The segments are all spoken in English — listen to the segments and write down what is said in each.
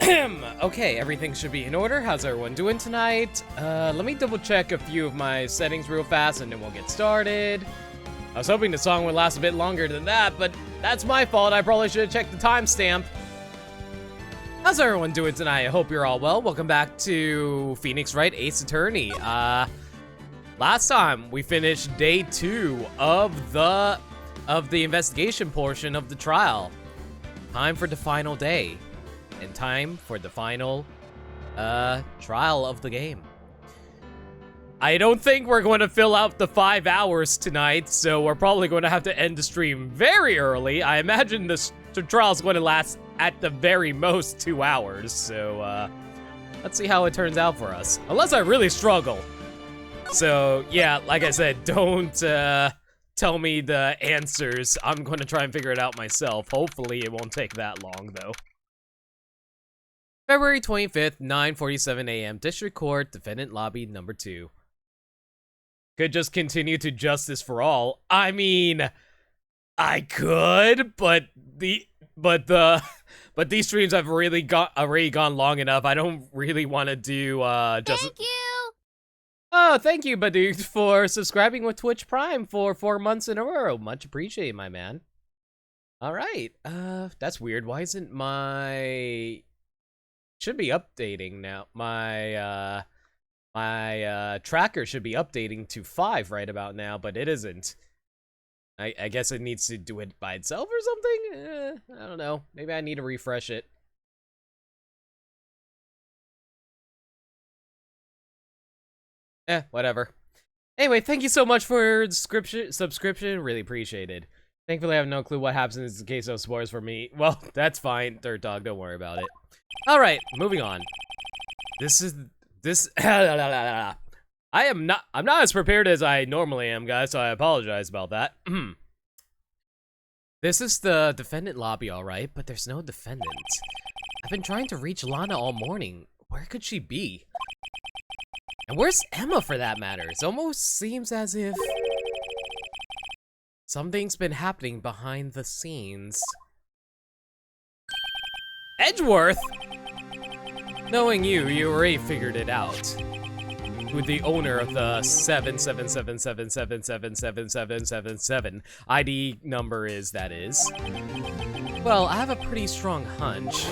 Okay, everything should be in order. How's everyone doing tonight? Let me double check a few of my settings real fast and then we'll get started. I was hoping the song would last a bit longer than that, but that's my fault. I probably should have checked the timestamp. How's everyone doing tonight? I hope you're all well. Welcome back to Phoenix Wright Ace Attorney. Last time we finished day 2 of the investigation portion of the trial. Time for the final day. And time for the final trial of the game. I don't think we're going to fill out the 5 hours tonight, so we're probably going to have to end the stream very early. I imagine the trial is going to last at the very most 2 hours, so let's see how it turns out for us. Unless I really struggle. So yeah, like I said, don't tell me the answers. I'm going to try and figure it out myself. Hopefully it won't take that long though. February 25th, 9:47 a.m. District Court, Defendant Lobby number 2. Could just continue to Justice for All. I mean, I could, but these streams have really already gone long enough. I don't really want to do Justice. Thank you. Oh, thank you, Badu, for subscribing with Twitch Prime for 4 months in a row. Much appreciated, my man. All right. That's weird. Why isn't my... Should be updating now. My tracker should be updating to 5 right about now, but it isn't. I guess it needs to do it by itself or something? I don't know. Maybe I need to refresh it. Whatever. Anyway, thank you so much for subscription. Really appreciated. Thankfully, I have no clue what happens in this case of spoilers for me. Well, that's fine. Third dog, don't worry about it. All right, moving on. I'm not as prepared as I normally am, guys, so I apologize about that. This is the defendant lobby, all right, but there's no defendant. I've been trying to reach Lana all morning. Where could she be? And where's Emma, for that matter? It almost seems as if something's been happening behind the scenes. Edgeworth? Knowing you already figured it out. Who the owner of the 77777777777 ID number is, that is. Well, I have a pretty strong hunch.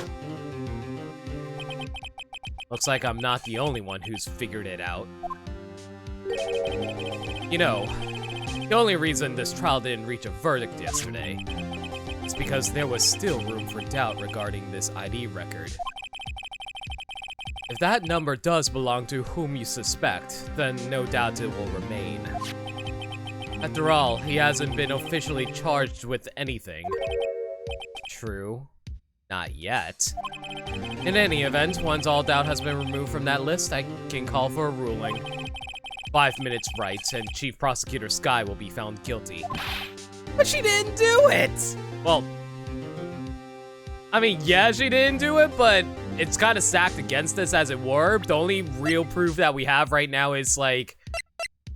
Looks like I'm not the only one who's figured it out. You know, the only reason this trial didn't reach a verdict yesterday is because there was still room for doubt regarding this ID record. If that number does belong to whom you suspect, then no doubt it will remain. After all, he hasn't been officially charged with anything. True. Not yet. In any event, once all doubt has been removed from that list, I can call for a ruling. 5 minutes right, and Chief Prosecutor Sky will be found guilty. But she didn't do it! Well, I mean, yeah, she didn't do it, but it's kind of stacked against us, as it were. The only real proof that we have right now is, like,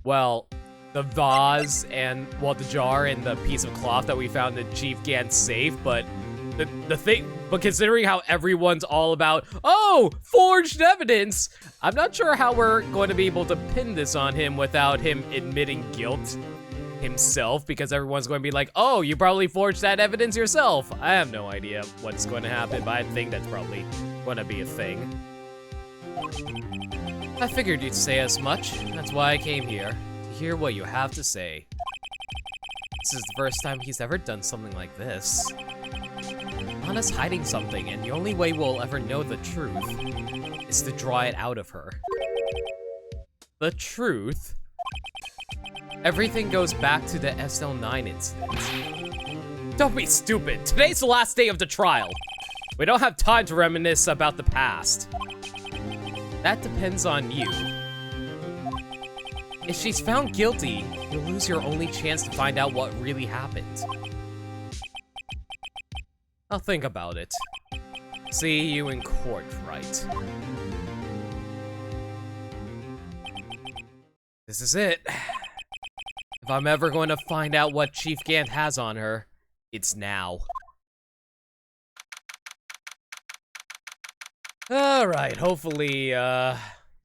well, the vase and, well, the jar and the piece of cloth that we found in Chief Gant's safe, but the thing, but considering how everyone's all about, oh, forged evidence, I'm not sure how we're going to be able to pin this on him without him admitting guilt himself, because everyone's going to be like, oh, you probably forged that evidence yourself. I have no idea what's going to happen, but I think that's probably going to be a thing. I figured you'd say as much. That's why I came here, to hear what you have to say. This is the first time he's ever done something like this. Lana's hiding something, and the only way we'll ever know the truth is to draw it out of her. The truth? Everything goes back to the SL9 incident. Don't be stupid. Today's the last day of the trial. We don't have time to reminisce about the past. That depends on you. If she's found guilty, you'll lose your only chance to find out what really happened. I'll think about it. See you in court, right? This is it. If I'm ever going to find out what Chief Gant has on her, it's now. Alright, hopefully,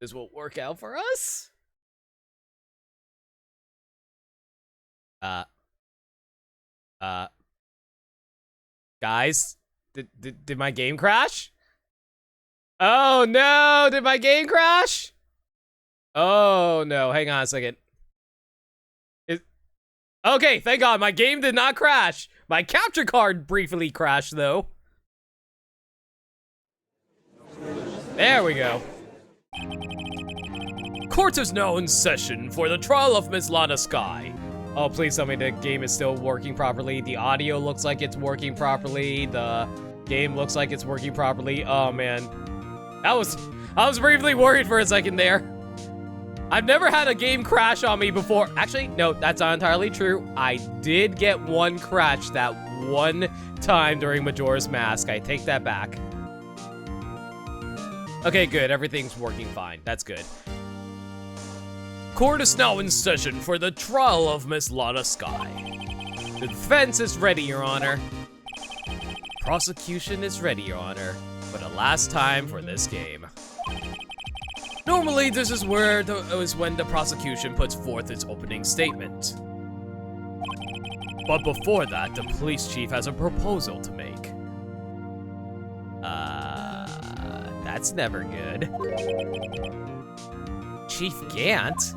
this will work out for us. Guys, did my game crash? Oh no, did my game crash? Oh no, hang on a second. Okay, thank God, my game did not crash. My capture card briefly crashed though. There we go. Court is now in session for the trial of Miss Lana Sky. Oh, please tell me the game is still working properly. The audio looks like it's working properly. The game looks like it's working properly. Oh man, I was briefly worried for a second there. I've never had a game crash on me before. Actually, no, that's not entirely true. I did get one crash that one time during Majora's Mask. I take that back. Okay, good. Everything's working fine. That's good. Court is now in session for the trial of Miss Lana Sky. The defense is ready, Your Honor. Prosecution is ready, Your Honor, for the last time for this game. Normally, this is when the prosecution puts forth its opening statement. But before that, the police chief has a proposal to make. That's never good. Chief Gant?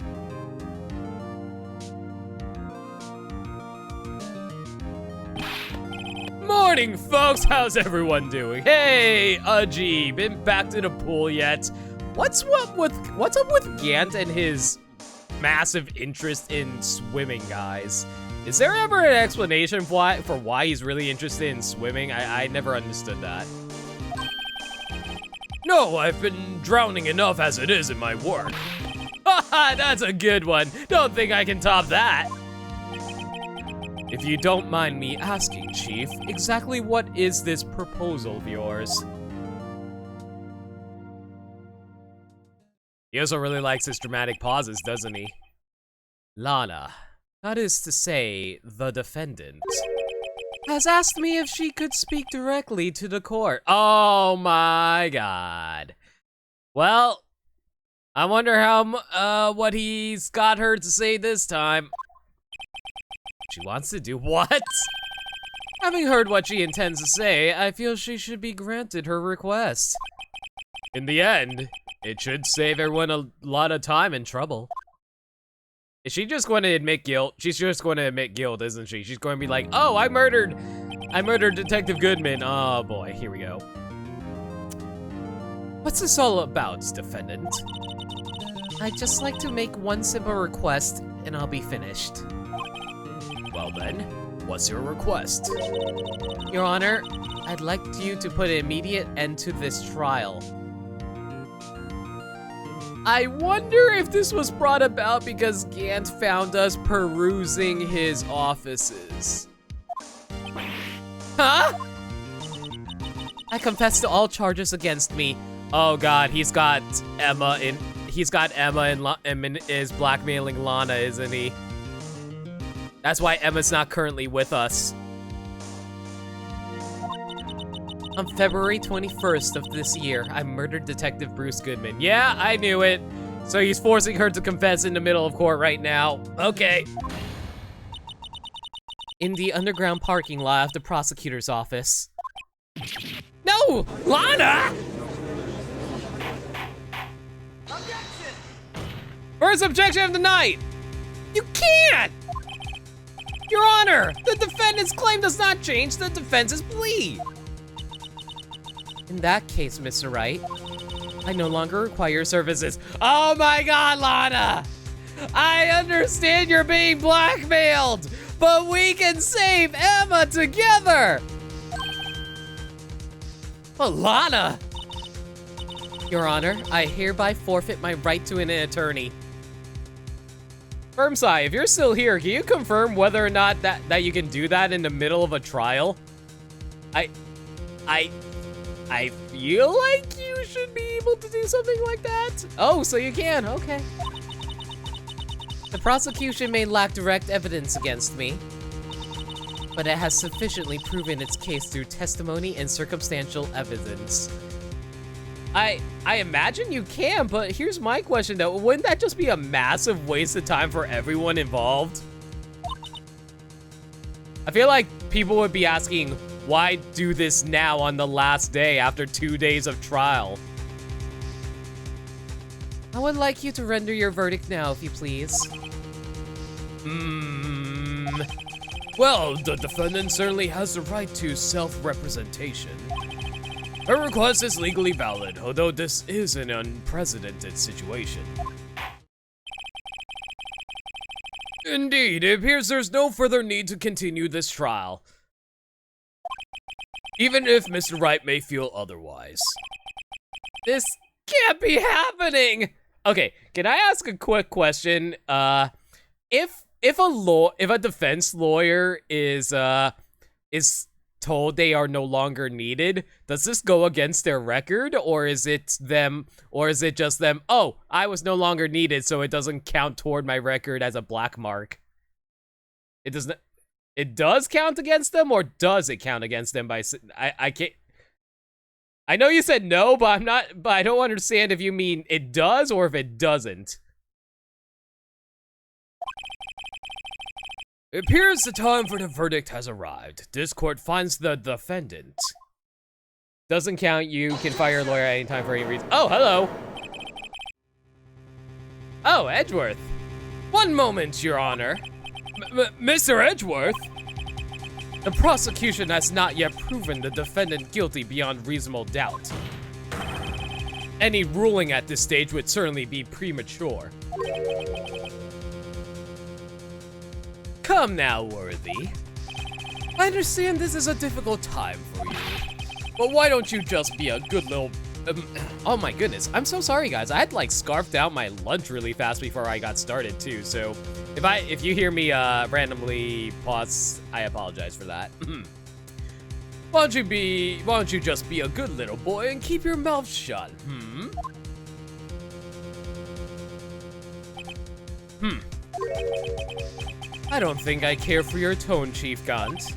Morning, folks! How's everyone doing? Hey, Ajee, been back to the pool yet? What's up with Gant and his massive interest in swimming, guys? Is there ever an explanation for why he's really interested in swimming? I never understood that. No, I've been drowning enough as it is in my work. Haha, that's a good one. Don't think I can top that. If you don't mind me asking, Chief, exactly what is this proposal of yours? He also really likes his dramatic pauses, doesn't he? Lana, that is to say, the defendant, has asked me if she could speak directly to the court. Oh my God. Well, I wonder how, what he's got her to say this time. She wants to do what? Having heard what she intends to say, I feel she should be granted her request. In the end, it should save everyone a lot of time and trouble. Is she just going to admit guilt? She's just going to admit guilt, isn't she? She's going to be like, oh, I murdered Detective Goodman. Oh boy, here we go. What's this all about, defendant? I'd just like to make one simple request and I'll be finished. Well then, what's your request? Your Honor, I'd like you to put an immediate end to this trial. I wonder if this was brought about because Gant found us perusing his offices. Huh? I confess to all charges against me. Oh God, he's got Emma and is blackmailing Lana, isn't he? That's why Emma's not currently with us. On February 21st of this year, I murdered Detective Bruce Goodman. Yeah, I knew it. So he's forcing her to confess in the middle of court right now. Okay. In the underground parking lot of the prosecutor's office. No! Lana! Objection! First objection of the night! You can't! Your Honor, the defendant's claim does not change the defense's plea. In that case, Mr. Wright, I no longer require your services. Oh my God, Lana! I understand you're being blackmailed, but we can save Emma together! But Lana! Your Honor, I hereby forfeit my right to an attorney. Firmsai, if you're still here, can you confirm whether or not that you can do that in the middle of a trial? I feel like you should be able to do something like that. Oh, so you can, okay. The prosecution may lack direct evidence against me, but it has sufficiently proven its case through testimony and circumstantial evidence. I imagine you can, but here's my question though. Wouldn't that just be a massive waste of time for everyone involved? I feel like people would be asking, why do this now on the last day after 2 days of trial? I would like you to render your verdict now, if you please. Well, the defendant certainly has the right to self-representation. Her request is legally valid, although this is an unprecedented situation. Indeed, it appears there's no further need to continue this trial, even if Mr. Wright may feel otherwise. This can't be happening! Okay, can I ask a quick question? If a defense lawyer is told they are no longer needed, does this go against their record, or is it just them, oh, I was no longer needed, so it doesn't count toward my record as a black mark? It does not. It does count against them, or does it count against them by? I can't. I know you said no, but I don't understand if you mean it does or if it doesn't. It appears the time for the verdict has arrived. This court finds the defendant. Doesn't count. You can fire a lawyer at any time for any reason. Oh, hello. Oh, Edgeworth. One moment, Your Honor. Mr. Edgeworth? The prosecution has not yet proven the defendant guilty beyond reasonable doubt. Any ruling at this stage would certainly be premature. Come now, Worthy. I understand this is a difficult time for you, but why don't you just be a good little... oh my goodness, I'm so sorry guys. I had like scarfed out my lunch really fast before I got started too, so if you hear me randomly pause, I apologize for that. Why don't you just be a good little boy and keep your mouth shut, I don't think I care for your tone, Chief Gaunt.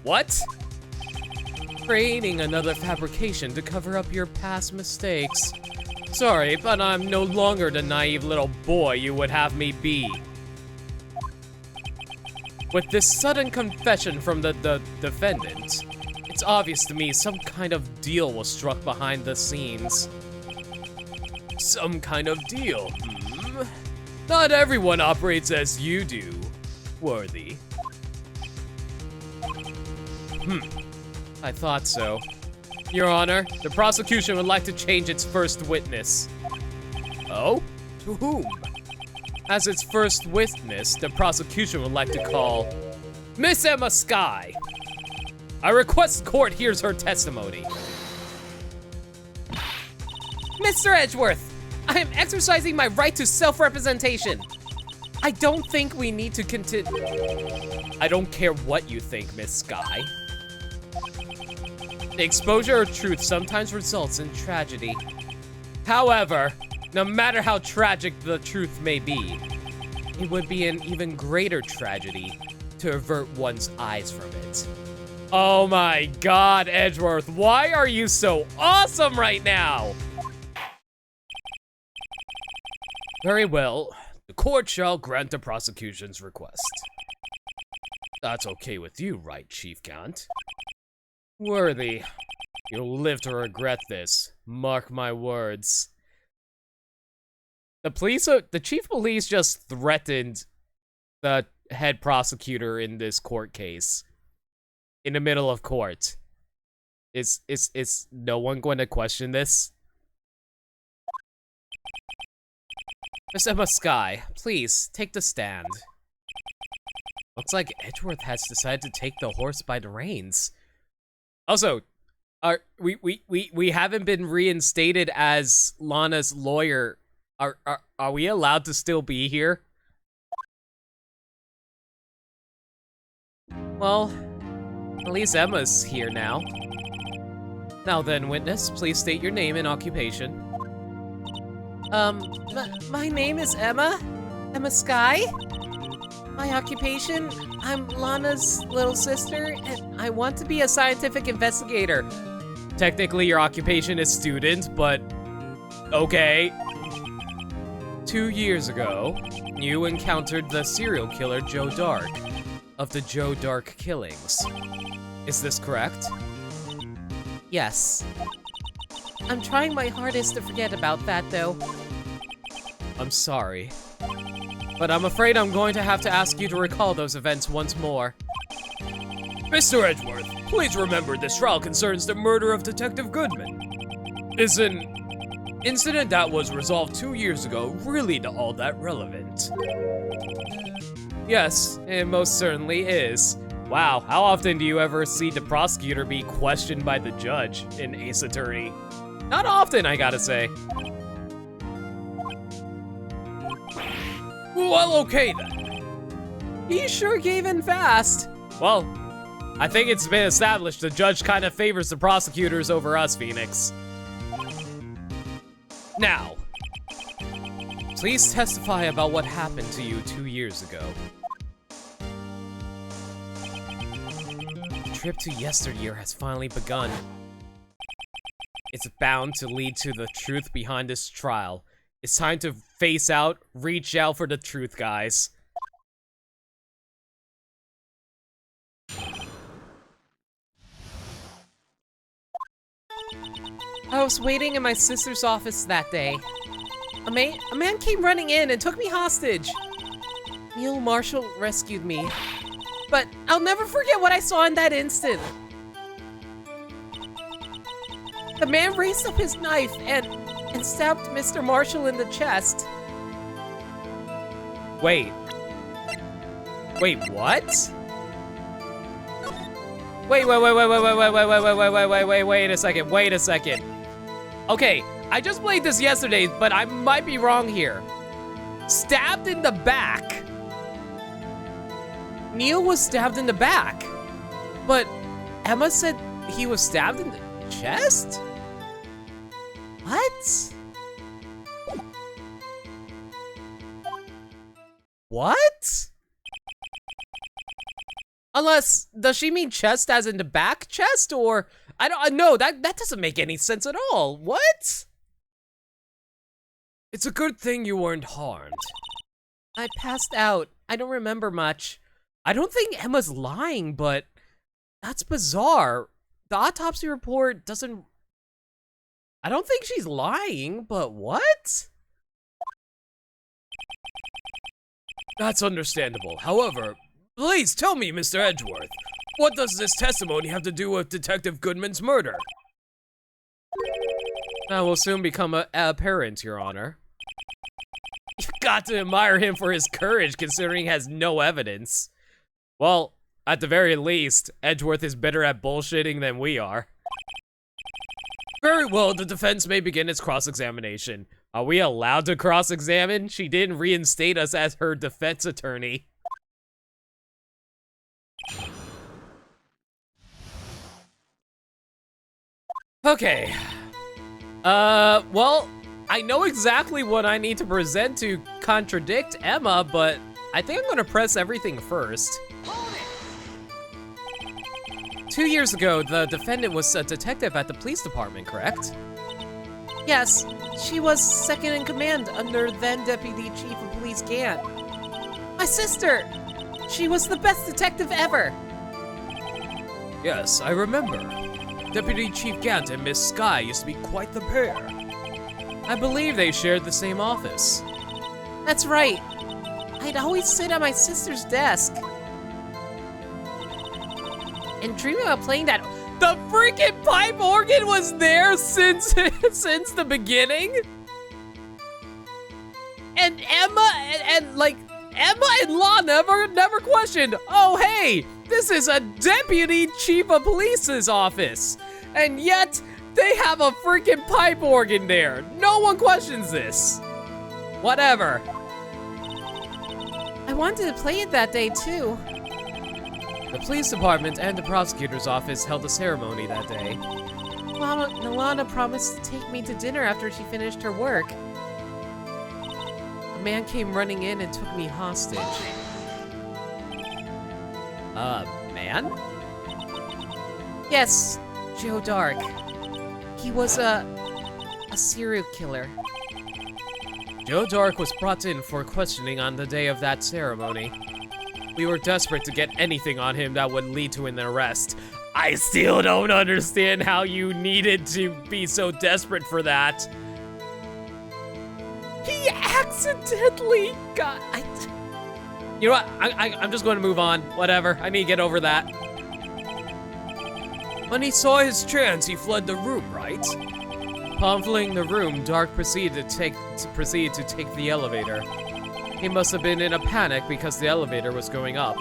What? Creating another fabrication to cover up your past mistakes. Sorry, but I'm no longer the naive little boy you would have me be. With this sudden confession from the defendant, it's obvious to me some kind of deal was struck behind the scenes. Some kind of deal, Not everyone operates as you do, Worthy. I thought so. Your Honor, the prosecution would like to change its first witness. Oh? To whom? As its first witness, the prosecution would like to call Miss Emma Skye. I request court hears her testimony. Mr. Edgeworth, I am exercising my right to self-representation. I don't think we need to continue. I don't care what you think, Miss Skye. The exposure of truth sometimes results in tragedy. However, no matter how tragic the truth may be, it would be an even greater tragedy to avert one's eyes from it. Oh my God, Edgeworth, why are you so awesome right now? Very well, the court shall grant the prosecution's request. That's okay with you, right, Chief Gaunt? Worthy, you'll live to regret this. Mark my words. The chief of police just threatened the head prosecutor in this court case. In the middle of court. Is no one going to question this? Miss Emma Skye, please, take the stand. Looks like Edgeworth has decided to take the horse by the reins. Also, we haven't been reinstated as Lana's lawyer. Are we allowed to still be here? Well, at least Emma's here now. Now then, witness, please state your name and occupation. My name is Emma. Emma Skye. My occupation, I'm Lana's little sister, and I want to be a scientific investigator. Technically, your occupation is student, but okay. 2 years ago, you encountered the serial killer Joe Dark of the Joe Dark killings. Is this correct? Yes. I'm trying my hardest to forget about that, though. I'm sorry, but I'm afraid I'm going to have to ask you to recall those events once more. Mr. Edgeworth, please remember this trial concerns the murder of Detective Goodman. Is an incident that was resolved 2 years ago really all that relevant? Yes, it most certainly is. Wow, how often do you ever see the prosecutor be questioned by the judge in Ace Attorney? Not often, I gotta say. Well, okay then. He sure gave in fast. Well, I think it's been established the judge kind of favors the prosecutors over us, Phoenix. Now, please testify about what happened to you 2 years ago. The trip to yesteryear has finally begun. It's bound to lead to the truth behind this trial. It's time to face out, reach out for the truth, guys. I was waiting in my sister's office that day. A man came running in and took me hostage. Neil Marshall rescued me. But I'll never forget what I saw in that instant. The man raised up his knife and stabbed Mr. Marshall in the chest. Wait, what? Wait a second. Okay, I just played this yesterday, but I might be wrong here. Stabbed in the back. Neil was stabbed in the back, but Emma said he was stabbed in the chest? What? What? Unless, does she mean chest as in the back chest, or I don't know, that doesn't make any sense at all. What? It's a good thing you weren't harmed. I passed out. I don't remember much. I don't think Emma's lying, but that's bizarre. The autopsy report doesn't... I don't think she's lying, but what? That's understandable. However, please tell me, Mr. Edgeworth, what does this testimony have to do with Detective Goodman's murder? That will soon become apparent, Your Honor. You've got to admire him for his courage, considering he has no evidence. Well, at the very least, Edgeworth is better at bullshitting than we are. Very well, the defense may begin its cross-examination. Are we allowed to cross-examine? She didn't reinstate us as her defense attorney. Okay. Well, I know exactly what I need to present to contradict Emma, but I think I'm gonna press everything first. 2 years ago, the defendant was a detective at the police department, correct? Yes, she was second in command under then Deputy Chief of Police Gant. My sister! She was the best detective ever! Yes, I remember. Deputy Chief Gant and Miss Skye used to be quite the pair. I believe they shared the same office. That's right. I'd always sit at my sister's desk and dream about playing that. The freaking pipe organ was there since the beginning? And Emma Emma and Law never questioned, oh hey, this is a Deputy Chief of Police's office. And yet, they have a freaking pipe organ there. No one questions this. Whatever. I wanted to play it that day too. The police department and the prosecutor's office held a ceremony that day. Mama Nalana promised to take me to dinner after she finished her work. A man came running in and took me hostage. Man? Yes, Joe Dark. He was a serial killer. Joe Dark was brought in for questioning on the day of that ceremony. We were desperate to get anything on him that would lead to an arrest. I still don't understand how you needed to be so desperate for that. He accidentally got... You know what? I'm just going to move on. Whatever. I need to get over that. When he saw his chance, he fled the room, right? Upon fleeing the room, Dark proceeded to take the elevator. He must have been in a panic because the elevator was going up.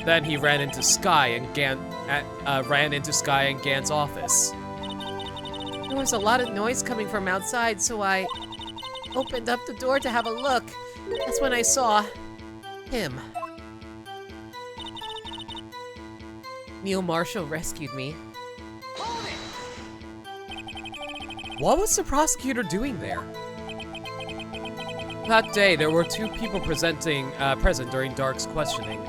Then he ran into Sky and Gant's office. There was a lot of noise coming from outside, so I opened up the door to have a look. That's when I saw him. Neil Marshall rescued me. What was the prosecutor doing there? That day, there were two people present during Dark's questioning.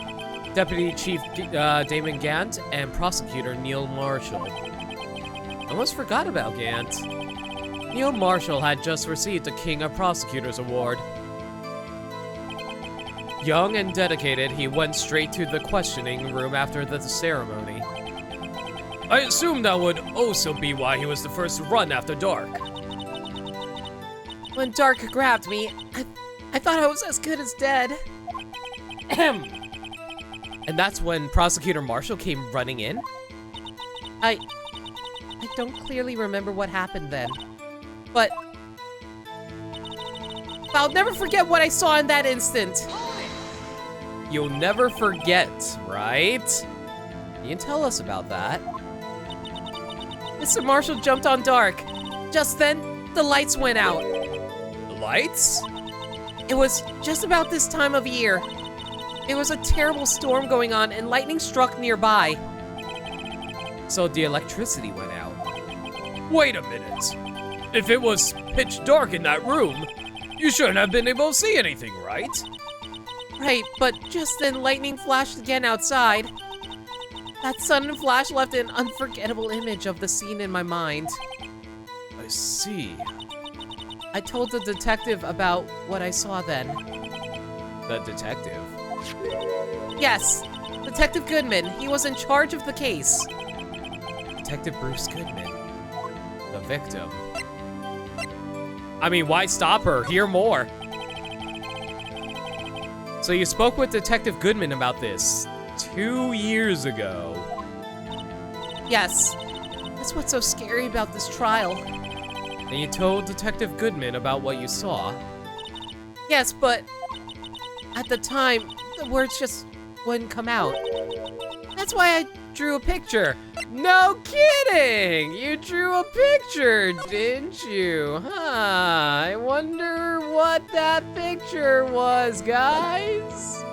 Deputy Chief Damon Gant and Prosecutor Neil Marshall. I almost forgot about Gant. Neil Marshall had just received the King of Prosecutors Award. Young and dedicated, he went straight to the questioning room after the ceremony. I assume that would also be why he was the first to run after Dark. When Dark grabbed me, I thought I was as good as dead. And that's when Prosecutor Marshall came running in? I don't clearly remember what happened then, but I'll never forget what I saw in that instant. You'll never forget, right? You can tell us about that. Mr. Marshall jumped on Dark. Just then, the lights went out. The lights? It was just about this time of year. There was a terrible storm going on and lightning struck nearby. So the electricity went out. Wait a minute. If it was pitch dark in that room, you shouldn't have been able to see anything, right? Right, but just then lightning flashed again outside. That sudden flash left an unforgettable image of the scene in my mind. I see. I told the detective about what I saw then. The detective? Yes, Detective Goodman. He was in charge of the case. Detective Bruce Goodman. The victim. I mean, why stop her? Hear more. So you spoke with Detective Goodman about this 2 years ago. Yes. That's what's so scary about this trial. And you told Detective Goodman about what you saw. Yes, but at the time, the words just wouldn't come out. That's why I drew a picture. No kidding! You drew a picture, didn't you? Huh, I wonder what that picture was, guys.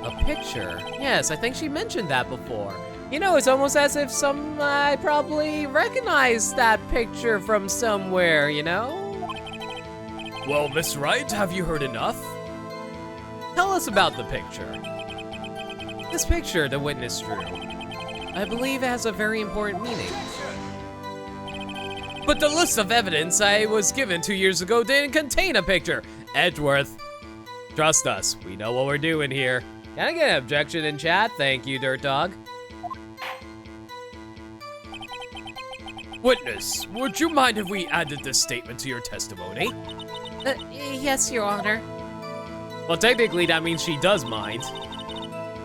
A picture? Yes, I think she mentioned that before. You know, it's almost as if I probably recognized that picture from somewhere, you know? Well, Miss Wright, have you heard enough? Tell us about the picture. This picture the witness drew, I believe, has a very important meaning. But the list of evidence I was given 2 years ago didn't contain a picture. Edgeworth, trust us, we know what we're doing here. Can I get an objection in chat? Thank you, Dirt Dog. Witness, would you mind if we added this statement to your testimony? Yes, Your Honor. Well, technically, that means she does mind.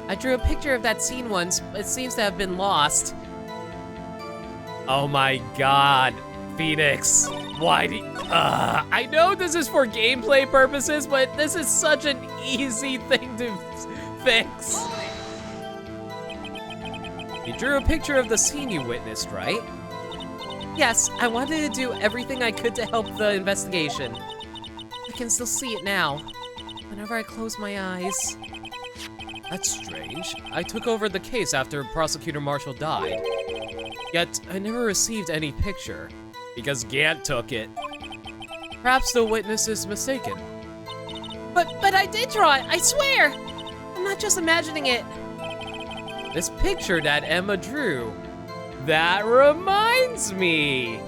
I drew a picture of that scene once, but it seems to have been lost. Oh my god, Phoenix. Why do I know this is for gameplay purposes, but this is such an easy thing to fix. You drew a picture of the scene you witnessed, right? Yes, I wanted to do everything I could to help the investigation. I can still see it now, whenever I close my eyes. That's strange. I took over the case after Prosecutor Marshall died. Yet, I never received any picture, because Gant took it. Perhaps the witness is mistaken. But I did draw it, I swear! I'm not just imagining it. This picture that Emma drew, That reminds me.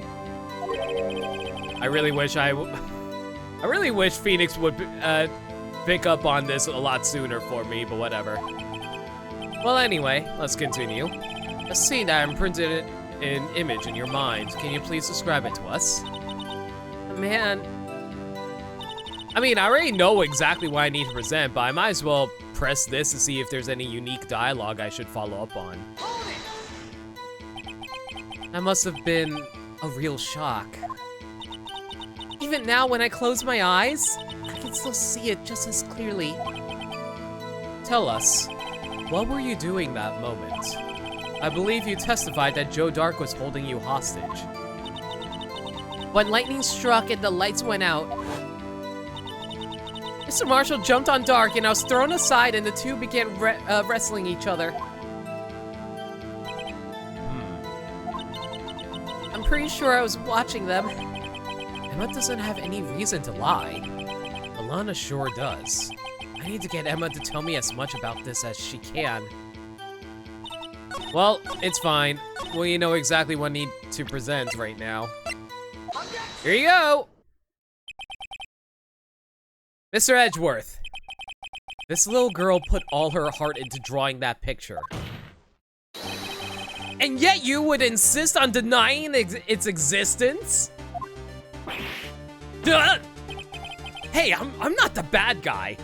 I really wish Phoenix would pick up on this a lot sooner for me, but whatever. Well, anyway, let's continue. A scene that imprinted an image in your mind. Can you please describe it to us? Man, I mean, I already know exactly what I need to present, but I might as well press this to see if there's any unique dialogue I should follow up on. that must have been a real shock. Even now, when I close my eyes, I can still see it just as clearly. Tell us, what were you doing that moment? I believe you testified that Joe Dark was holding you hostage. When lightning struck and the lights went out, Mr. Marshall jumped on Dark and I was thrown aside and the two began wrestling each other. I'm pretty sure I was watching them. Emma doesn't have any reason to lie. Alana sure does. I need to get Emma to tell me as much about this as she can. Well, it's fine. We know exactly what I need to present right now. Here you go! Mr. Edgeworth. This little girl put all her heart into drawing that picture. And yet you would insist on denying its existence? Duh! Hey, I'm not the bad guy.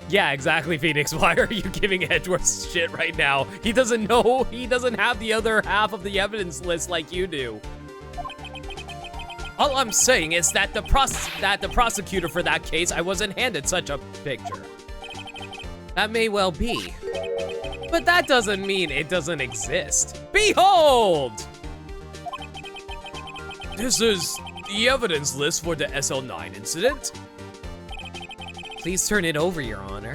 Yeah, exactly, Phoenix. Why are you giving Edgeworth shit right now? He doesn't know, he doesn't have the other half of the evidence list like you do. All I'm saying is that the prosecutor for that case, I wasn't handed such a picture. That may well be, but that doesn't mean it doesn't exist. Behold! This is the evidence list for the SL9 incident. Please turn it over, Your Honor.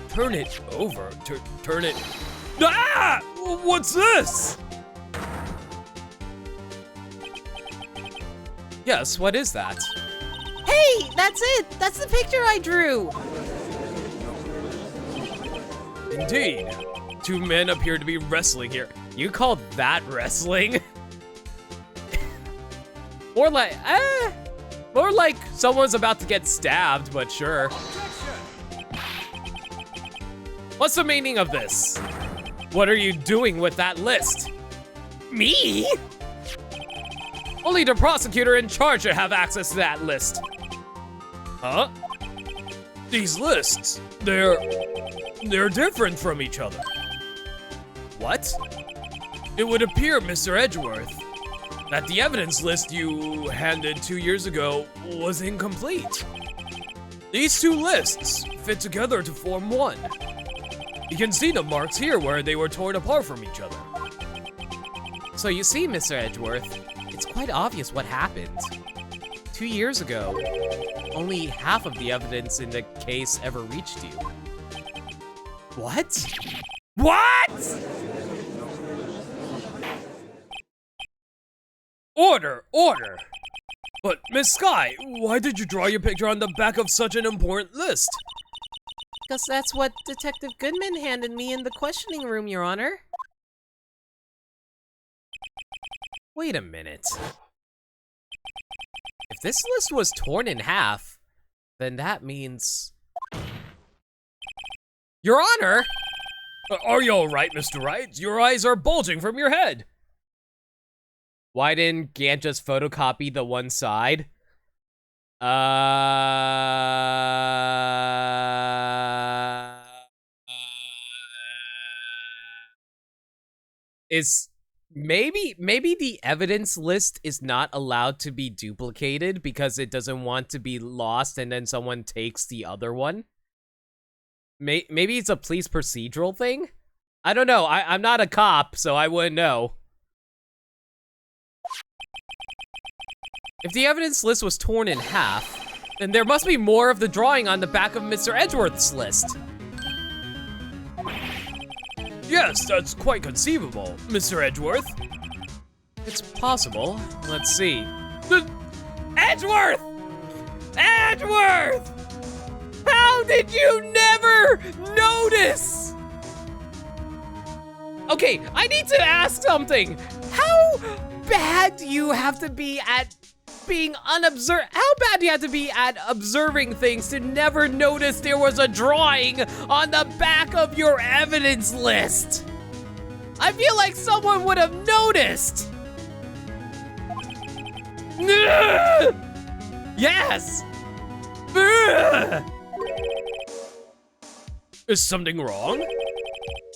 Turn it over? Turn it... Ah! What's this? Yes, what is that? Hey, that's it! That's the picture I drew! Indeed. Two men appear to be wrestling here. You call that wrestling? More like someone's about to get stabbed, but sure. What's the meaning of this? What are you doing with that list? Me? Only the prosecutor in charge should have access to that list. Huh? These lists, they're different from each other. What? It would appear, Mr. Edgeworth, that the evidence list you handed 2 years ago was incomplete. These two lists fit together to form one. You can see the marks here where they were torn apart from each other. So you see, Mr. Edgeworth, it's quite obvious what happened. 2 years ago, only half of the evidence in the case ever reached you. What? What? Order, order! But, Miss Sky, why did you draw your picture on the back of such an important list? Because that's what Detective Goodman handed me in the questioning room, Your Honor. Wait a minute. If this list was torn in half, then that means... Your Honor! Are you alright, Mr. Wright? Your eyes are bulging from your head. Why didn't Gant just photocopy the one side? Is maybe the evidence list is not allowed to be duplicated because it doesn't want to be lost and then someone takes the other one? Maybe it's a police procedural thing? I don't know. I'm not a cop, so I wouldn't know. If the evidence list was torn in half, then there must be more of the drawing on the back of Mr. Edgeworth's list. Yes, that's quite conceivable, Mr. Edgeworth. It's possible. Let's see. Edgeworth! Edgeworth! How did you never notice? Okay, I need to ask something. How bad do you have to be at being unobserved? How bad do you have to be at observing things to never notice there was a drawing on the back of your evidence list? I feel like someone would have noticed. Yes. Is something wrong?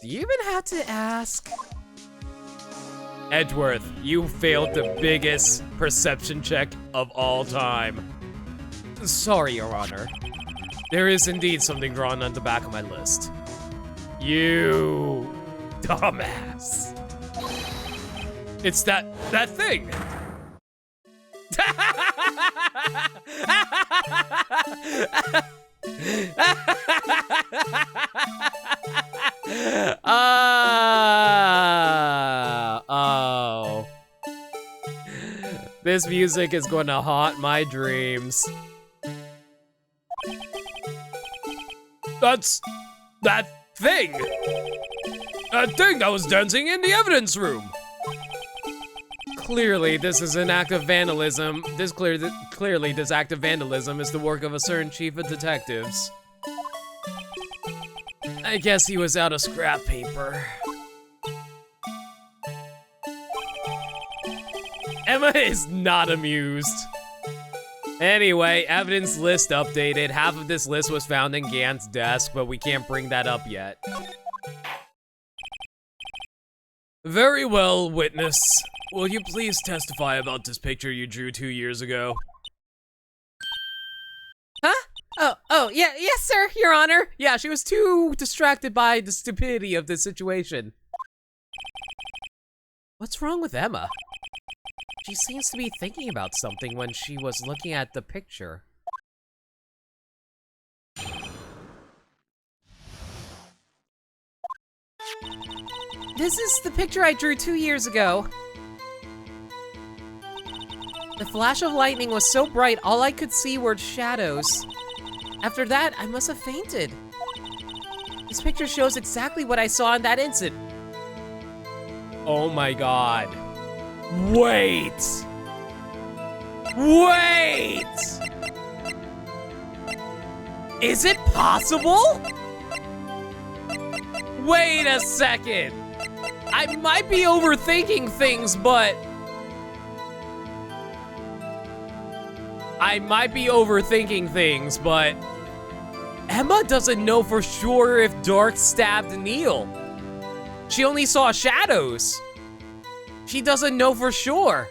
Do you even have to ask? Edgeworth, you failed the biggest perception check of all time. Sorry, Your Honor. There is indeed something drawn on the back of my list. You dumbass. It's that thing. Oh. This music is going to haunt my dreams. That's that thing. That thing that was dancing in the evidence room. Clearly, this is an act of vandalism. Clearly, this act of vandalism is the work of a certain chief of detectives. I guess he was out of scrap paper. Emma is not amused. Anyway, evidence list updated. Half of this list was found in Gant's desk, but we can't bring that up yet. Very well, witness. Will you please testify about this picture you drew 2 years ago? Huh? Oh, yeah, yes, sir, Your Honor. Yeah, she was too distracted by the stupidity of the situation. What's wrong with Emma? She seems to be thinking about something when she was looking at the picture. This is the picture I drew 2 years ago. The flash of lightning was so bright, all I could see were shadows. After that, I must have fainted. This picture shows exactly what I saw in that instant. Oh my god. Wait! Wait! Is it possible? Wait a second! I might be overthinking things, but... Emma doesn't know for sure if Dark stabbed Neil. She only saw shadows. She doesn't know for sure.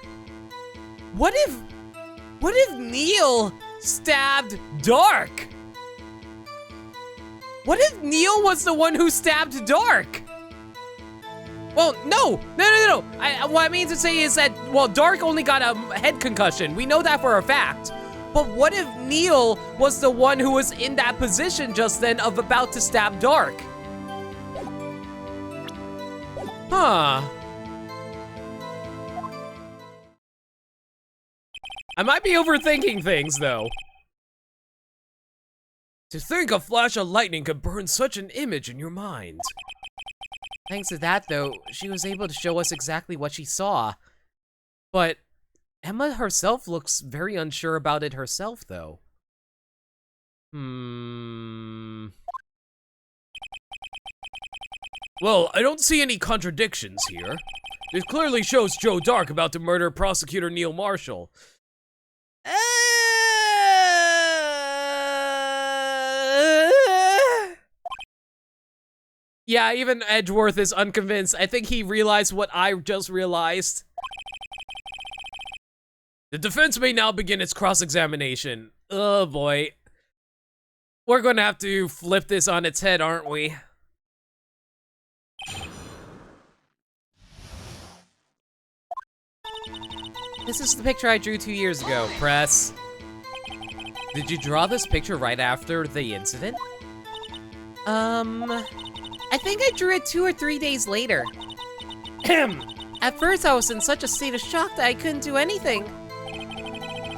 What if Neil stabbed Dark? What if Neil was the one who stabbed Dark? Well, no. What I mean to say is that, well, Dark only got a head concussion. We know that for a fact. But what if Neil was the one who was in that position just then of about to stab Dark? Huh. I might be overthinking things, though. To think a flash of lightning could burn such an image in your mind. Thanks to that, though, she was able to show us exactly what she saw. But Emma herself looks very unsure about it herself, though. Well, I don't see any contradictions here. It clearly shows Joe Dark about to murder prosecutor Neil Marshall. Yeah, even Edgeworth is unconvinced. I think he realized what I just realized. The defense may now begin its cross-examination. Oh boy. We're gonna have to flip this on its head, aren't we? This is the picture I drew 2 years ago. Press. Did you draw this picture right after the incident? I think I drew it 2 or 3 days later. At first, I was in such a state of shock that I couldn't do anything.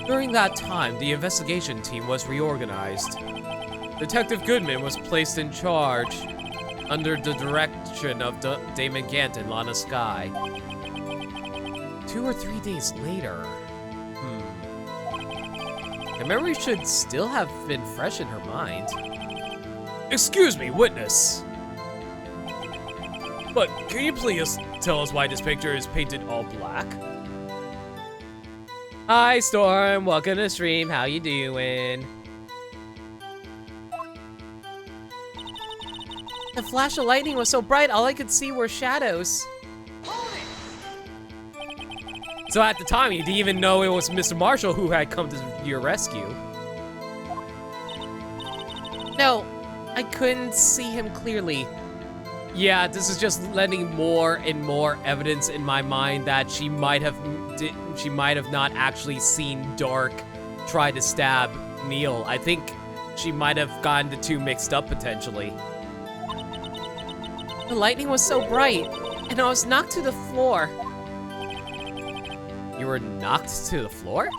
During that time, the investigation team was reorganized. Detective Goodman was placed in charge. under the direction of Damon Gant and Lana Sky. 2 or 3 days later. The memory should still have been fresh in her mind. Excuse me, witness. But can you please tell us why this picture is painted all black? Hi, Storm. Welcome to the stream. How you doing? The flash of lightning was so bright, all I could see were shadows. So at the time, you didn't even know it was Mr. Marshall who had come to your rescue. No, I couldn't see him clearly. Yeah, this is just lending more and more evidence in my mind that she might have not actually seen Dark try to stab Neil. I think she might have gotten the two mixed up potentially. The lightning was so bright, and I was knocked to the floor. You were knocked to the floor?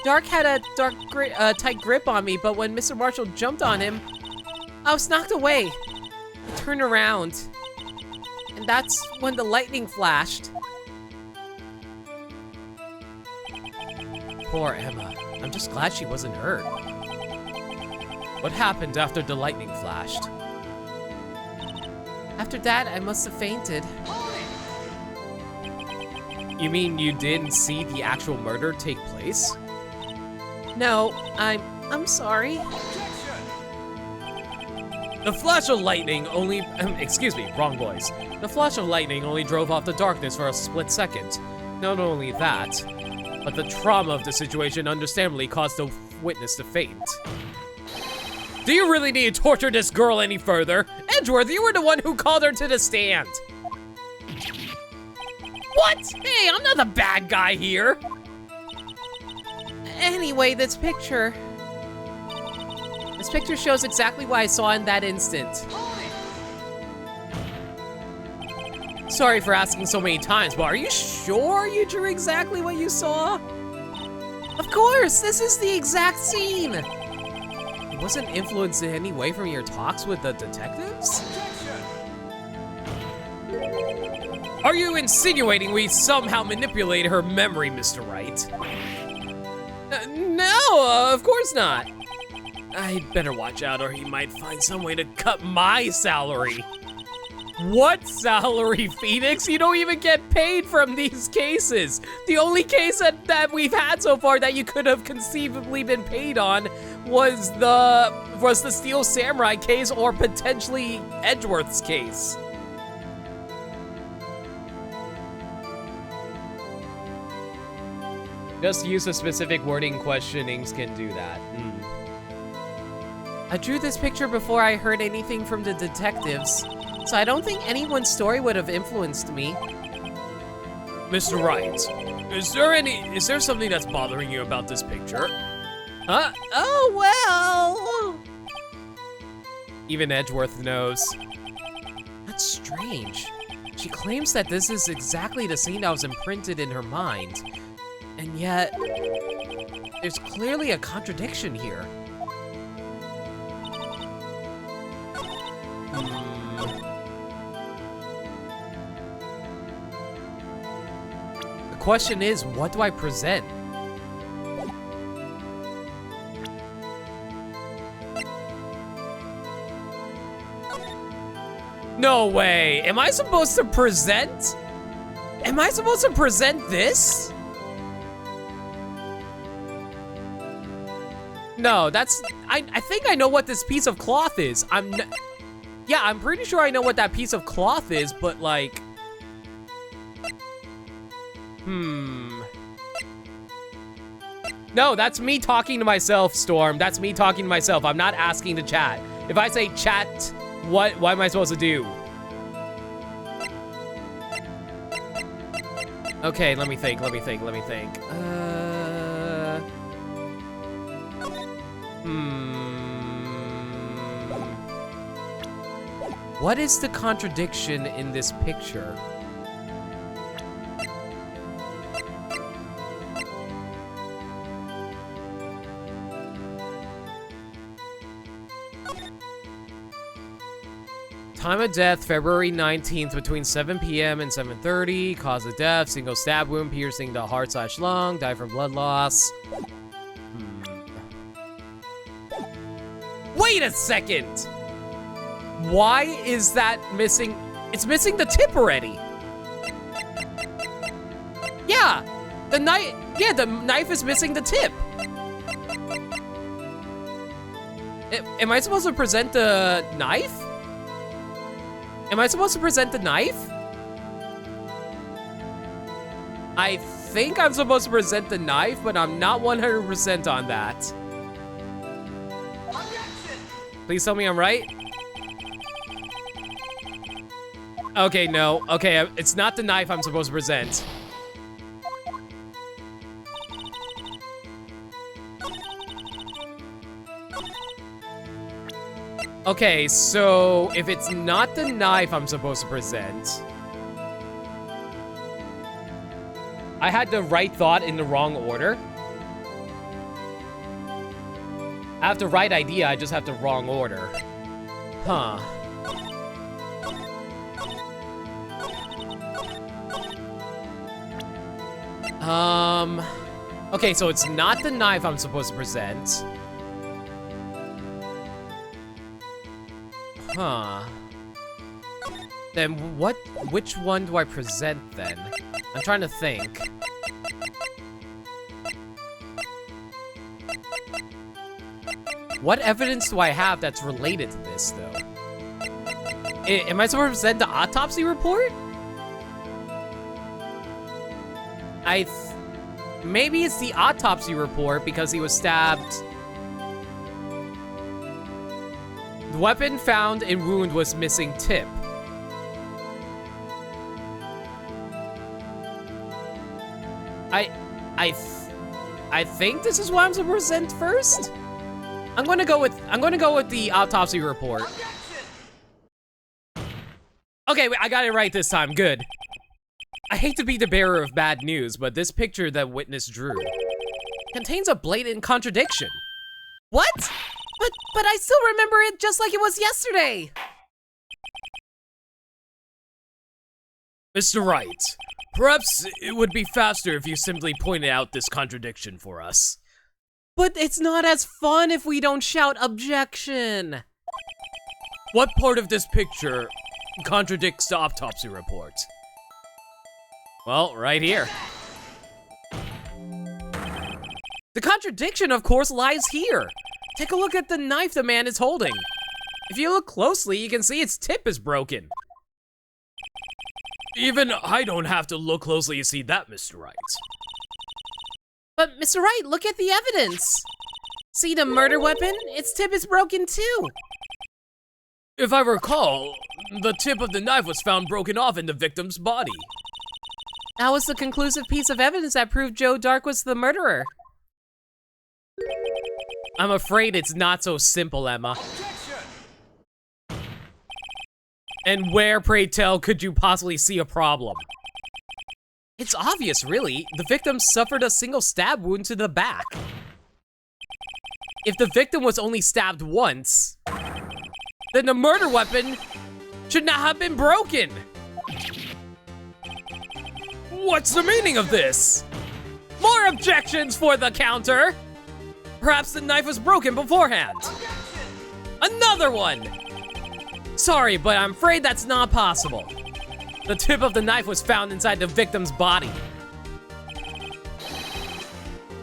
Dark had a tight grip on me, but when Mr. Marshall jumped on him, I was knocked away. I turned around, and that's when the lightning flashed. Poor Emma. I'm just glad she wasn't hurt. What happened after the lightning flashed? After that, I must have fainted. You mean you didn't see the actual murder take place? No, I'm sorry. The flash of lightning only, excuse me, wrong voice. The flash of lightning only drove off the darkness for a split second. Not only that, but the trauma of the situation understandably caused the witness to faint. Do you really need to torture this girl any further? Edgeworth, you were the one who called her to the stand. What? Hey, I'm not the bad guy here. Anyway, this picture shows exactly what I saw in that instant. Sorry for asking so many times, but are you sure you drew exactly what you saw? Of course, this is the exact scene. It wasn't influenced in any way from your talks with the detectives? Are you insinuating we somehow manipulated her memory, Mr. Wright? No, of course not. I'd better watch out or he might find some way to cut my salary. What salary, Phoenix? You don't even get paid from these cases. The only case that we've had so far that you could have conceivably been paid on was the Steel Samurai case or potentially Edgeworth's case. Just use a specific wording. Questionings can do that. I drew this picture before I heard anything from the detectives, so I don't think anyone's story would have influenced me. Mr. Wright, is there something that's bothering you about this picture? Huh? Oh, well. Even Edgeworth knows. That's strange. She claims that this is exactly the scene that was imprinted in her mind. And yet, there's clearly a contradiction here. The question is, what do I present? No way! Am I supposed to present? Am I supposed to present this? No, that's... I think I know what this piece of cloth is. Yeah, I'm pretty sure I know what that piece of cloth is, but like... No, that's me talking to myself, Storm. That's me talking to myself. I'm not asking the chat. If I say chat, what am I supposed to do? Okay, let me think. What is the contradiction in this picture? Time of death, February 19th, between 7 p.m. and 7:30. Cause of death, single stab wound piercing the heart/lung. Die from blood loss. Wait a second! Why is that missing? It's missing the tip already. Yeah, the knife. Yeah, the knife is missing the tip. Am I supposed to present the knife? Am I supposed to present the knife? I think I'm supposed to present the knife, but I'm not 100% on that. Please tell me I'm right. Okay, no. Okay, it's not the knife I'm supposed to present. Okay, so if it's not the knife I'm supposed to present, I had the right thought in the wrong order. I have the right idea, I just have the wrong order. Huh. Okay, so it's not the knife I'm supposed to present. Huh. Then which one do I present then? I'm trying to think. What evidence do I have that's related to this, though? Am I supposed to present the autopsy report? Maybe it's the autopsy report because he was stabbed. The weapon found in wound was missing tip. I think this is what I'm supposed to present first. I'm gonna go with the autopsy report. Okay, wait, I got it right this time. Good. I hate to be the bearer of bad news, but this picture that witness drew contains a blatant contradiction. What? But I still remember it just like it was yesterday. Mr. Wright, perhaps it would be faster if you simply pointed out this contradiction for us. But it's not as fun if we don't shout objection. What part of this picture contradicts the autopsy report? Well, right here. The contradiction, of course, lies here. Take a look at the knife the man is holding. If you look closely, you can see its tip is broken. Even I don't have to look closely to see that, Mr. Wright. But, Mr. Wright, look at the evidence. See the murder weapon? Its tip is broken too. If I recall, the tip of the knife was found broken off in the victim's body. That was the conclusive piece of evidence that proved Joe Dark was the murderer. I'm afraid it's not so simple, Emma. And where, pray tell, could you possibly see a problem? It's obvious, really. The victim suffered a single stab wound to the back. If the victim was only stabbed once, then the murder weapon should not have been broken. What's the meaning of this? More objections for the counter! Perhaps the knife was broken beforehand. Another one! Sorry, but I'm afraid that's not possible. The tip of the knife was found inside the victim's body.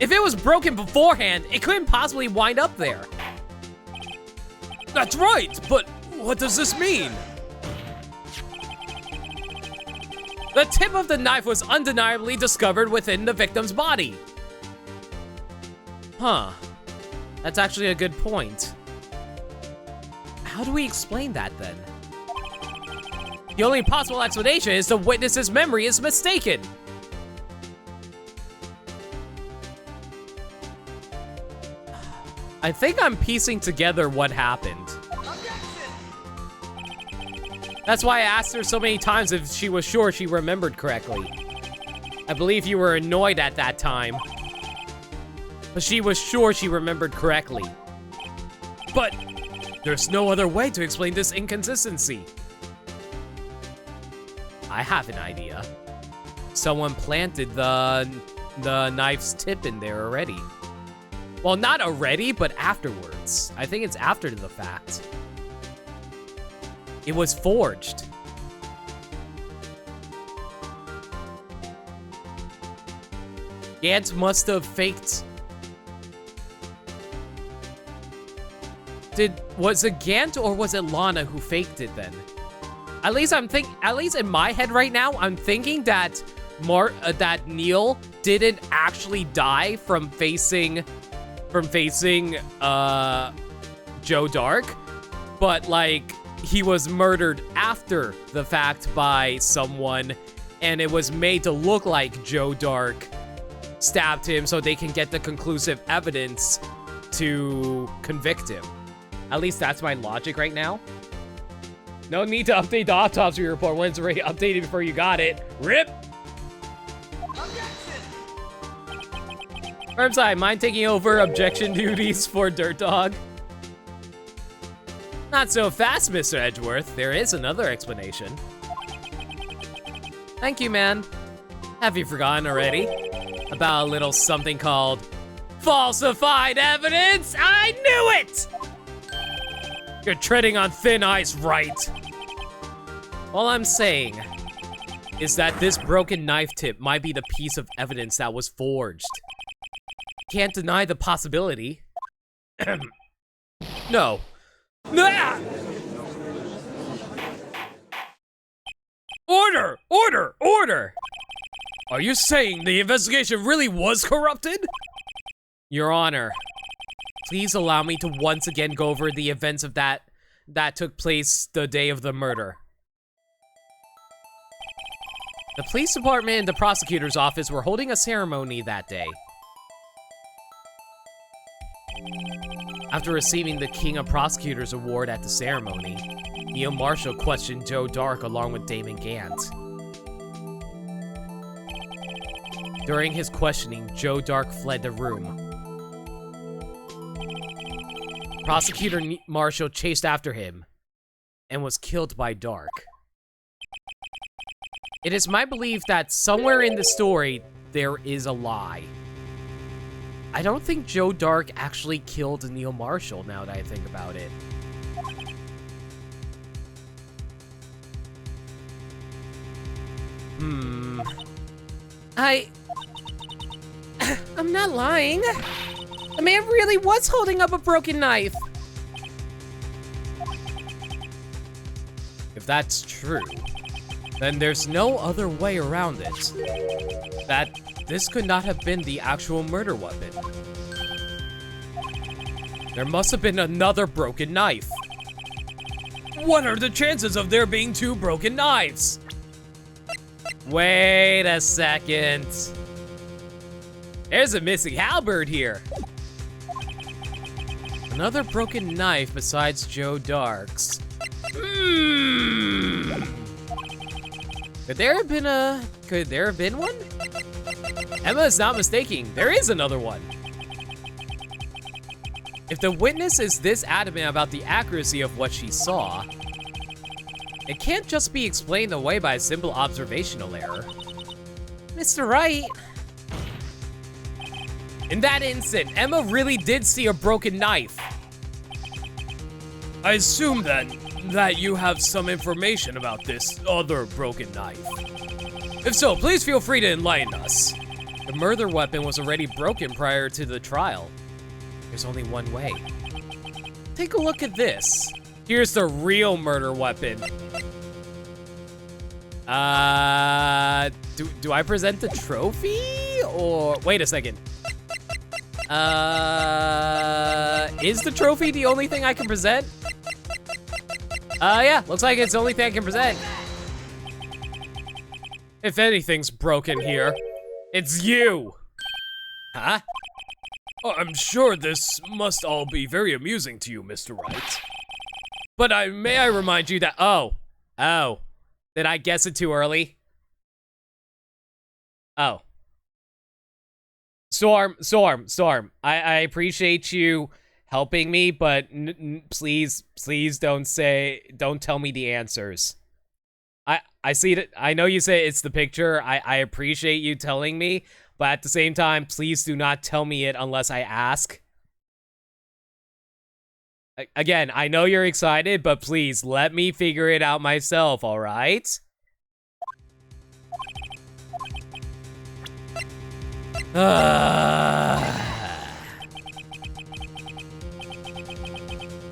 If it was broken beforehand, it couldn't possibly wind up there. That's right, but what does this mean? The tip of the knife was undeniably discovered within the victim's body. Huh. That's actually a good point. How do we explain that then? The only possible explanation is the witness's memory is mistaken. I think I'm piecing together what happened. That's why I asked her so many times if she was sure she remembered correctly. I believe you were annoyed at that time. But she was sure she remembered correctly. But there's no other way to explain this inconsistency. I have an idea. Someone planted the knife's tip in there already. Well, not already, but afterwards. I think it's after the fact. It was forged. Gant must have faked. Was it Gant or was it Lana who faked it then? At least in my head right now, I'm thinking that that Neil didn't actually die from facing Joe Dark, but like he was murdered after the fact by someone, and it was made to look like Joe Dark stabbed him so they can get the conclusive evidence to convict him. At least that's my logic right now. No need to update the autopsy report when it's already updated before you got it. RIP! Wormside, mind taking over objection duties for Dirt Dog? Not so fast, Mr. Edgeworth. There is another explanation. Thank you, man. Have you forgotten already? About a little something called falsified evidence? I knew it! You're treading on thin ice, right? All I'm saying is that this broken knife tip might be the piece of evidence that was forged. Can't deny the possibility. No. Ah! Order! Order! Order! Are you saying the investigation really was corrupted? Your Honor, please allow me to once again go over the events of that took place the day of the murder. The police department and the prosecutor's office were holding a ceremony that day. After receiving the King of Prosecutors award at the ceremony, Neil Marshall questioned Joe Dark along with Damon Gant. During his questioning, Joe Dark fled the room. Prosecutor Marshall chased after him and was killed by Dark. It is my belief that somewhere in the story, there is a lie. I don't think Joe Dark actually killed Neil Marshall, now that I think about it. I'm not lying. The man really was holding up a broken knife. If that's true, then there's no other way around it. That this could not have been the actual murder weapon. There must have been another broken knife. What are the chances of there being two broken knives? Wait a second. There's a missing halberd here. Another broken knife besides Joe Dark's. Could there have been one? Emma is not mistaken. There is another one. If the witness is this adamant about the accuracy of what she saw, it can't just be explained away by a simple observational error. Mr. Wright. In that instant, Emma really did see a broken knife. I assume then that you have some information about this other broken knife. If so, please feel free to enlighten us. The murder weapon was already broken prior to the trial. There's only one way. Take a look at this. Here's the real murder weapon. Do I present the trophy? Or, wait a second. Is the trophy the only thing I can present? Yeah, looks like it's the only thing I can present. If anything's broken here, it's you. Huh? Oh, I'm sure this must all be very amusing to you, Mr. Wright. But may I remind you that, oh, did I guess it too early? Oh. Storm, I appreciate you helping me, but please don't tell me the answers. I see it. I know you say it's the picture. I appreciate you telling me, but at the same time, please do not tell me it unless I ask. Again, I know you're excited, but please let me figure it out myself, all right? The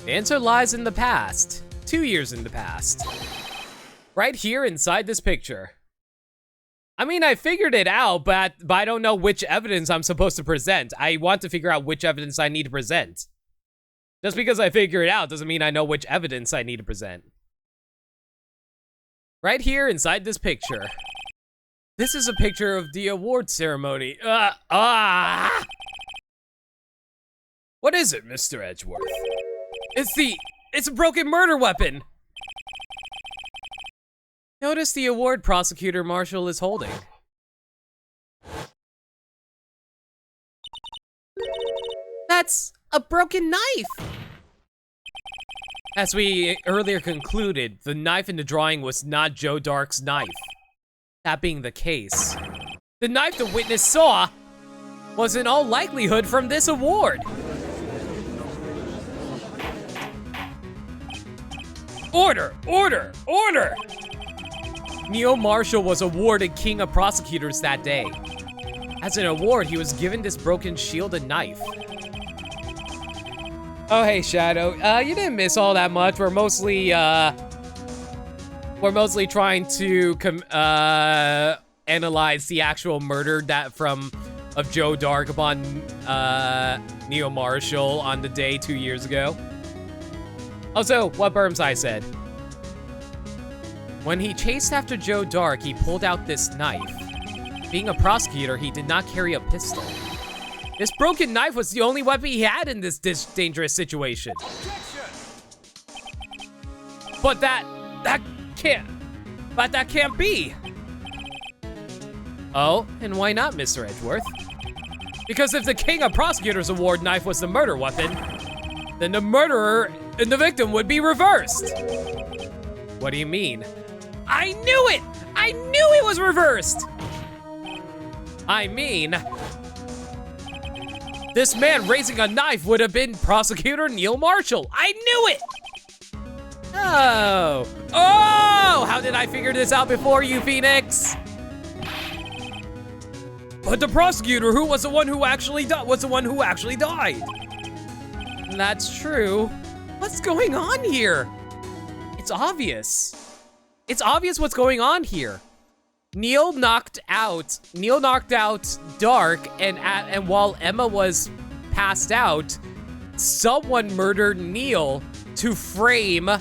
answer lies in the past. 2 years in the past. Right here inside this picture. I mean, I figured it out, but I don't know which evidence I'm supposed to present. I want to figure out which evidence I need to present. Just because I figure it out doesn't mean I know which evidence I need to present. Right here inside this picture. This is a picture of the award ceremony. What is it, Mr. Edgeworth? It's a broken murder weapon. Notice the award prosecutor Marshall is holding. That's a broken knife. As we earlier concluded, the knife in the drawing was not Joe Dark's knife. That being the case, the knife the witness saw was in all likelihood from this award. Order! Order! Order! Neil Marshall was awarded King of Prosecutors that day. As an award, he was given this broken shielded knife. Oh, hey, Shadow. You didn't miss all that much. We're mostly trying to analyze the actual murder of Joe Dark upon Neil Marshall on the day 2 years ago. Also, what Burmside said. When he chased after Joe Dark, he pulled out this knife. Being a prosecutor, he did not carry a pistol. This broken knife was the only weapon he had in this dangerous situation. But that can't be. Oh, and why not, Mr. Edgeworth? Because if the King of Prosecutors Award knife was the murder weapon, then the murderer and the victim would be reversed. What do you mean? I knew it! I knew it was reversed! I mean, this man raising a knife would have been Prosecutor Neil Marshall. I knew it! Oh. Oh! How did I figure this out before you, Phoenix? But the prosecutor who was the one who actually died. That's true. What's going on here? It's obvious. It's obvious what's going on here. Neil knocked out Dark, and while Emma was passed out, someone murdered Neil to frame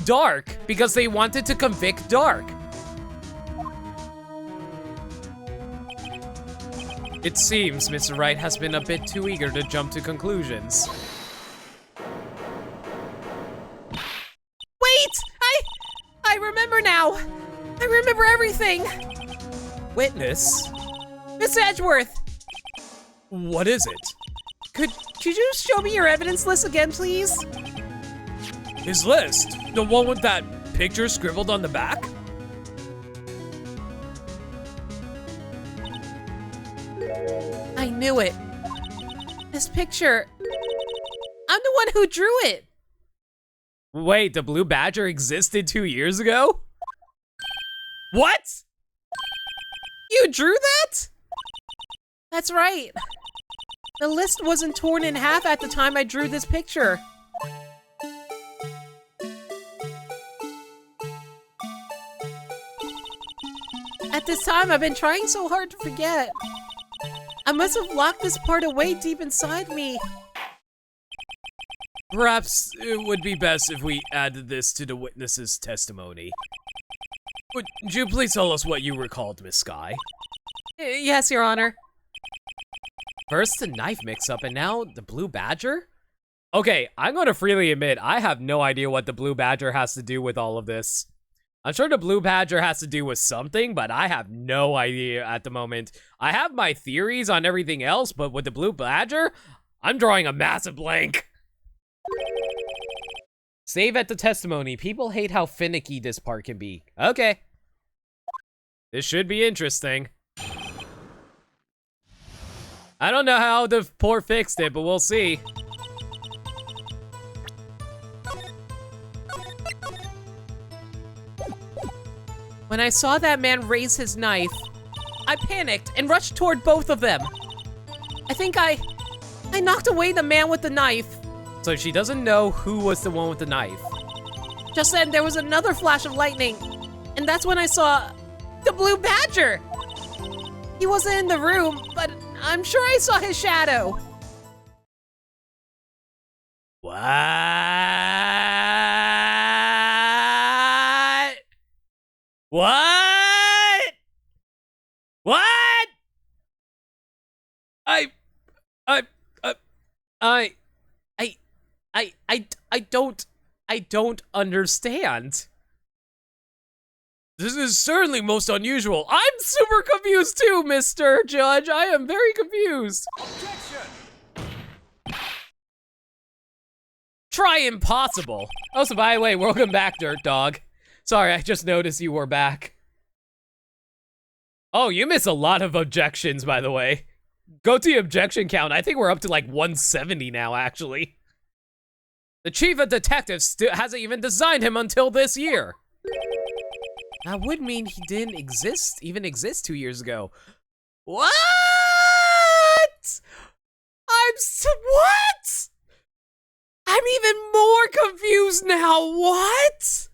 Dark because they wanted to convict Dark. It seems Mr. Wright has been a bit too eager to jump to conclusions. Wait! I remember now! I remember everything! Witness? Miss Edgeworth! What is it? Could you show me your evidence list again, please? His list? The one with that picture scribbled on the back? I knew it. This picture. I'm the one who drew it. Wait, the Blue Badger existed 2 years ago? What? You drew that? That's right. The list wasn't torn in half at the time I drew this picture. At this time, I've been trying so hard to forget. I must have locked this part away deep inside me. Perhaps it would be best if we added this to the witness's testimony. Would you please tell us what you recalled, Miss Sky? Yes, Your Honor. First the knife mix-up, and now the Blue Badger? Okay, I'm gonna freely admit, I have no idea what the Blue Badger has to do with all of this. I'm sure the Blue Badger has to do with something, but I have no idea at the moment. I have my theories on everything else, but with the Blue Badger, I'm drawing a massive blank. Save at the testimony. People hate how finicky this part can be. Okay. This should be interesting. I don't know how the poor fixed it, but we'll see. When I saw that man raise his knife, I panicked and rushed toward both of them. I think I knocked away the man with the knife. So she doesn't know who was the one with the knife. Just then, there was another flash of lightning, and that's when I saw the blue badger. He wasn't in the room, but I'm sure I saw his shadow. What? What? What? I don't understand. This is certainly most unusual. I'm super confused too, Mr. Judge. I am very confused. Objection! Try impossible. Oh, so by the way, welcome back, Dirt Dog. Sorry, I just noticed you were back. Oh, you miss a lot of objections, by the way. Go to the objection count. I think we're up to like 170 now, actually. The chief of detectives hasn't even designed him until this year. That would mean he didn't even exist 2 years ago. What? What? I'm even more confused now. What?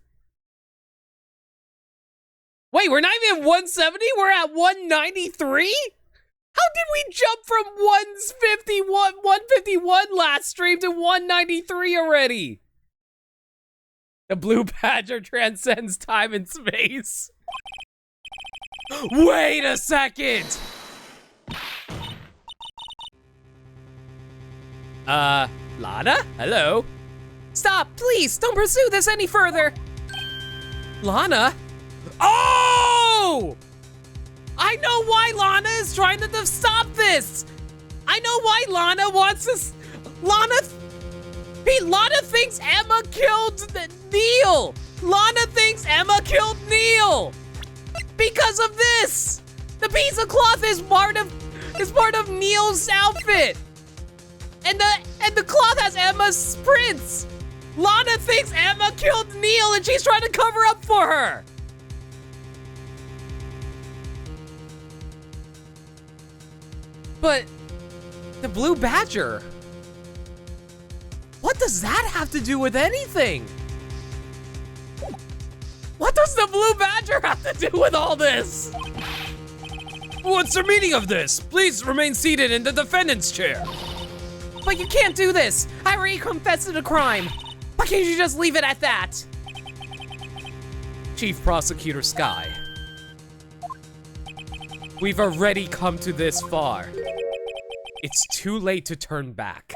Wait, we're not even at 170? We're at 193? How did we jump from 151 last stream to 193 already? The blue badger transcends time and space. Wait a second! Lana? Hello? Stop, please, don't pursue this any further. Lana? Oh! I know why Lana is trying to stop this. I know why Lana wants this. Lana thinks Emma killed Neil. Lana thinks Emma killed Neil because of this. The piece of cloth is part of Neil's outfit, and the cloth has Emma's prints. Lana thinks Emma killed Neil, and she's trying to cover up for her. But the blue badger, what does that have to do with anything? What does the blue badger have to do with all this? What's the meaning of this? Please remain seated in the defendant's chair. But you can't do this. I already confessed to the crime. Why can't you just leave it at that? Chief Prosecutor Sky, we've already come to this far. It's too late to turn back.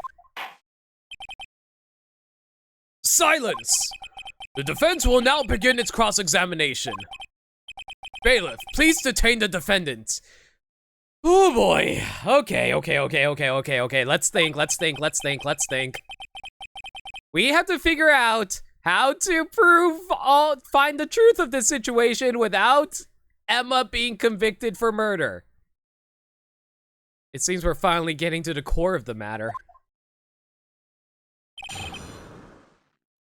Silence! The defense will now begin its cross-examination. Bailiff, please detain the defendant. Oh boy. Okay. Let's think. We have to figure out how to find the truth of this situation without Emma being convicted for murder. It seems we're finally getting to the core of the matter.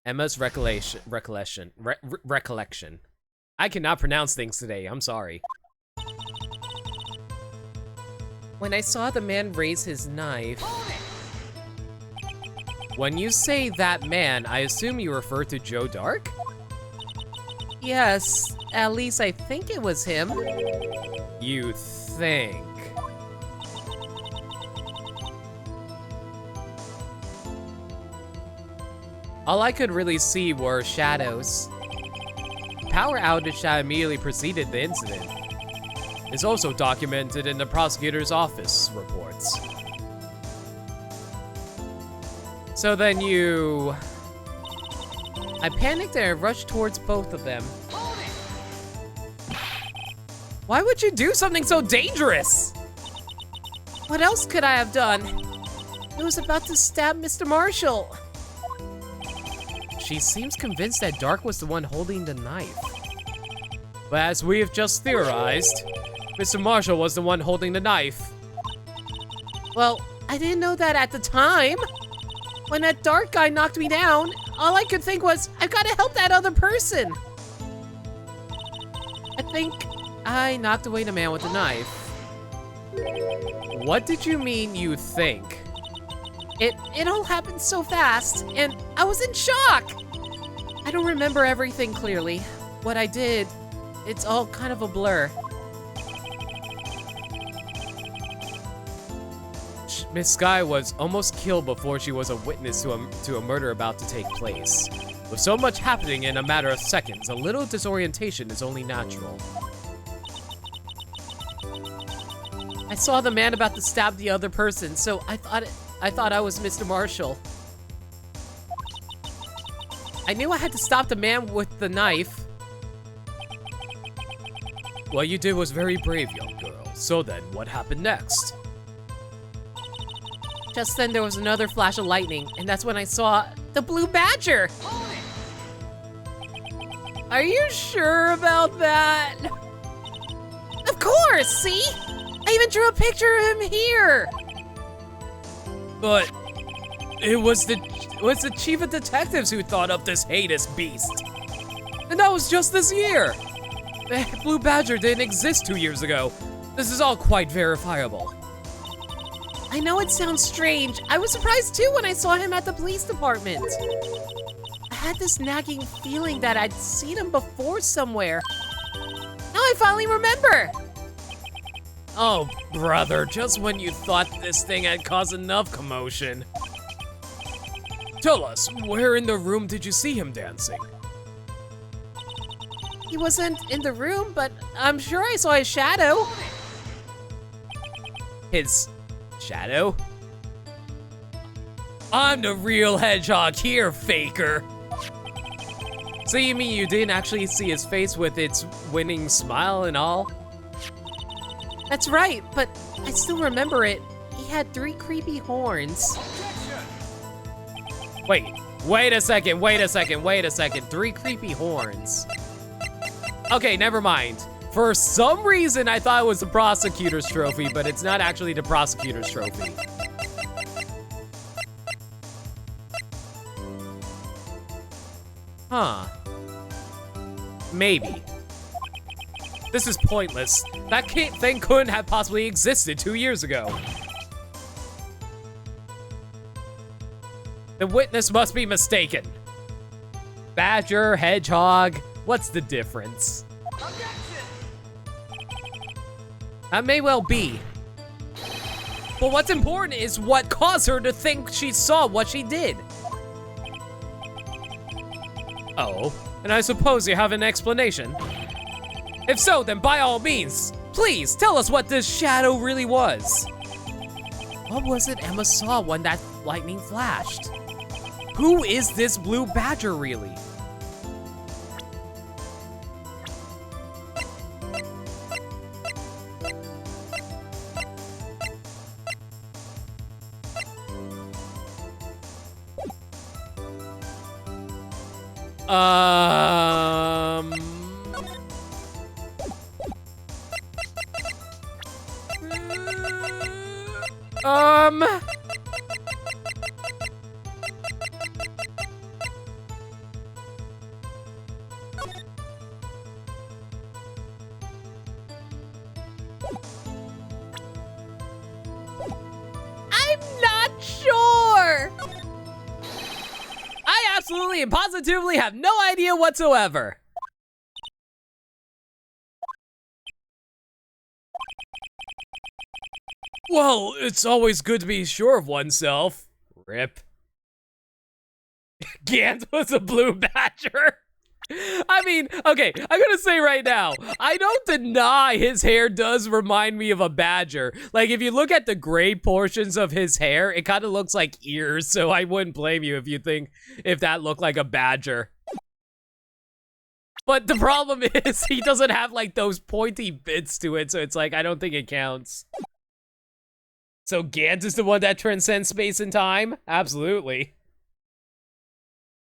Emma's recollection. I cannot pronounce things today, I'm sorry. When I saw the man raise his knife... When you say that man, I assume you refer to Joe Dark? Yes, at least I think it was him. You think? All I could really see were shadows. The power outage that immediately preceded the incident is also documented in the prosecutor's office reports. So then I panicked and I rushed towards both of them. Why would you do something so dangerous? What else could I have done? It was about to stab Mr. Marshall. She seems convinced that Dark was the one holding the knife. But as we have just theorized, Mr. Marshall was the one holding the knife. Well, I didn't know that at the time. When that dark guy knocked me down, all I could think was, I've got to help that other person. I think I knocked away the man with the knife. What did you mean, you think? It all happened so fast, and I was in shock. I don't remember everything clearly. What I did, it's all kind of a blur. Miss Sky was almost killed before she was a witness to a murder about to take place. With so much happening in a matter of seconds, a little disorientation is only natural. I saw the man about to stab the other person, so I thought I was Mr. Marshall. I knew I had to stop the man with the knife. What you did was very brave, young girl. So then, what happened next? Just then there was another flash of lightning, and that's when I saw the blue badger. Are you sure about that? Of course, see? I even drew a picture of him here. But it was the chief of detectives who thought up this heinous beast. And that was just this year. The blue badger didn't exist 2 years ago. This is all quite verifiable. I know it sounds strange. I was surprised too when I saw him at the police department. I had this nagging feeling that I'd seen him before somewhere. Now I finally remember. Oh, brother, just when you thought this thing had caused enough commotion. Tell us, where in the room did you see him dancing? He wasn't in the room, but I'm sure I saw his shadow. His shadow? I'm the real hedgehog here, faker. So you mean you didn't actually see his face with its winning smile and all? That's right, but I still remember it. He had 3 creepy horns. Wait a second. 3 creepy horns. Okay, never mind. For some reason, I thought it was the prosecutor's trophy, but it's not actually the prosecutor's trophy. Huh. Maybe. This is pointless. That thing couldn't have possibly existed 2 years ago. The witness must be mistaken. Badger, hedgehog, what's the difference? That may well be. But what's important is what caused her to think she saw what she did. Oh, and I suppose you have an explanation. If so, then by all means, please tell us what this shadow really was. What was it Emma saw when that lightning flashed? Who is this blue badger really? I'm not sure. I absolutely and positively have no idea whatsoever. Well, it's always good to be sure of oneself. Rip. Gant was a blue badger. I mean, okay, I'm gonna say right now, I don't deny his hair does remind me of a badger. Like, if you look at the gray portions of his hair, it kind of looks like ears, so I wouldn't blame you if you think if that looked like a badger. But the problem is, he doesn't have, like, those pointy bits to it, so it's like, I don't think it counts. So Gant is the one that transcends space and time? Absolutely.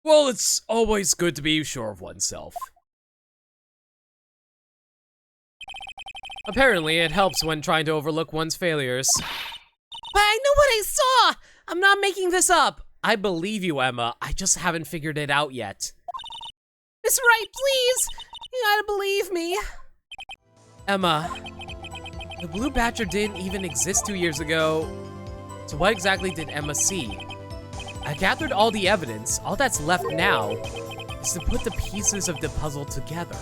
Well, it's always good to be sure of oneself. Apparently, it helps when trying to overlook one's failures. But I know what I saw! I'm not making this up! I believe you, Emma. I just haven't figured it out yet. Mr. Wright, please! You gotta believe me. Emma, the Blue Badger didn't even exist 2 years ago. So what exactly did Emma see? I gathered all the evidence. All that's left now is to put the pieces of the puzzle together.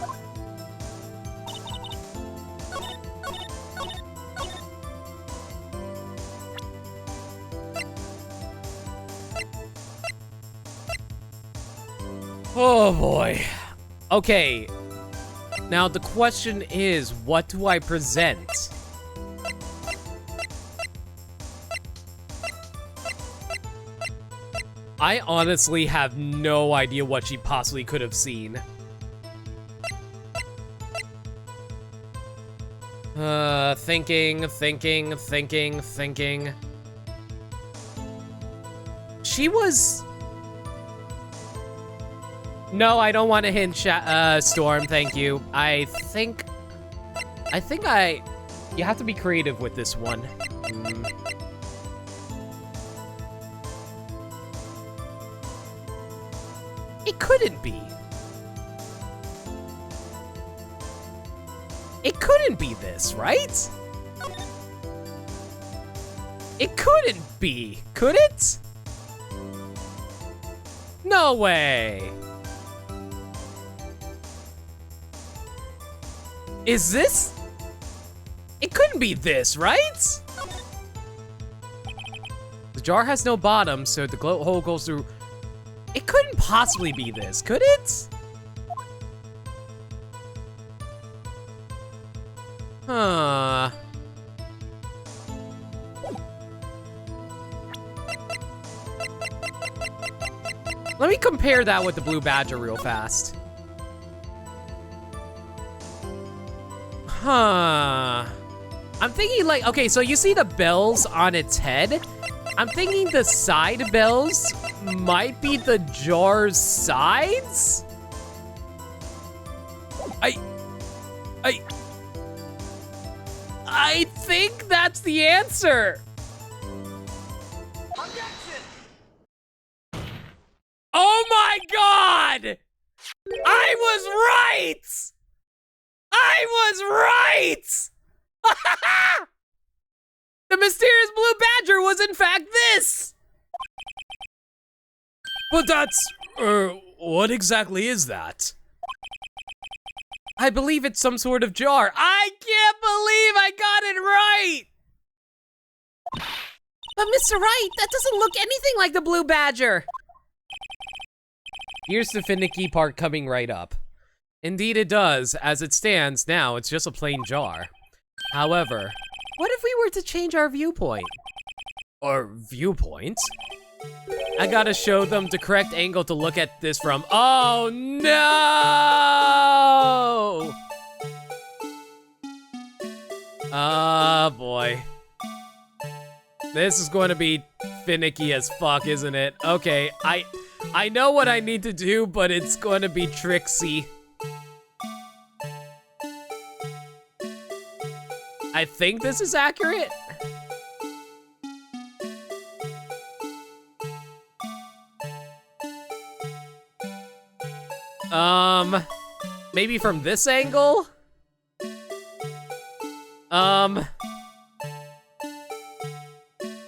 Oh boy. Okay. Now the question is, what do I present? I honestly have no idea what she possibly could have seen. Thinking. She was... No, I don't want to hint, Storm, thank you. I think you have to be creative with this one. It couldn't be. It couldn't be this, right? It couldn't be, could it? No way. Is this? It couldn't be this, right? The jar has no bottom, so the glow hole goes through. It couldn't possibly be this, could it? Huh. Let me compare that with the Blue Badger real fast. Huh. I'm thinking like, okay, so you see the bells on its head? I'm thinking the side bells might be the jar's sides? I think that's the answer. Objection! Oh my God! I was right! I was right! The mysterious Blue Badger was in fact this! But that's, what exactly is that? I believe it's some sort of jar. I can't believe I got it right! But Mr. Wright, that doesn't look anything like the Blue Badger. Here's the finicky part coming right up. Indeed it does. As it stands now, it's just a plain jar. However, what if we were to change our viewpoint? Our viewpoint? I gotta show them the correct angle to look at this from. Oh no! Oh boy. This is going to be finicky as fuck, isn't it? Okay, I know what I need to do, but it's going to be tricksy. I think this is accurate. Maybe from this angle?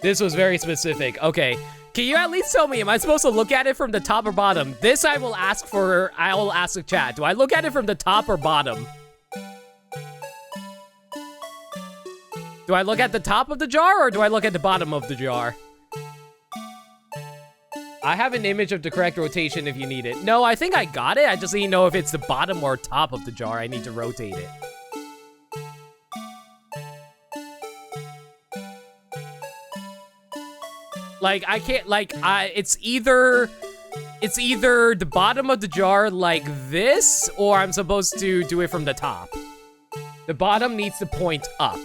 This was very specific. Okay, can you at least tell me, am I supposed to look at it from the top or bottom? This I will ask the chat. Do I look at it from the top or bottom? Do I look at the top of the jar or do I look at the bottom of the jar? I have an image of the correct rotation if you need it. No, I think I got it. I just need to know if it's the bottom or top of the jar. I need to rotate it. Like, I can't, like, it's either the bottom of the jar like this, or I'm supposed to do it from the top. The bottom needs to point up.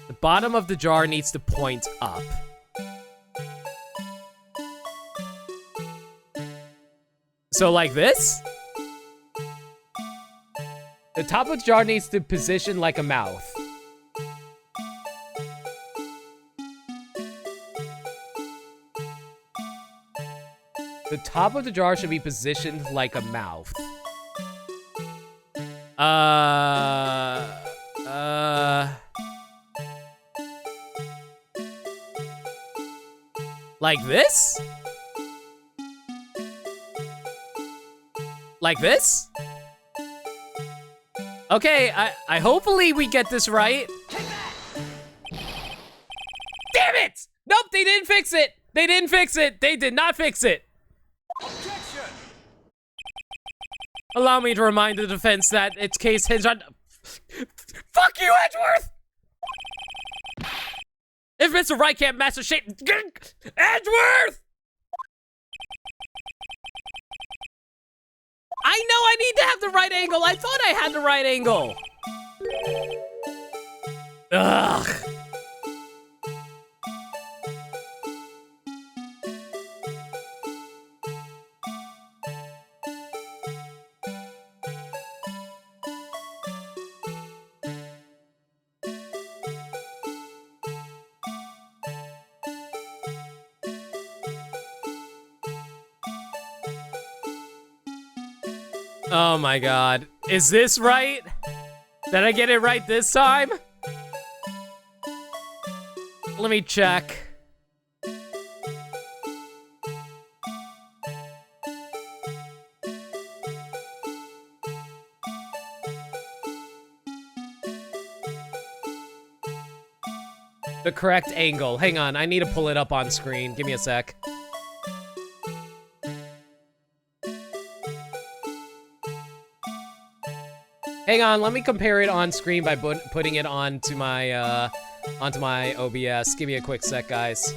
The bottom of the jar needs to point up. So like this? The top of the jar needs to position like a mouth. The top of the jar should be positioned like a mouth. Like this? Like this? Okay, I hopefully we get this right. Damn it! Nope, they didn't fix it. They didn't fix it. They did not fix it. Objection! Allow me to remind the defense that its case hinged on... Fuck you, Edgeworth! If Mr. Wright can't match the shape... Edgeworth! I know I need to have the right angle. I thought I had the right angle. Ugh. Oh my god. Is this right? Did I get it right this time? Let me check. The correct angle. Hang on, I need to pull it up on screen. Give me a sec. Hang on, let me compare it on screen by putting it onto my OBS. Give me a quick sec, guys.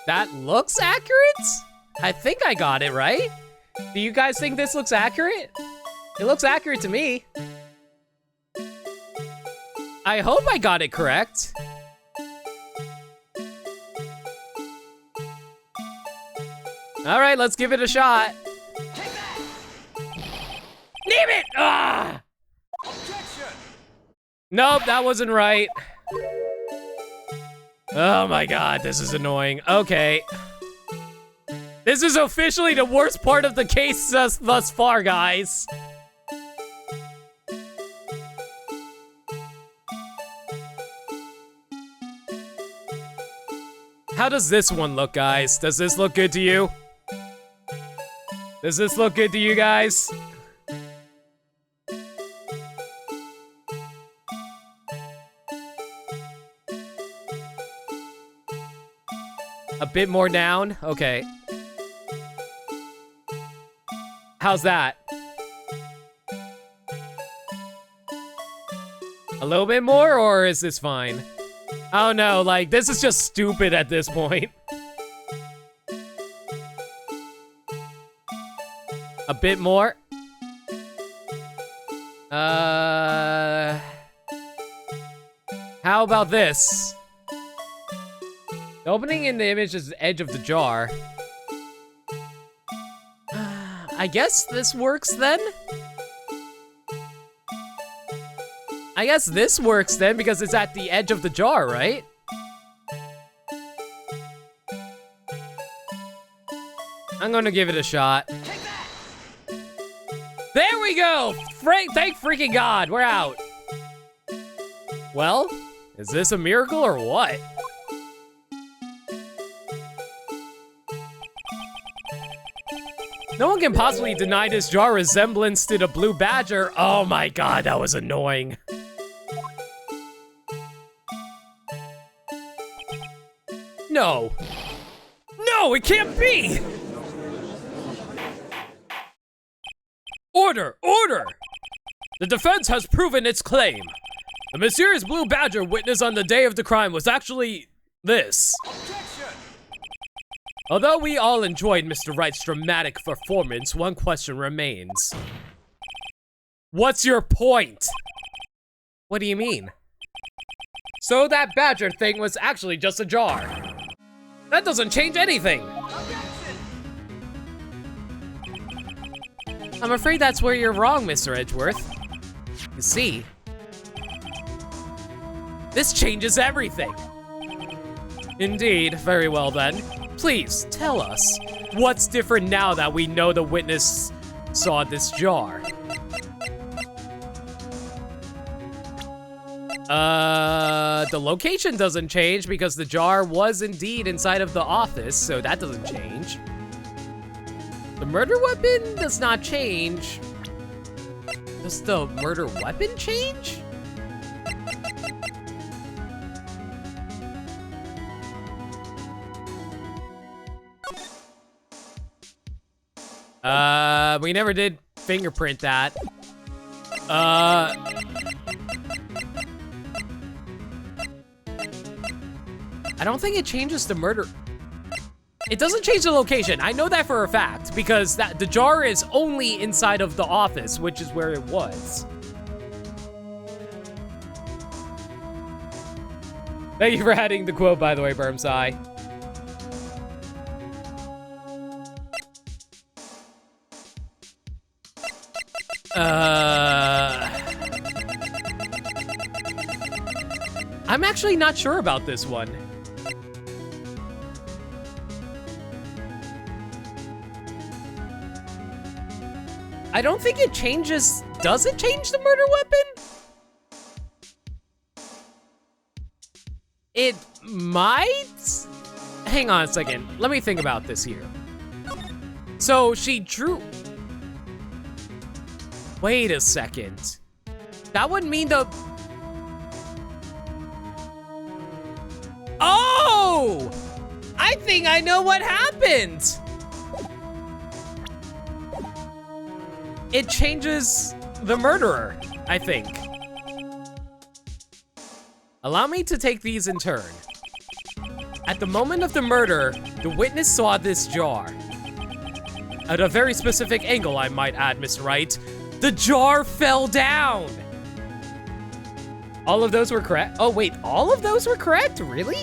That looks accurate? I think I got it right. Do you guys think this looks accurate? It looks accurate to me. I hope I got it correct. All right, let's give it a shot. Damn it! Ah! Objection! Nope, that wasn't right. Oh my god, this is annoying. Okay. This is officially the worst part of the case thus far, guys. How does this one look, guys? Does this look good to you? Does this look good to you guys? A bit more down? Okay. How's that? A little bit more, or is this fine? Oh no, like, this is just stupid at this point. A bit more. How about this? The opening in the image is the edge of the jar. I guess this works then? I guess this works then because it's at the edge of the jar, right? I'm gonna give it a shot. There we go! Thank freaking God, we're out. Well, is this a miracle or what? No one can possibly deny this jar resemblance to the blue badger. Oh my god, that was annoying. No. No, it can't be! Order! Order! The defense has proven its claim. The mysterious blue badger witnessed on the day of the crime was actually this. Objection! Although we all enjoyed Mr. Wright's dramatic performance, one question remains. What's your point? What do you mean? So that badger thing was actually just a jar. That doesn't change anything. I'm afraid that's where you're wrong, Mr. Edgeworth. You see, This changes everything. Indeed, very well then. Please, tell us, what's different now that we know the witness saw this jar? The location doesn't change because the jar was indeed inside of the office, so that doesn't change. The murder weapon does not change. Does the murder weapon change? We never did fingerprint that. I don't think it changes the murder. It doesn't change the location. I know that for a fact because the jar is only inside of the office, which is where it was. Thank you for adding the quote, by the way, Burmsai. I'm actually not sure about this one. I don't think it changes. Does it change the murder weapon? It might? Hang on a second. Let me think about this here. So she drew. Wait a second. That would mean the. Oh! I think I know what happened. It changes the murderer, I think. Allow me to take these in turn. At the moment of the murder, the witness saw this jar. At a very specific angle, I might add, Mr. Wright. The jar fell down! All of those were correct? Oh, wait, all of those were correct? Really?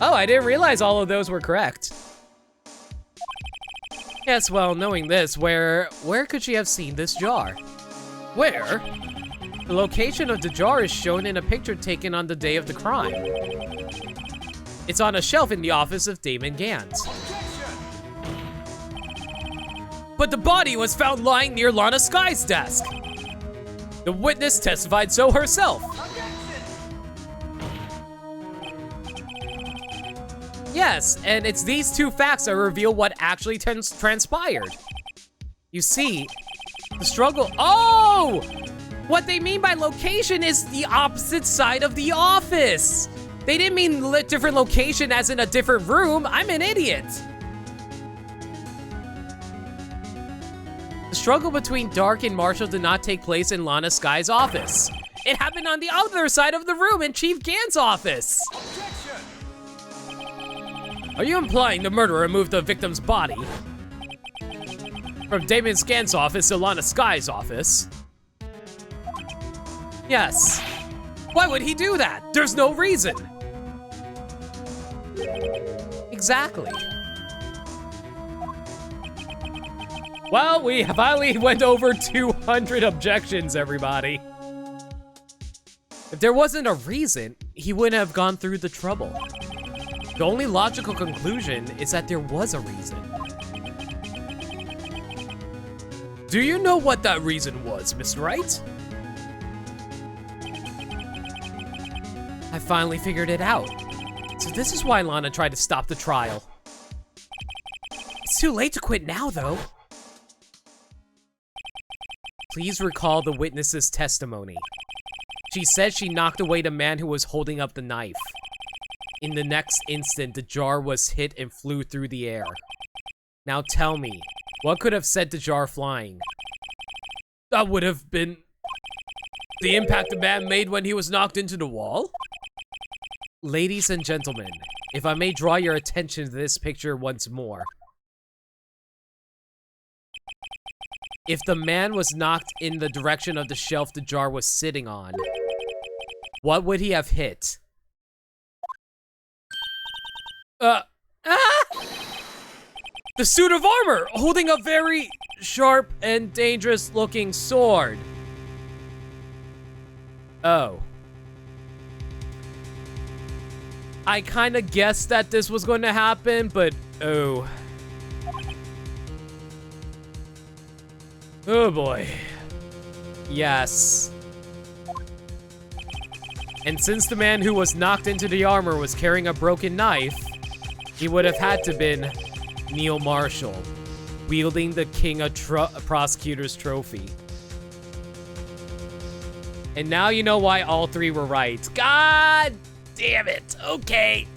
Oh, I didn't realize all of those were correct. Yes, well, knowing this, where could she have seen this jar? Where? The location of the jar is shown in a picture taken on the day of the crime. It's on a shelf in the office of Damon Gans. But the body was found lying near Lana Sky's desk. The witness testified so herself. Yes, and it's these two facts that reveal what actually transpired. You see, the struggle. Oh! What they mean by location is the opposite side of the office. They didn't mean different location as in a different room. I'm an idiot. The struggle between Dark and Marshall did not take place in Lana Sky's office. It happened on the other side of the room in Chief Gan's office. Are you implying the murderer moved the victim's body from Damon Gan's office to Lana Sky's office? Yes. Why would he do that? There's no reason. Exactly. Well, we finally went over 200 objections, everybody. If there wasn't a reason, he wouldn't have gone through the trouble. The only logical conclusion is that there was a reason. Do you know what that reason was, Mr. Wright? I finally figured it out. So this is why Lana tried to stop the trial. It's too late to quit now, though. Please recall the witness's testimony. She said she knocked away the man who was holding up the knife. In the next instant, the jar was hit and flew through the air. Now tell me, what could have sent the jar flying? That would have been the impact the man made when he was knocked into the wall? Ladies and gentlemen, if I may draw your attention to this picture once more. If the man was knocked in the direction of the shelf the jar was sitting on, what would he have hit? The suit of armor, holding a very sharp and dangerous looking sword. Oh. I kind of guessed that this was going to happen, but oh. Oh boy. Yes. And since the man who was knocked into the armor was carrying a broken knife, he would have had to been Neil Marshall, wielding the King of Prosecutors trophy. And now you know why all three were right. God damn it. Okay.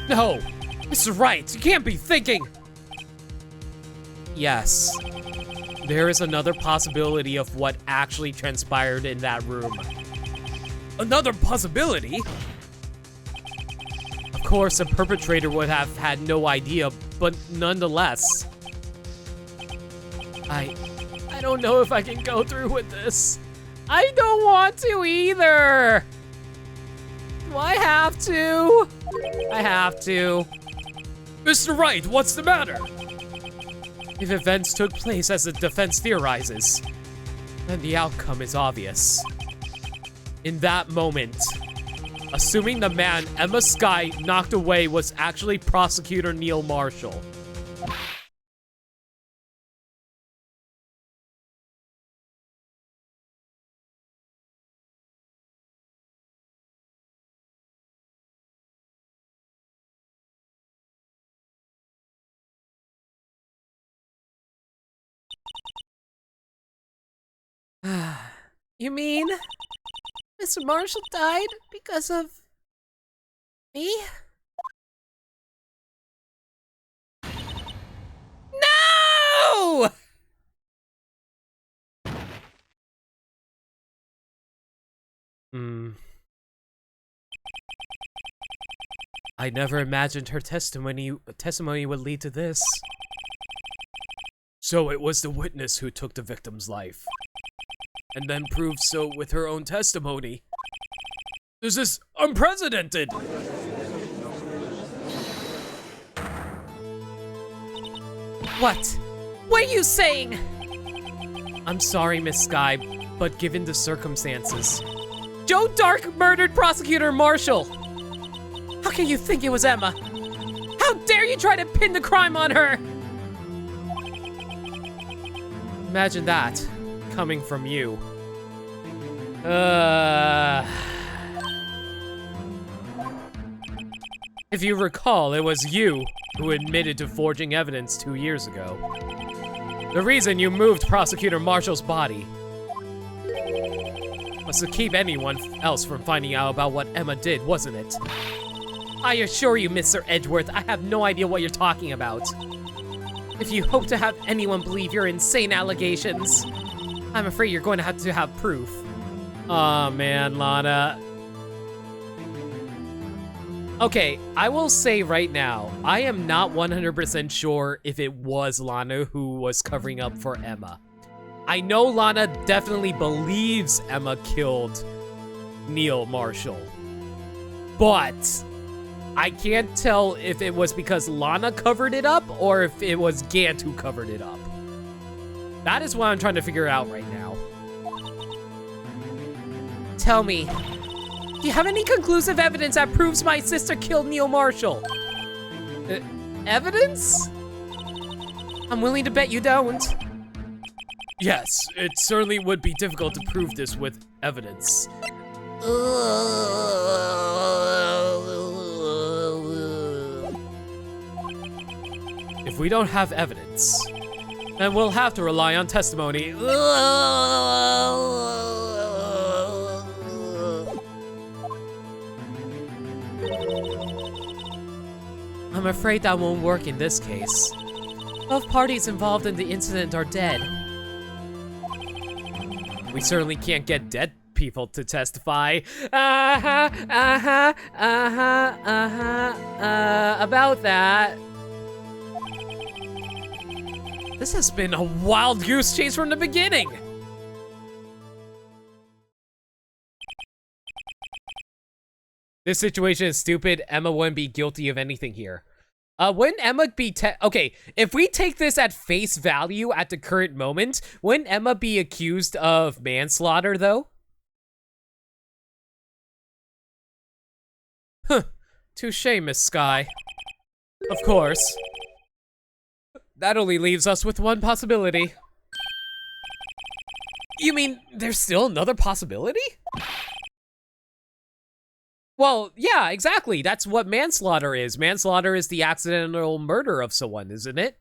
No, Mr. Wright, you can't be thinking. Yes. There is another possibility of what actually transpired in that room. Another possibility? Of course, the perpetrator would have had no idea, but nonetheless. I don't know if I can go through with this. I don't want to either. Do I have to? I have to. Mr. Wright, what's the matter? If events took place as the defense theorizes, then the outcome is obvious. In that moment, assuming the man Emma Skye knocked away was actually Prosecutor Neil Marshall. You mean Mr. Marshall died because of me? No! I never imagined her testimony would lead to this. So it was the witness who took the victim's life, and then proved so with her own testimony. This is unprecedented! What? What are you saying? I'm sorry, Miss Skye, but given the circumstances. Joe Dark murdered Prosecutor Marshall! How can you think it was Emma? How dare you try to pin the crime on her? Imagine that, coming from you. If you recall, it was you who admitted to forging evidence 2 years ago. The reason you moved Prosecutor Marshall's body was to keep anyone else from finding out about what Emma did, wasn't it? I assure you, Mr. Edgeworth, I have no idea what you're talking about. If you hope to have anyone believe your insane allegations, I'm afraid you're going to have proof. Aw, man, Lana. Okay, I will say right now, I am not 100% sure if it was Lana who was covering up for Emma. I know Lana definitely believes Emma killed Neil Marshall, but I can't tell if it was because Lana covered it up or if it was Gant who covered it up. That is what I'm trying to figure out right now. Tell me, do you have any conclusive evidence that proves my sister killed Neil Marshall? Evidence? I'm willing to bet you don't. Yes, it certainly would be difficult to prove this with evidence. If we don't have evidence, then we'll have to rely on testimony. I'm afraid that won't work in this case. Both parties involved in the incident are dead. We certainly can't get dead people to testify. About that. This has been a wild goose chase from the beginning. This situation is stupid. Emma wouldn't be guilty of anything here. Wouldn't Emma be okay, if we take this at face value at the current moment, wouldn't Emma be accused of manslaughter, though? Huh. Touche, Miss Sky. Of course. That only leaves us with one possibility. You mean there's still another possibility? Well, yeah, exactly. That's what manslaughter is. Manslaughter is the accidental murder of someone, isn't it?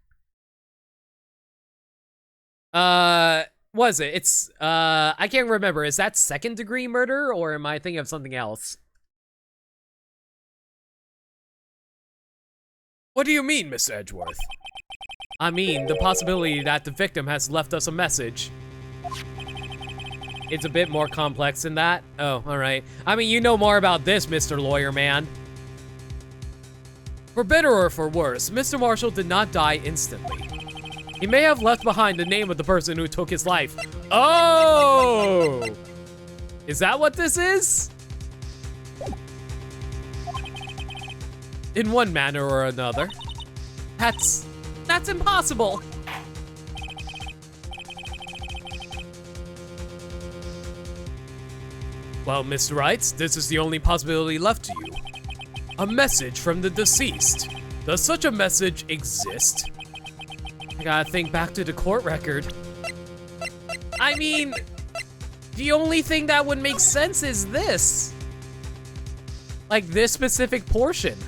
Was it? It's, I can't remember. Is that second-degree murder, or am I thinking of something else? What do you mean, Miss Edgeworth? I mean, the possibility that the victim has left us a message. It's a bit more complex than that. Oh, all right. I mean, you know more about this, Mr. Lawyer Man. For better or for worse, Mr. Marshall did not die instantly. He may have left behind the name of the person who took his life. Oh! Is that what this is? In one manner or another. That's impossible. Well, Mr. Wright, this is the only possibility left to you. A message from the deceased. Does such a message exist? I gotta think back to the court record. I mean, the only thing that would make sense is this. Like this specific portion.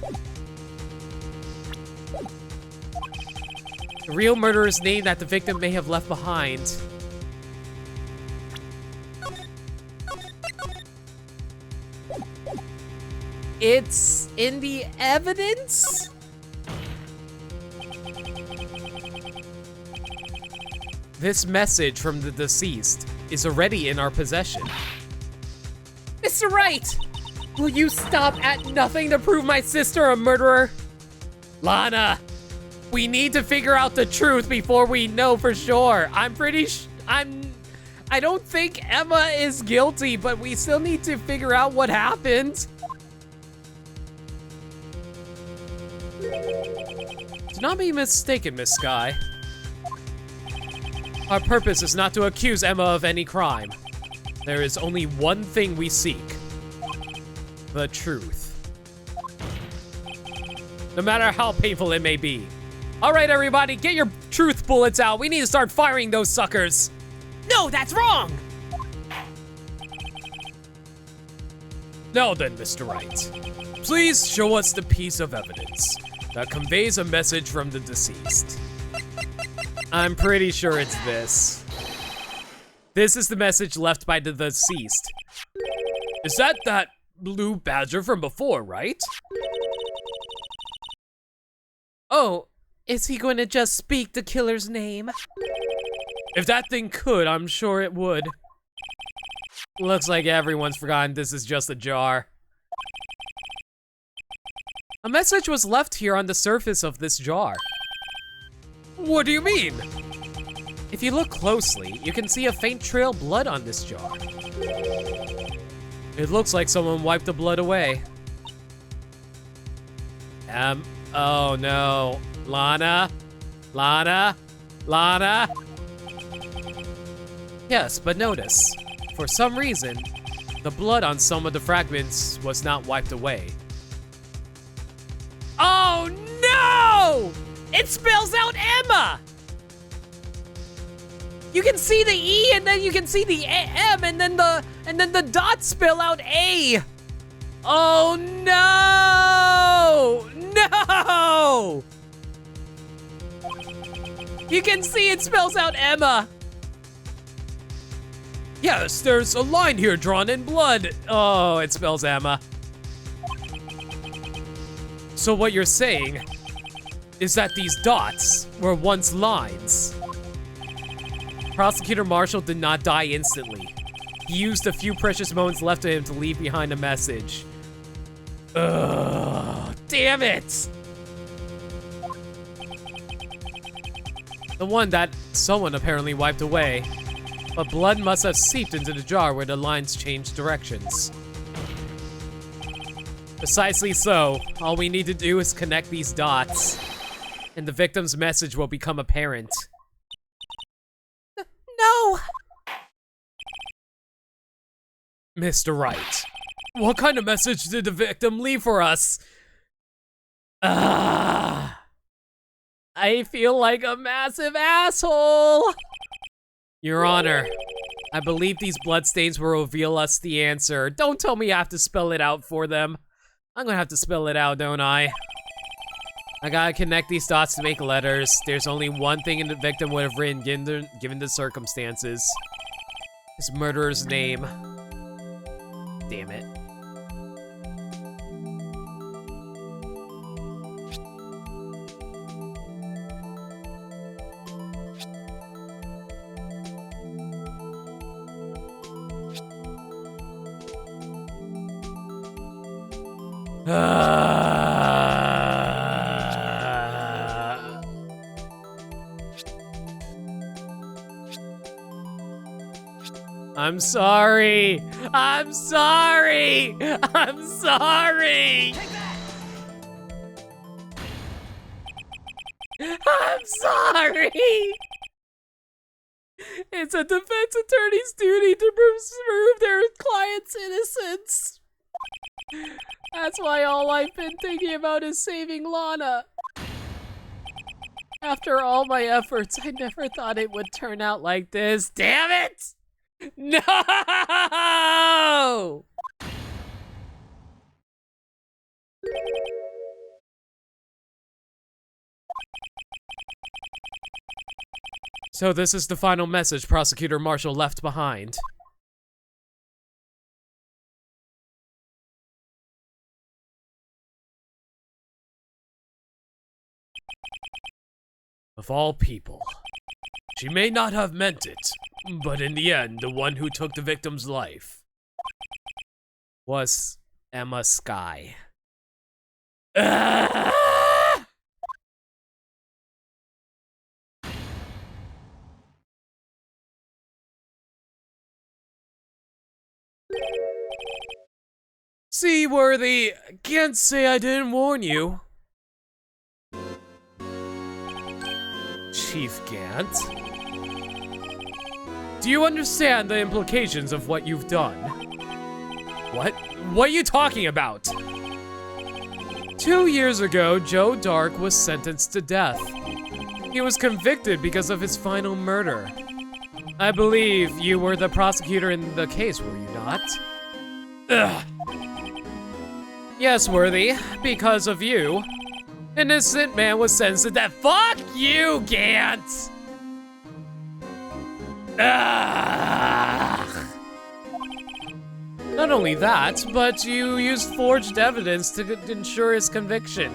The real murderer's name that the victim may have left behind. It's in the evidence? This message from the deceased is already in our possession. Mr. Wright! Will you stop at nothing to prove my sister a murderer? Lana, we need to figure out the truth before we know for sure. I don't think Emma is guilty, but we still need to figure out what happened. Do not be mistaken, Miss Sky. Our purpose is not to accuse Emma of any crime. There is only one thing we seek. The truth. No matter how painful it may be. All right, everybody, get your truth bullets out. We need to start firing those suckers. No, that's wrong! Now then, Mr. Wright, please show us the piece of evidence that conveys a message from the deceased. I'm pretty sure it's this. This is the message left by the deceased. Is that blue badger from before, right? Oh, is he going to just speak the killer's name? If that thing could, I'm sure it would. Looks like everyone's forgotten this is just a jar. A message was left here on the surface of this jar. What do you mean? If you look closely, you can see a faint trail of blood on this jar. It looks like someone wiped the blood away. Oh no. Lana? Lana? Lana? Yes, but notice, for some reason, the blood on some of the fragments was not wiped away. Oh no! It spells out Emma! You can see the E and then you can see the M and then the dots spell out A. Oh no! No! You can see it spells out Emma. Yes, there's a line here drawn in blood. Oh, it spells Emma. So what you're saying is that these dots were once lines. Prosecutor Marshall did not die instantly. He used the few precious moments left to him to leave behind a message. Ugh, damn it! The one that someone apparently wiped away. But blood must have seeped into the jar where the lines changed directions. Precisely so. All we need to do is connect these dots, and the victim's message will become apparent. No! Mr. Wright, what kind of message did the victim leave for us? I feel like a massive asshole. Your Honor, I believe these bloodstains will reveal us the answer. Don't tell me I have to spell it out for them. I'm gonna have to spell it out, don't I? I gotta connect these dots to make letters. There's only one thing the victim would have written given the circumstances. His murderer's name. Damn it. I'm sorry. I'm sorry. I'm sorry. I'm sorry. It's a defense attorney's duty to prove their client's innocence. That's why all I've been thinking about is saving Lana. After all my efforts, I never thought it would turn out like this. Damn it! No! So this is the final message Prosecutor Marshall left behind. Of all people, she may not have meant it, but in the end, the one who took the victim's life was Emma Skye. Seaworthy, can't say I didn't warn you. Chief Gant? Do you understand the implications of what you've done? What? What are you talking about? 2 years ago, Joe Dark was sentenced to death. He was convicted because of his final murder. I believe you were the prosecutor in the case, were you not? Ugh. Yes, Worthy, because of you. An innocent man was sentenced to death. Fuck you, Gant! Ugh. Not only that, but you used forged evidence to ensure his conviction.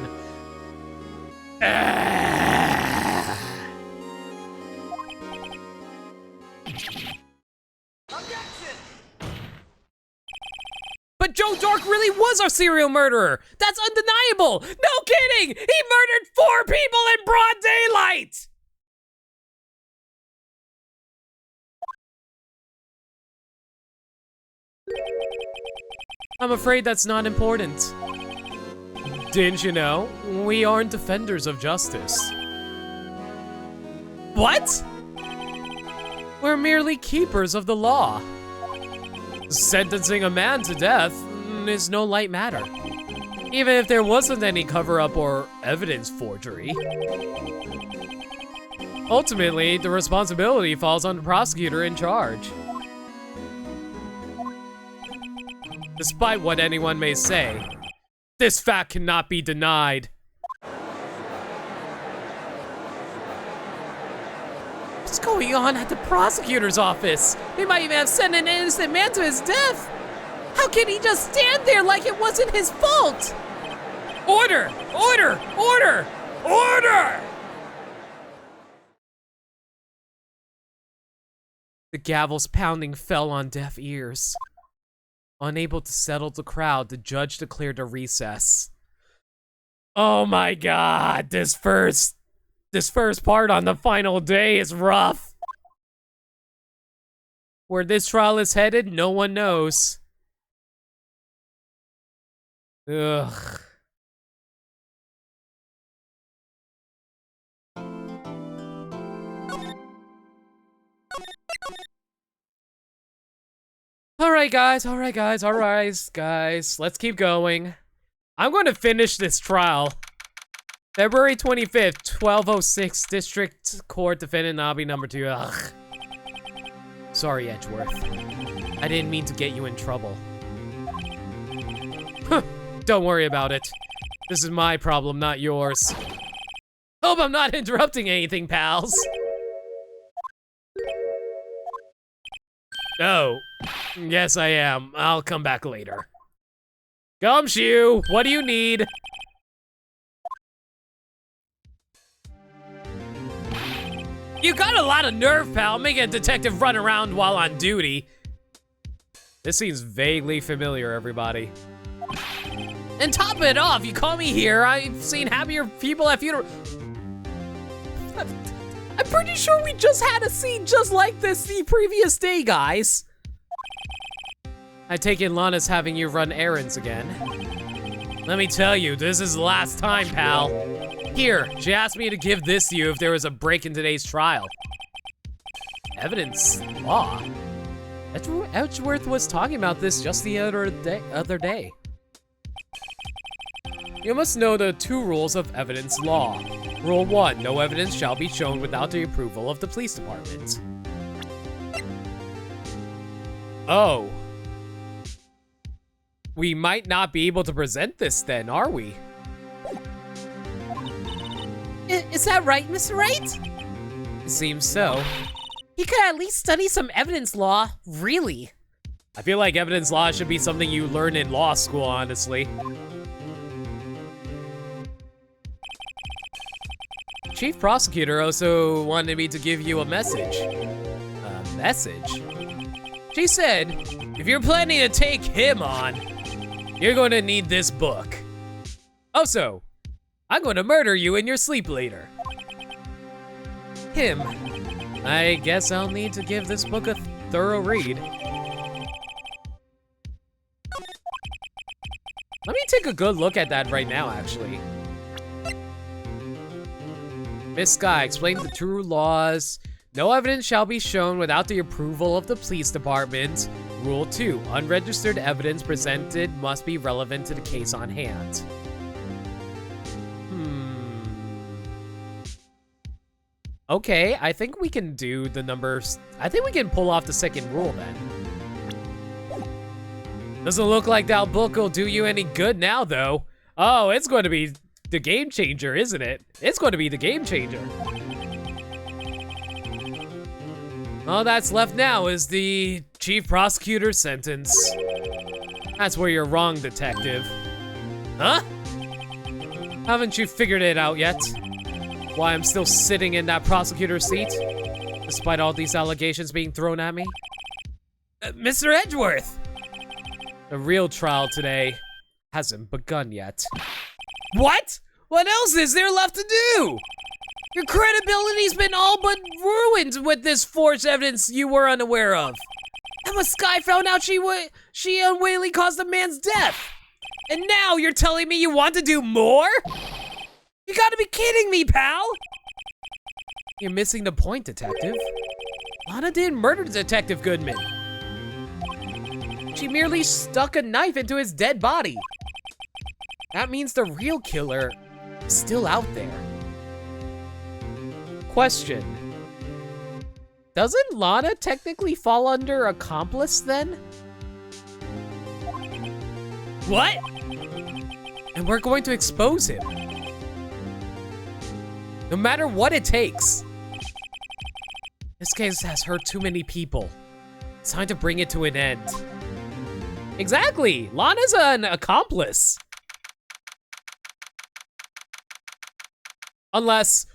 But Joe Dark really was a serial murderer! That's undeniable! No kidding! He murdered 4 people in broad daylight! I'm afraid that's not important. Didn't you know? We aren't defenders of justice. What? We're merely keepers of the law. Sentencing a man to death is no light matter, even if there wasn't any cover-up or evidence forgery. Ultimately, the responsibility falls on the prosecutor in charge. Despite what anyone may say, this fact cannot be denied. What's going on at the prosecutor's office? They might even have sent an innocent man to his death. How can he just stand there like it wasn't his fault? Order! Order! Order! Order! The gavel's pounding fell on deaf ears. Unable to settle the crowd, the judge declared a recess. Oh my god, this first part on the final day is rough. Where this trial is headed, no one knows. Ugh. Alright guys, let's keep going. I'm going to finish this trial. February 25th, 1206, District Court Defendant Nabi number 2. Ugh. Sorry, Edgeworth. I didn't mean to get you in trouble. Huh, don't worry about it. This is my problem, not yours. Hope I'm not interrupting anything, pals. Oh, yes I am. I'll come back later. Gumshoe, what do you need? You got a lot of nerve, pal, making a detective run around while on duty. This seems vaguely familiar, everybody. And top it off, you call me here. I've seen happier people at funeral. I'm pretty sure we just had a scene just like this the previous day, guys. I take it Lana's having you run errands again. Let me tell you, this is the last time, pal. Here, she asked me to give this to you if there was a break in today's trial. Evidence law? Edgeworth was talking about this just the other day. You must know the 2 rules of evidence law. Rule 1, no evidence shall be shown without the approval of the police department. Oh. We might not be able to present this then, are we? Is that right, Mr. Wright? It seems so. He could at least study some evidence law, really. I feel like evidence law should be something you learn in law school, honestly. Chief Prosecutor also wanted me to give you a message. A message? She said, if you're planning to take him on, you're going to need this book. Also, I'm going to murder you in your sleep later. Him. I guess I'll need to give this book a thorough read. Let me take a good look at that right now, actually. Miss Sky, explain the true laws. No evidence shall be shown without the approval of the police department. Rule 2, unregistered evidence presented must be relevant to the case on hand. Okay, I think we can do the numbers. I think we can pull off the second rule then. Doesn't look like that book will do you any good now, though. Oh, it's going to be the game changer, isn't it? It's going to be the game changer. All that's left now is the chief prosecutor's sentence. That's where you're wrong, detective. Huh? Haven't you figured it out yet? Why I'm still sitting in that prosecutor's seat? Despite all these allegations being thrown at me? Mr. Edgeworth! The real trial today hasn't begun yet. What? What else is there left to do? Your credibility's been all but ruined with this forged evidence you were unaware of. And when Sky found out she unwittingly caused a man's death. And now you're telling me you want to do more? You gotta be kidding me, pal! You're missing the point, detective. Lana didn't murder Detective Goodman. She merely stuck a knife into his dead body. That means the real killer is still out there. Question. Doesn't Lana technically fall under accomplice then? What? And we're going to expose him. No matter what it takes. This case has hurt too many people. It's time to bring it to an end. Exactly. Lana's an accomplice. Unless...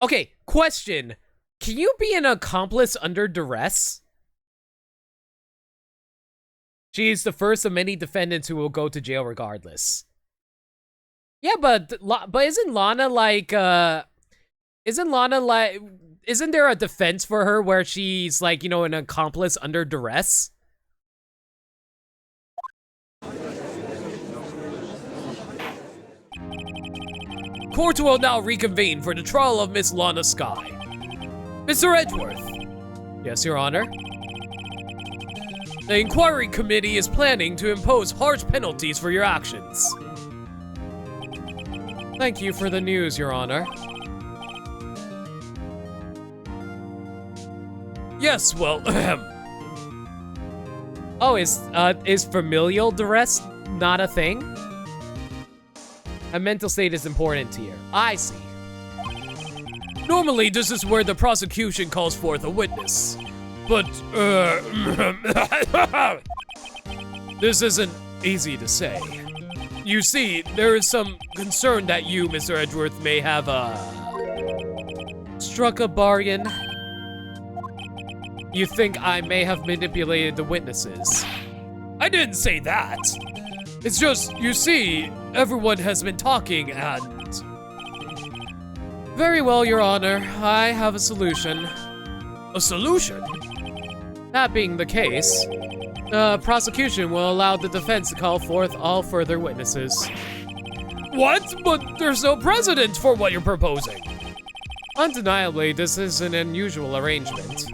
Okay, question. Can you be an accomplice under duress? She's the first of many defendants who will go to jail regardless. Yeah, but isn't Lana like, isn't there a defense for her where she's like, you know, an accomplice under duress? Court will now reconvene for the trial of Miss Lana Skye. Mr. Edgeworth. Yes, Your Honor. The inquiry committee is planning to impose harsh penalties for your actions. Thank you for the news, Your Honor. Yes, well, Oh, is familial duress not a thing? A mental state is important here. I see. Normally, this is where the prosecution calls forth a witness. But, this isn't easy to say. You see, there is some concern that you, Mr. Edgeworth, may have, struck a bargain. You think I may have manipulated the witnesses. I didn't say that. It's just, you see, everyone has been talking and... Very well, Your Honor. I have a solution. A solution? That being the case, the prosecution will allow the defense to call forth all further witnesses. What? But there's no precedent for what you're proposing. Undeniably, this is an unusual arrangement,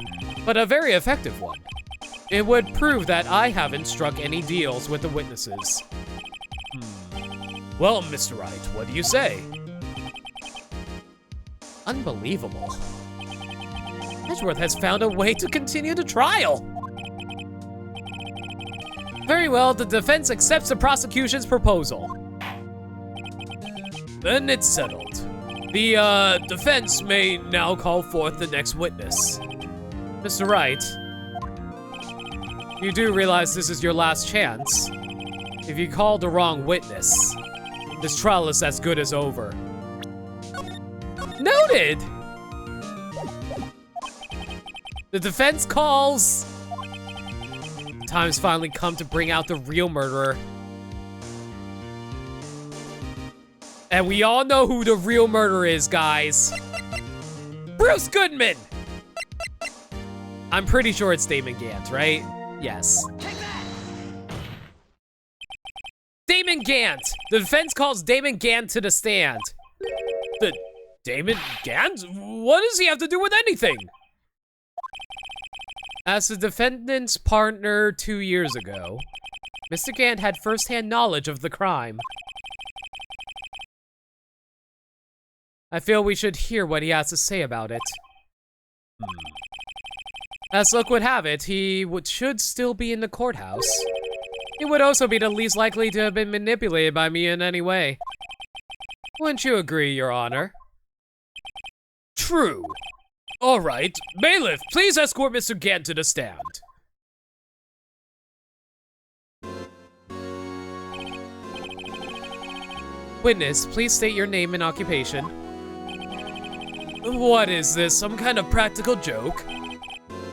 but a very effective one. It would prove that I haven't struck any deals with the witnesses. Well, Mr. Wright, what do you say? Unbelievable. Edgeworth has found a way to continue the trial. Very well, the defense accepts the prosecution's proposal. Then it's settled. The defense may now call forth the next witness. Mr. Wright, you do realize this is your last chance. If you call the wrong witness, this trial is as good as over. Noted! The defense calls. Time's finally come to bring out the real murderer. And we all know who the real murderer is, guys. Bruce Goodman! I'm pretty sure it's Damon Gant, right? Yes. Damon Gant! The defense calls Damon Gant to the stand. Damon Gant? What does he have to do with anything? As the defendant's partner 2 years ago, Mr. Gant had first-hand knowledge of the crime. I feel we should hear what he has to say about it. As luck would have it, he should still be in the courthouse. He would also be the least likely to have been manipulated by me in any way. Wouldn't you agree, Your Honor? True. All right. Bailiff, please escort Mr. Gant to the stand. Witness, please state your name and occupation. What is this, some kind of practical joke?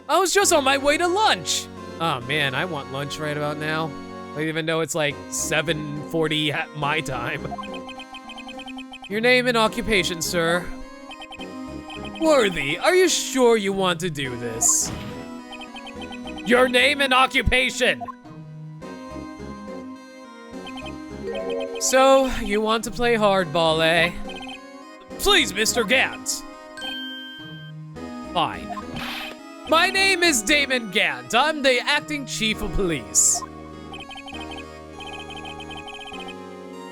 I was just on my way to lunch. Oh man, I want lunch right about now. Even though it's like 7:40 at my time. Your name and occupation, sir. Worthy, are you sure you want to do this? Your name and occupation! So, you want to play hardball, eh? Please, Mr. Gant. Fine. My name is Damon Gant. I'm the acting chief of police.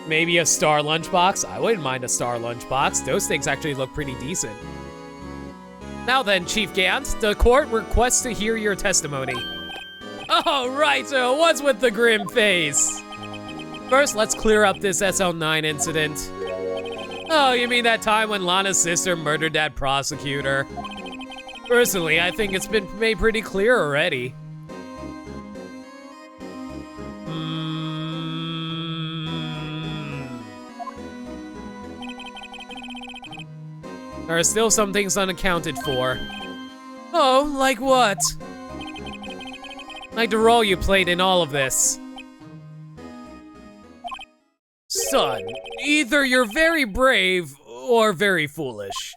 Maybe a star lunchbox? I wouldn't mind a star lunchbox. Those things actually look pretty decent. Now then, Chief Gant, the court requests to hear your testimony. Oh, right, what's with the grim face? First, let's clear up this SL9 incident. Oh, you mean that time when Lana's sister murdered that prosecutor? Personally, I think it's been made pretty clear already. There are still some things unaccounted for. Oh, like what? Like the role you played in all of this. Son, either you're very brave or very foolish.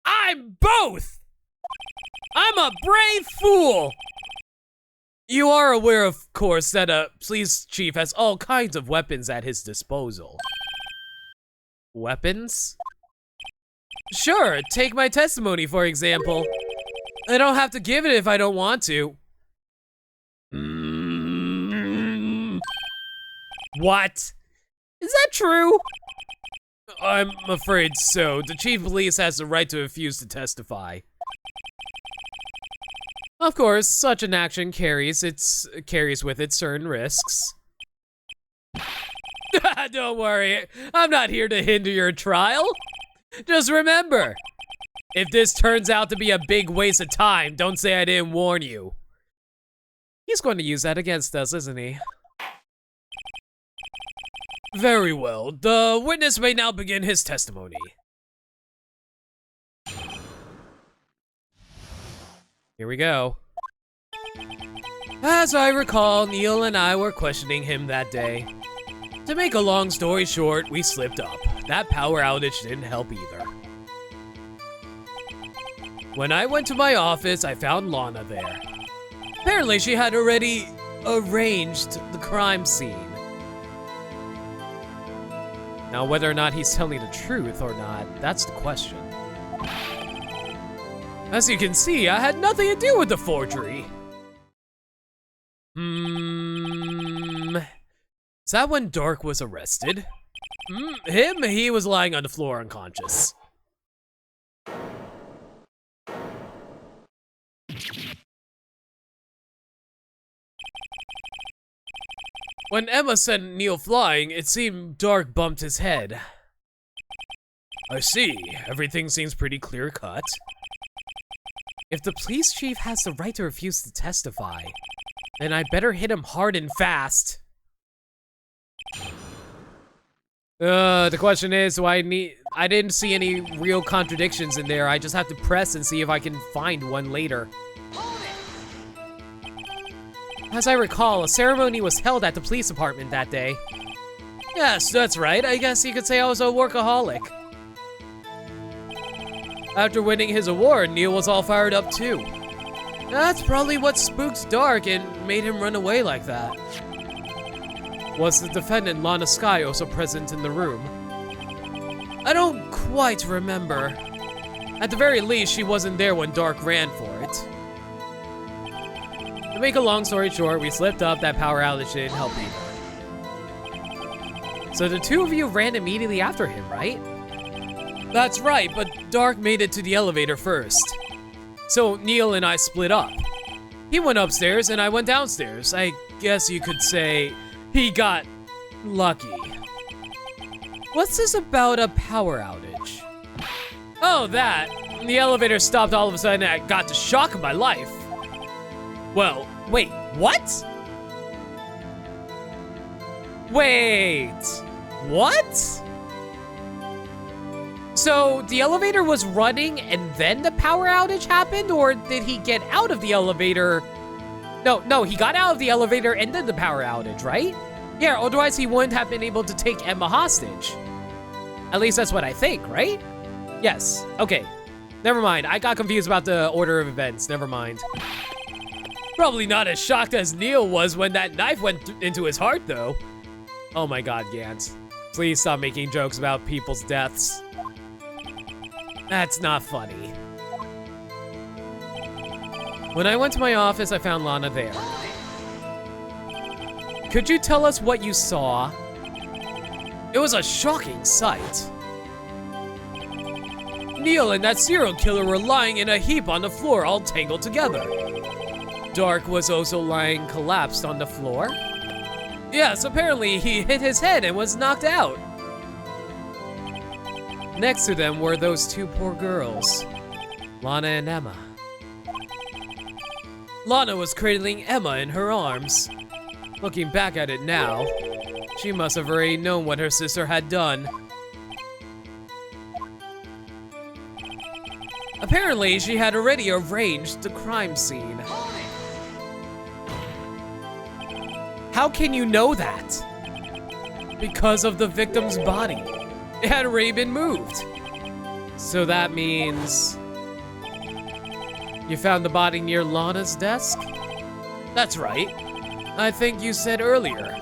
I'm both! I'm a brave fool! You are aware, of course, that a police chief has all kinds of weapons at his disposal. Weapons? Sure, take my testimony, for example. I don't have to give it if I don't want to. What? Is that true? I'm afraid so. The chief of police has the right to refuse to testify. Of course, such an action carries with it certain risks. Don't worry, I'm not here to hinder your trial. Just remember, if this turns out to be a big waste of time, don't say I didn't warn you. He's going to use that against us, isn't he? Very well. The witness may now begin his testimony. Here we go. As I recall, Neil and I were questioning him that day. To make a long story short, we slipped up. That power outage didn't help either. When I went to my office, I found Lana there. Apparently, she had already arranged the crime scene. Now, whether or not he's telling the truth or not, that's the question. As you can see, I had nothing to do with the forgery. Is that when Dark was arrested? Him? He was lying on the floor unconscious. When Emma sent Neil flying, it seemed Dark bumped his head. I see. Everything seems pretty clear-cut. If the police chief has the right to refuse to testify, then I'd better hit him hard and fast. The question is, I didn't see any real contradictions in there. I just have to press and see if I can find one later. As I recall, a ceremony was held at the police department that day. Yes, that's right. I guess you could say I was a workaholic. After winning his award, Neil was all fired up too. That's probably what spooked Dark and made him run away like that. Was the defendant Lana Sky also present in the room? I don't quite remember. At the very least, she wasn't there when Dark ran for it. To make a long story short, we slipped up. That power outage didn't help either. So the two of you ran immediately after him, right? That's right, but Dark made it to the elevator first. So Neil and I split up. He went upstairs and I went downstairs. I guess you could say he got lucky. What's this about a power outage? Oh, that. The elevator stopped all of a sudden and I got the shock of my life. Well, wait, what? Wait, what? So the elevator was running and then the power outage happened, or did he get out of the elevator? No, he got out of the elevator and then the power outage, right? Yeah, otherwise he wouldn't have been able to take Emma hostage. At least that's what I think, right? Yes, okay. Never mind, I got confused about the order of events, never mind. Probably not as shocked as Neil was when that knife went into his heart, though. Oh my god, Gantz. Please stop making jokes about people's deaths. That's not funny. When I went to my office, I found Lana there. Could you tell us what you saw? It was a shocking sight. Neil and that serial killer were lying in a heap on the floor, all tangled together. Dark was also lying collapsed on the floor. Yes, apparently he hit his head and was knocked out. Next to them were those two poor girls, Lana and Emma. Lana was cradling Emma in her arms. Looking back at it now, she must have already known what her sister had done. Apparently, she had already arranged the crime scene. How can you know that? Because of the victim's body. It had already been moved. So that means... you found the body near Lana's desk? That's right. I think you said earlier.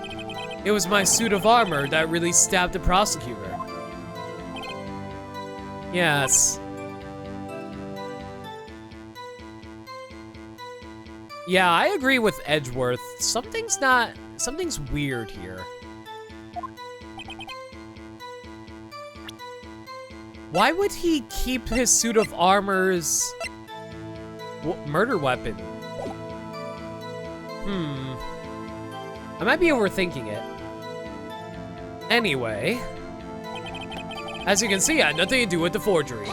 It was my suit of armor that really stabbed the prosecutor. Yes. Yeah, I agree with Edgeworth. Something's weird here. Why would he keep his suit of armor's murder weapon? I might be overthinking it. Anyway, as you can see, I had nothing to do with the forgery.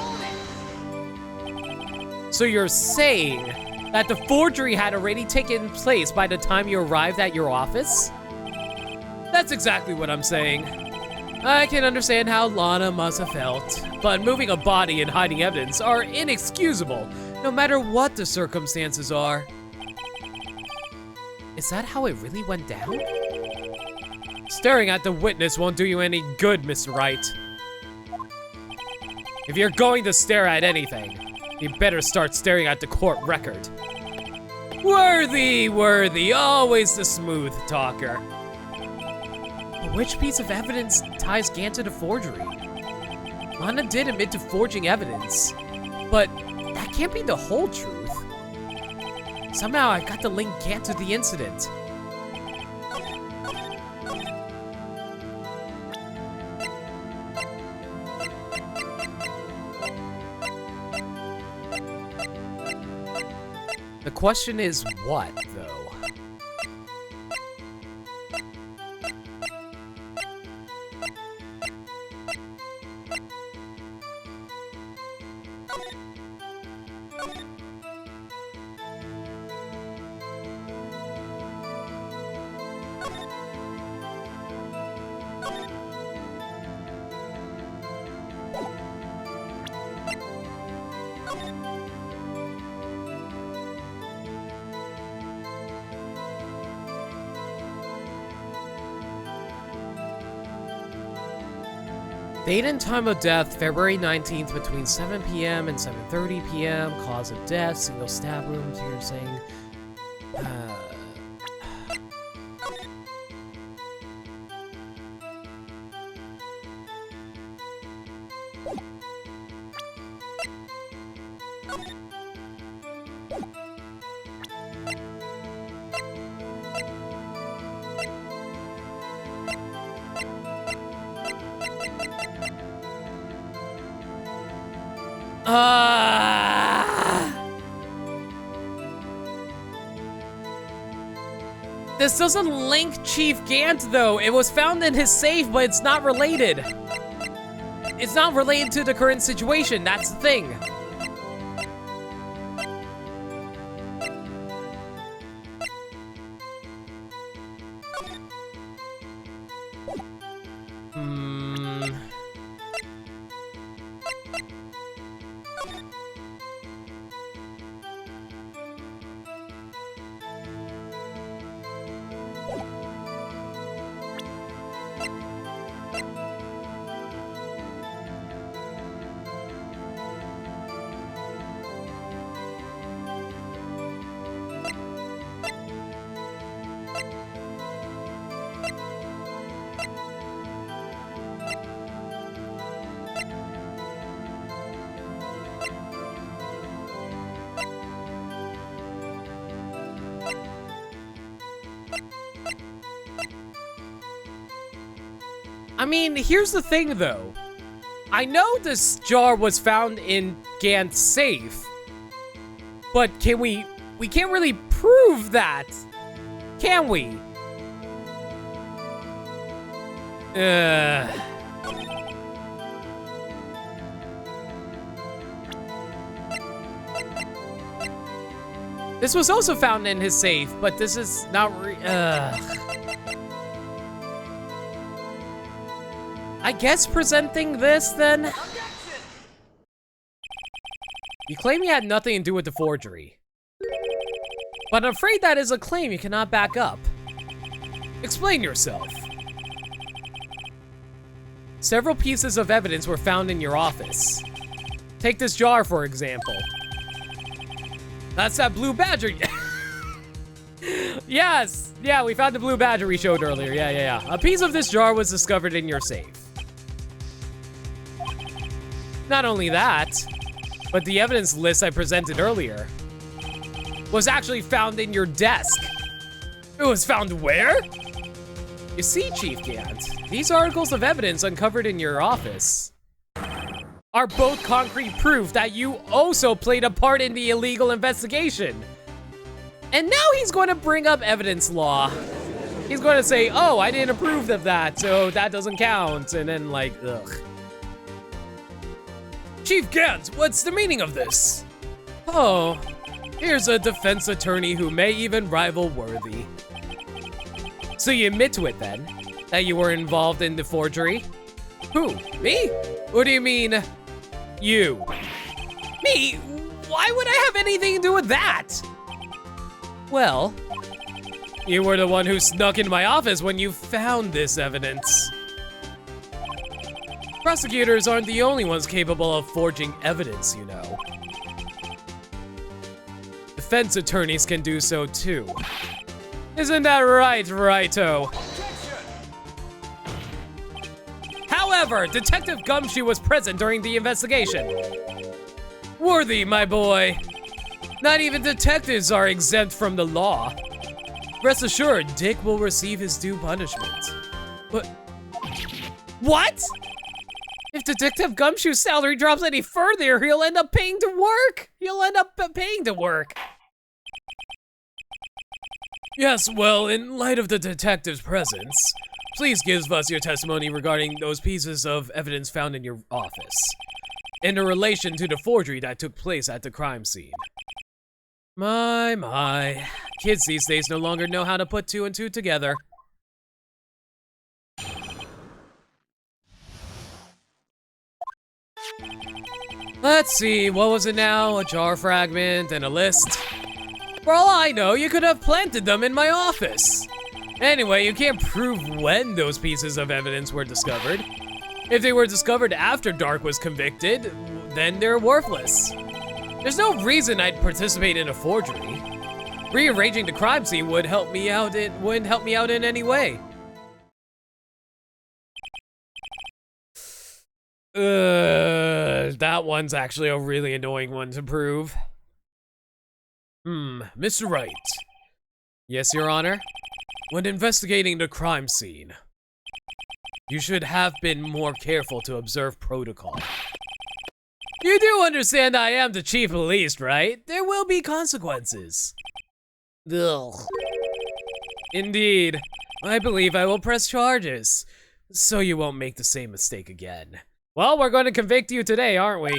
So you're saying that the forgery had already taken place by the time you arrived at your office? That's exactly what I'm saying. I can understand how Lana must have felt, but moving a body and hiding evidence are inexcusable, no matter what the circumstances are. Is that how it really went down? Staring at the witness won't do you any good, Mr. Wright. If you're going to stare at anything, you better start staring at the court record. Worthy, always the smooth talker. But which piece of evidence ties Gant to the forgery? Lana did admit to forging evidence, but that can't be the whole truth. Somehow I've got to link Gant to the incident. The question is what, though? Date and time of death, February 19th between 7 p.m. and 7:30 p.m. Cause of death, single stab wound, here saying... This doesn't link Chief Gant, though. It was found in his safe, but it's not related. It's not related to the current situation. That's the thing. I mean, here's the thing, though. I know this jar was found in Gant's safe, but we can't really prove that, can we? This was also found in his safe, but this is not I guess presenting this, then? You claim you had nothing to do with the forgery. But I'm afraid that is a claim you cannot back up. Explain yourself. Several pieces of evidence were found in your office. Take this jar, for example. That's that blue badger. Yes! Yeah, we found the blue badger we showed earlier. Yeah. A piece of this jar was discovered in your safe. Not only that, but the evidence list I presented earlier was actually found in your desk. It was found where? You see, Chief Gant, these articles of evidence uncovered in your office are both concrete proof that you also played a part in the illegal investigation. And now he's going to bring up evidence law. He's going to say, oh, I didn't approve of that, so that doesn't count. And then like, ugh. Chief Gant, what's the meaning of this? Oh, here's a defense attorney who may even rival Worthy. So you admit to it then, that you were involved in the forgery? Who, me? What do you mean, you? Me? Why would I have anything to do with that? Well, you were the one who snuck into my office when you found this evidence. Prosecutors aren't the only ones capable of forging evidence, you know. Defense attorneys can do so too. Isn't that right, Raito? However, Detective Gumshoe was present during the investigation. Worthy, my boy. Not even detectives are exempt from the law. Rest assured, Dick will receive his due punishment. But... what? If Detective Gumshoe's salary drops any further, he'll end up paying to work. Yes, well, in light of the detective's presence, please give us your testimony regarding those pieces of evidence found in your office, in relation to the forgery that took place at the crime scene. My. Kids these days no longer know how to put two and two together. Let's see, what was it now? A jar fragment and a list? For all I know, you could have planted them in my office. Anyway, you can't prove when those pieces of evidence were discovered. If they were discovered after Dark was convicted, then they're worthless. There's no reason I'd participate in a forgery. Rearranging the crime scene would help me out. It wouldn't help me out in any way. That one's actually a really annoying one to prove. Mr. Wright. Yes, Your Honor? When investigating the crime scene, you should have been more careful to observe protocol. You do understand I am the chief of police, right? There will be consequences. Ugh. Indeed. I believe I will press charges, so you won't make the same mistake again. Well, we're going to convict you today, aren't we?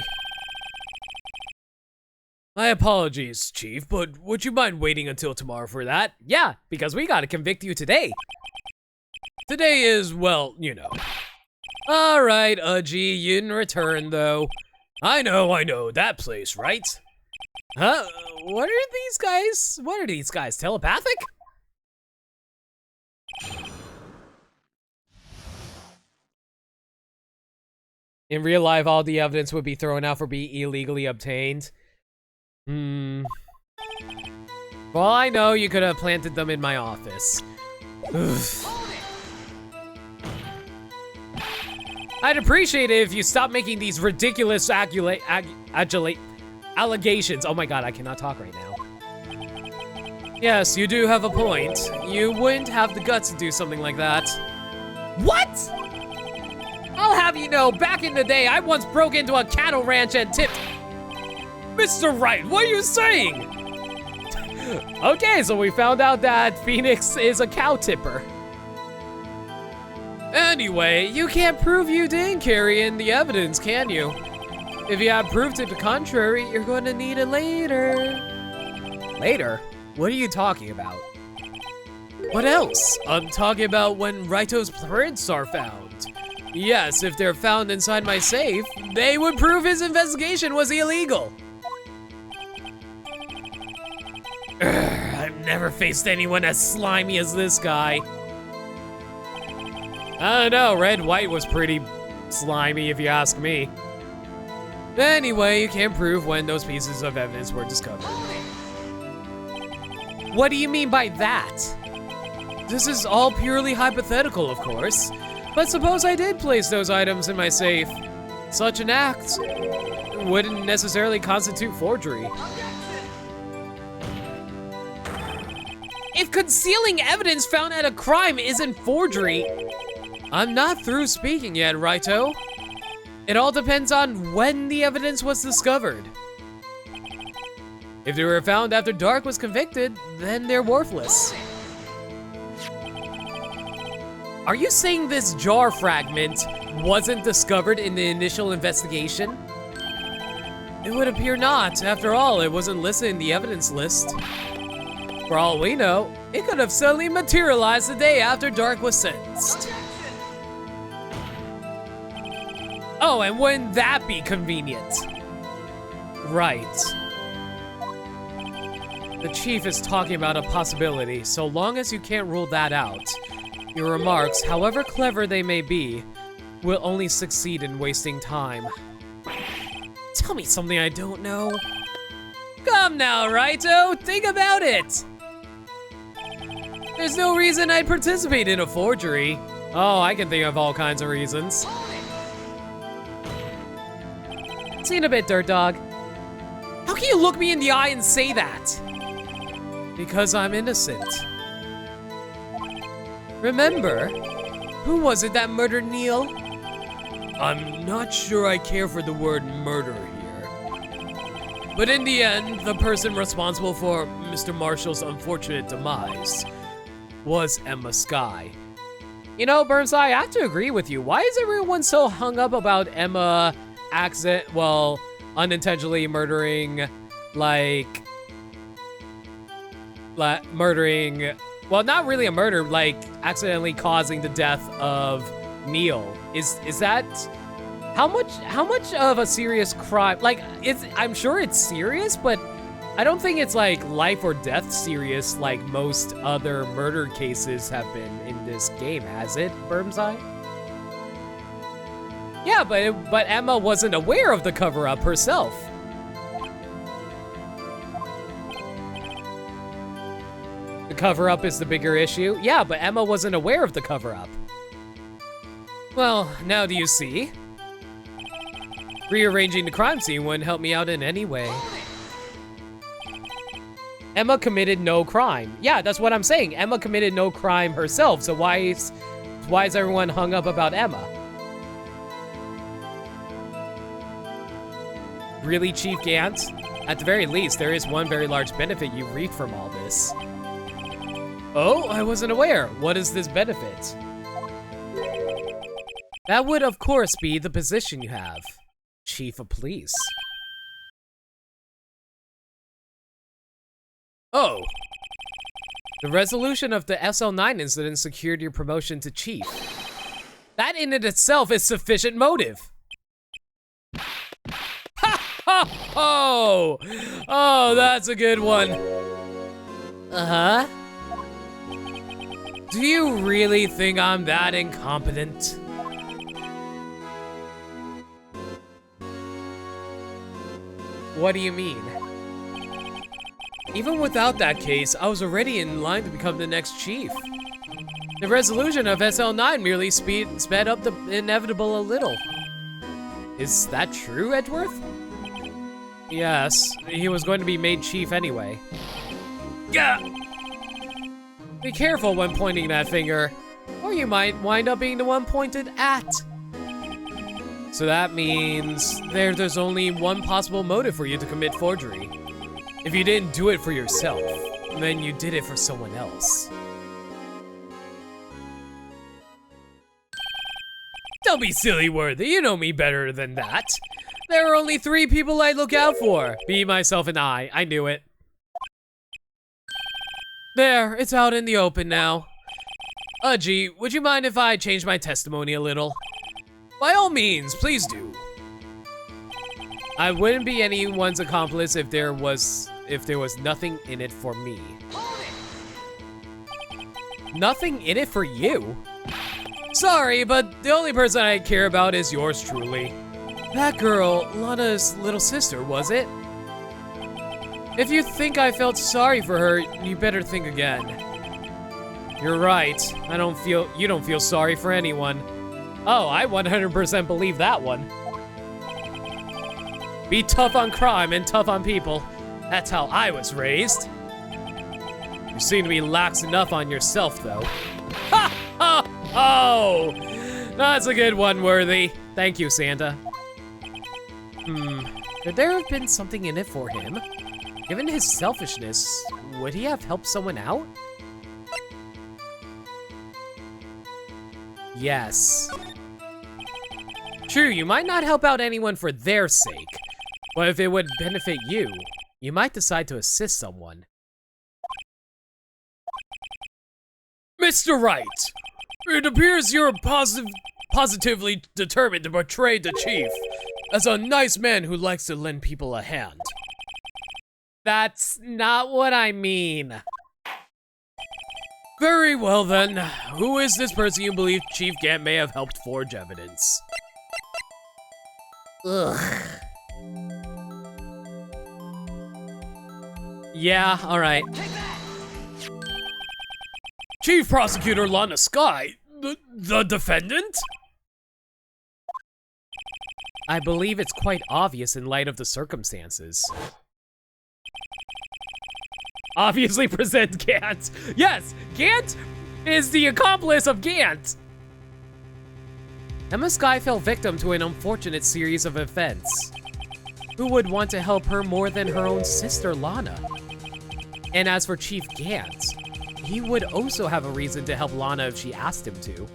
My apologies, Chief, but would you mind waiting until tomorrow for that? Yeah, because we gotta convict you today. Today is, well, you know. Alright, Udgy, you in return, though. I know, that place, right? Huh? What are these guys, telepathic? In real life, all the evidence would be thrown out for being illegally obtained. For all I know, you could have planted them in my office. I'd appreciate it if you stopped making these ridiculous allegations. Oh my god, I cannot talk right now. Yes, you do have a point. You wouldn't have the guts to do something like that. What? I'll have you know, back in the day, I once broke into a cattle ranch and tipped... Mr. Wright, what are you saying? Okay, so we found out that Phoenix is a cow tipper. Anyway, you can't prove you didn't carry in the evidence, can you? If you have proof to the contrary, you're going to need it later. Later? What are you talking about? What else? I'm talking about when Raito's prints are found. Yes, if they're found inside my safe, they would prove his investigation was illegal. Never faced anyone as slimy as this guy. I don't know, Red White was pretty slimy if you ask me. Anyway, you can't prove when those pieces of evidence were discovered. What do you mean by that? This is all purely hypothetical, of course. But suppose I did place those items in my safe. Such an act wouldn't necessarily constitute forgery. If concealing evidence found at a crime isn't forgery... I'm not through speaking yet, Raito. It all depends on when the evidence was discovered. If they were found after Dark was convicted, then they're worthless. Are you saying this jar fragment wasn't discovered in the initial investigation? It would appear not. After all, it wasn't listed in the evidence list. For all we know, it could have suddenly materialized the day after Dark was sentenced. Oh, and wouldn't that be convenient? Right. The chief is talking about a possibility, so long as you can't rule that out. Your remarks, however clever they may be, will only succeed in wasting time. Tell me something I don't know. Come now, Raito, think about it! There's no reason I'd participate in a forgery. Oh, I can think of all kinds of reasons. See you in a bit, Dirt Dog. How can you look me in the eye and say that? Because I'm innocent. Remember, who was it that murdered Neil? I'm not sure I care for the word murder here. But in the end, the person responsible for Mr. Marshall's unfortunate demise was Emma Skye. You know, Burnside, I have to agree with you. Why is everyone so hung up about Emma unintentionally murdering, well, not really a murder, like accidentally causing the death of Neil? Is that how much of a serious crime? Like, I'm sure it's serious, but I don't think it's like life or death serious like most other murder cases have been in this game, has it, Burmside? Yeah, but Emma wasn't aware of the cover-up herself. The cover-up is the bigger issue? Yeah, but Emma wasn't aware of the cover-up. Well, now do you see? Rearranging the crime scene wouldn't help me out in any way. Emma committed no crime. Yeah, that's what I'm saying. Emma committed no crime herself, so why is everyone hung up about Emma? Really, Chief Gant? At the very least, there is one very large benefit you reap from all this. Oh, I wasn't aware. What is this benefit? That would, of course, be the position you have. Chief of Police. Oh. The resolution of the SL9 incident secured your promotion to Chief. That in it itself is sufficient motive. Ha ha ho! Oh, that's a good one. Uh-huh. Do you really think I'm that incompetent? What do you mean? Even without that case, I was already in line to become the next chief. The resolution of SL9 merely sped up the inevitable a little. Is that true, Edgeworth? Yes, he was going to be made chief anyway. Gah! Be careful when pointing that finger, or you might wind up being the one pointed at. So that means there's only one possible motive for you to commit forgery. If you didn't do it for yourself, then you did it for someone else. Don't be silly, Worthy. You know me better than that. There are only 3 people I look out for. Me, myself, and I. I knew it. There, it's out in the open now. Gee, would you mind if I change my testimony a little? By all means, please do. I wouldn't be anyone's accomplice if there was nothing in it for me. Nothing in it for you? Sorry, but the only person I care about is yours truly. That girl, Lana's little sister, was it? If you think I felt sorry for her, you better think again. You're right. You don't feel sorry for anyone. Oh, I 100% believe that one. Be tough on crime and tough on people. That's how I was raised. You seem to be lax enough on yourself, though. Ha! Ha! Oh! That's a good one, Worthy. Thank you, Santa. Could there have been something in it for him? Given his selfishness, would he have helped someone out? Yes. True, you might not help out anyone for their sake, but if it would benefit you, you might decide to assist someone. Mr. Wright, it appears you're positively determined to portray the chief as a nice man who likes to lend people a hand. That's not what I mean. Very well then, who is this person you believe Chief Gant may have helped forge evidence? Ugh. Yeah, alright. Chief Prosecutor Lana Sky, the defendant? I believe it's quite obvious in light of the circumstances. Obviously present Gant. Yes, Gant is the accomplice of Gant. Emma Sky fell victim to an unfortunate series of events. Who would want to help her more than her own sister, Lana? And as for Chief Gant, he would also have a reason to help Lana if she asked him to.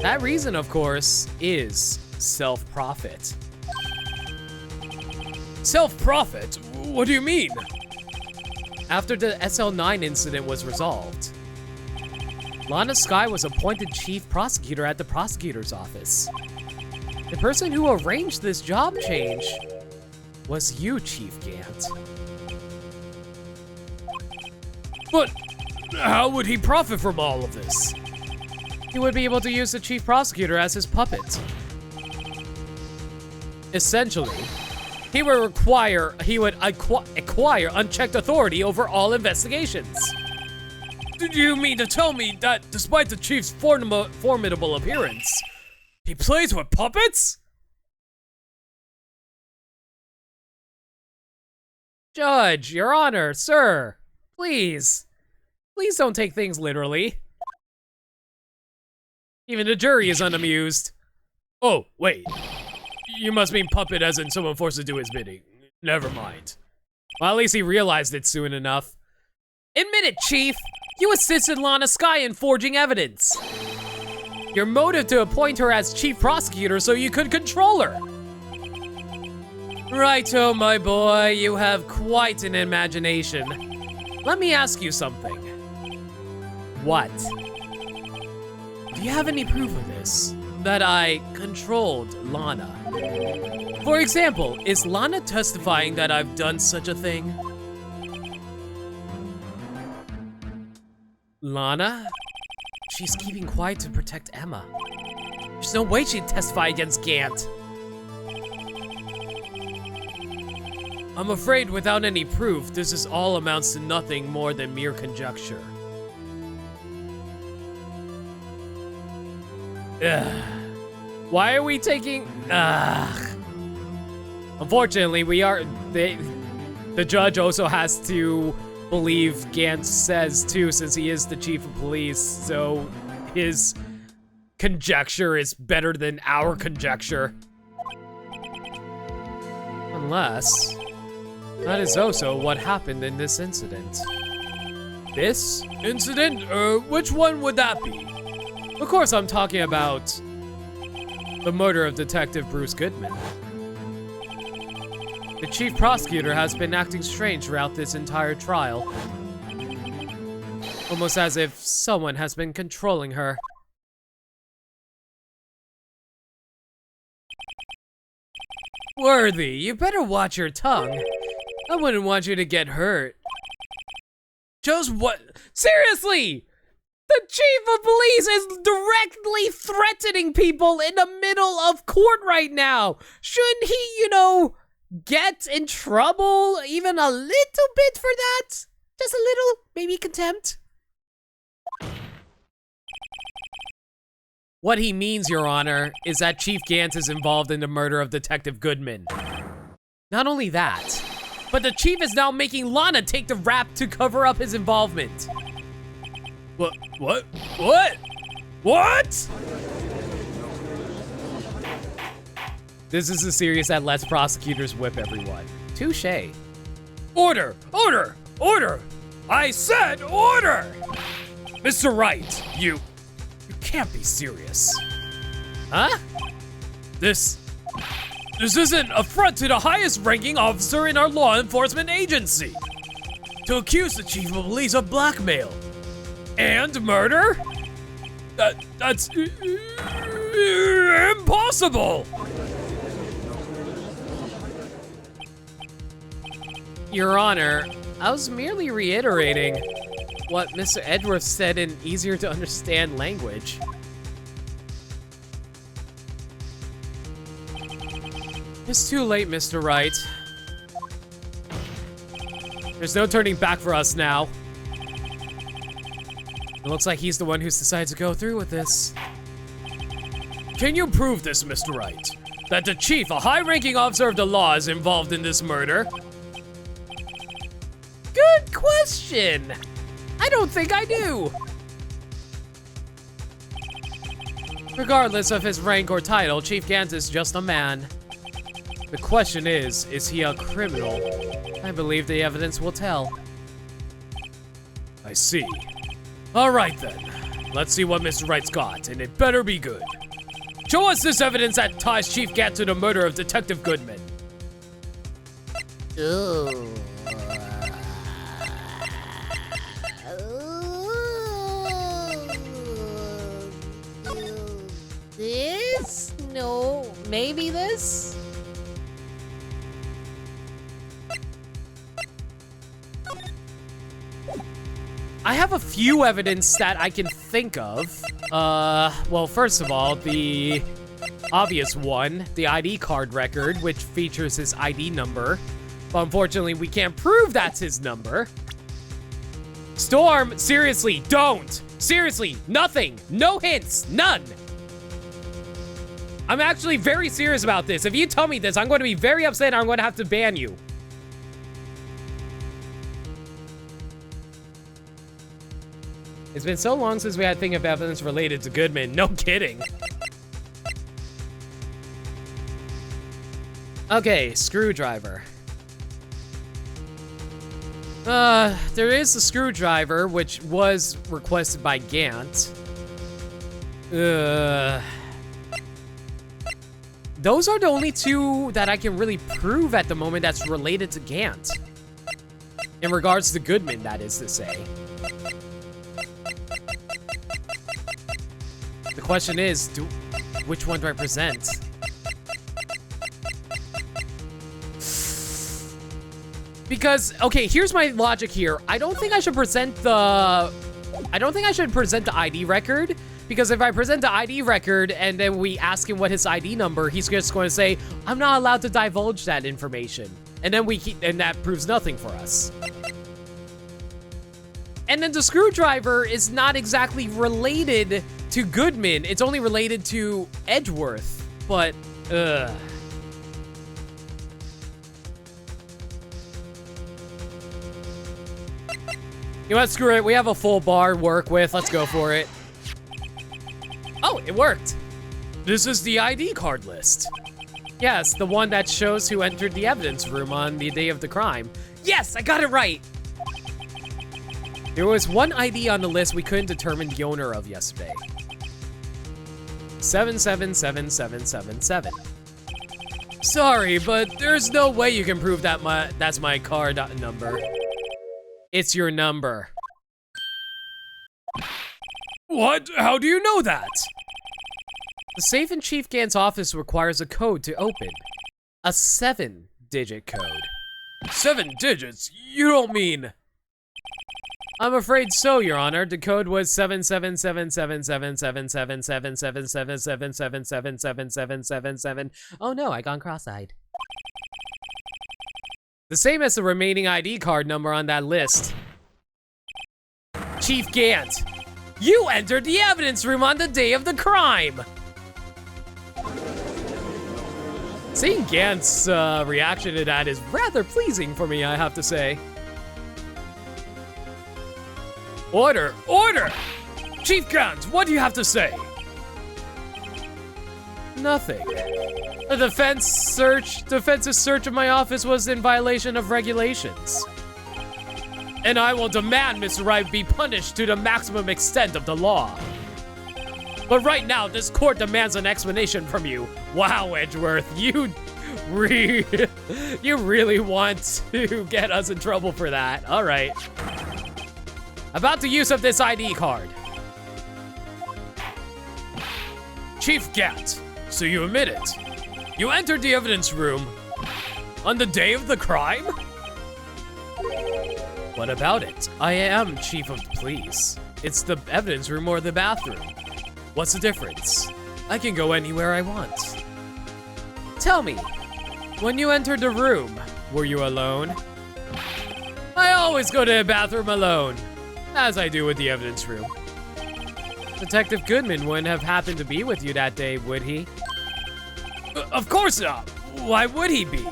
That reason, of course, is self-profit. Self-profit? What do you mean? After the SL9 incident was resolved, Lana Sky was appointed chief prosecutor at the prosecutor's office. The person who arranged this job change was you, Chief Gant. But how would he profit from all of this? He would be able to use the chief prosecutor as his puppet. Essentially, he would acquire unchecked authority over all investigations. Do you mean to tell me that despite the chief's formidable appearance, he plays with puppets? Judge, Your Honor, sir, please don't take things literally. Even the jury is unamused. Oh, wait. You must mean puppet as in someone forced to do his bidding. Never mind. Well, at least he realized it soon enough. Admit it, Chief! You assisted Lana Sky in forging evidence. Your motive to appoint her as chief prosecutor so you could control her. Righto, my boy, you have quite an imagination. Let me ask you something. What? Do you have any proof of this? That I controlled Lana? For example, is Lana testifying that I've done such a thing? Lana? She's keeping quiet to protect Emma. There's no way she'd testify against Gant. I'm afraid without any proof, this all amounts to nothing more than mere conjecture. Ugh. Why are we taking... Unfortunately, the judge also has to believe Gant says too, since he is the chief of police, so his conjecture is better than our conjecture. Unless... that is also what happened in this incident. This incident? Which one would that be? Of course, I'm talking about the murder of Detective Bruce Goodman. The chief prosecutor has been acting strange throughout this entire trial. Almost as if someone has been controlling her. Worthy, you better watch your tongue. I wouldn't want you to get hurt. Just what? Seriously! The chief of police is directly threatening people in the middle of court right now. Shouldn't he, get in trouble even a little bit for that? Just a little, maybe contempt? What he means, Your Honor, is that Chief Gant is involved in the murder of Detective Goodman. Not only that, but the chief is now making Lana take the rap to cover up his involvement. What? This is a series that lets prosecutors whip everyone. Touché. Order! I said order! Mr. Wright, you can't be serious. Huh? This is an affront to the highest ranking officer in our law enforcement agency. To accuse the chief of police of blackmail and murder? That's impossible! Your Honor, I was merely reiterating what Mr. Edgeworth said in easier to understand language. It's too late, Mr. Wright. There's no turning back for us now. It looks like he's the one who's decided to go through with this. Can you prove this, Mr. Wright? That the chief, a high-ranking officer of the law, is involved in this murder? Good question. I don't think I do. Regardless of his rank or title, Chief Gant is just a man. The question is he a criminal? I believe the evidence will tell. I see. All right then. Let's see what Mr. Wright's got, and it better be good. Show us this evidence that ties Chief Gant to the murder of Detective Goodman. This? No, maybe this? I have a few evidence that I can think of. Well, first of all, the obvious one, the ID card record, which features his ID number. But unfortunately, we can't prove that's his number. Storm, seriously, don't. Seriously, nothing. No hints, none. I'm actually very serious about this. If you tell me this, I'm going to be very upset and I'm going to have to ban you. It's been so long since we had a thing of evidence related to Goodman. No kidding. Okay, screwdriver. There is a screwdriver, which was requested by Gant. Those are the only two that I can really prove at the moment that's related to Gant. In regards to Goodman, that is to say. The question is, which one do I present? Because, okay, here's my logic here. I don't think I should present the ID record, because if I present the ID record and then we ask him what his ID number, he's just going to say, I'm not allowed to divulge that information. And then and that proves nothing for us. And then the screwdriver is not exactly related to Goodman. It's only related to Edgeworth, but, You know what, screw it. We have a full bar to work with. Let's go for it. Oh, it worked. This is the ID card list. Yes, the one that shows who entered the evidence room on the day of the crime. Yes, I got it right. There was one ID on the list we couldn't determine the owner of yesterday. 777777. Sorry, but there's no way you can prove that that's my card number. It's your number. What? How do you know that? The safe in Chief Gant's office requires a code to open. A 7-digit code. 7 digits? You don't mean... I'm afraid so, Your Honor. The code was 7777777777777777777777777777777. Oh no, I gone cross-eyed. The same as the remaining ID card number on that list. Chief Gant, you entered the evidence room on the day of the crime. Seeing Gant's reaction to that is rather pleasing for me, I have to say. Order! Order! Chief Gant, what do you have to say? Nothing. The defense's search of my office was in violation of regulations. And I will demand Mr. Wright be punished to the maximum extent of the law. But right now, this court demands an explanation from you. Wow, Edgeworth, you really want to get us in trouble for that. All right. About the use of this ID card. Chief Gant, so you admit it. You entered the evidence room on the day of the crime? What about it? I am chief of police. It's the evidence room or the bathroom. What's the difference? I can go anywhere I want. Tell me, when you entered the room, were you alone? I always go to the bathroom alone, as I do with the evidence room. Detective Goodman wouldn't have happened to be with you that day, would he? Of course not. Why would he be?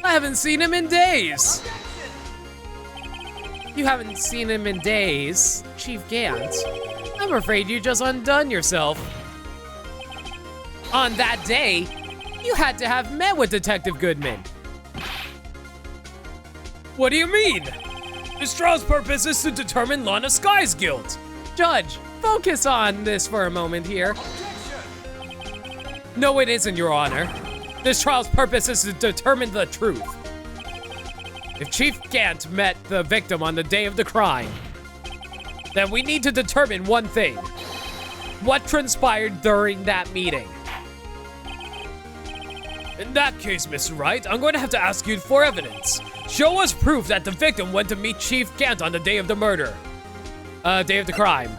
I haven't seen him in days. You haven't seen him in days, Chief Gant. I'm afraid you just undone yourself. On that day, you had to have met with Detective Goodman. What do you mean? This trial's purpose is to determine Lana Sky's guilt. Judge, focus on this for a moment here. No, it isn't, Your Honor. This trial's purpose is to determine the truth. If Chief Gant met the victim on the day of the crime, then we need to determine one thing. What transpired during that meeting? In that case, Mr. Wright, I'm going to have to ask you for evidence. Show us proof that the victim went to meet Chief Gant on the day of the murder. Day of the crime.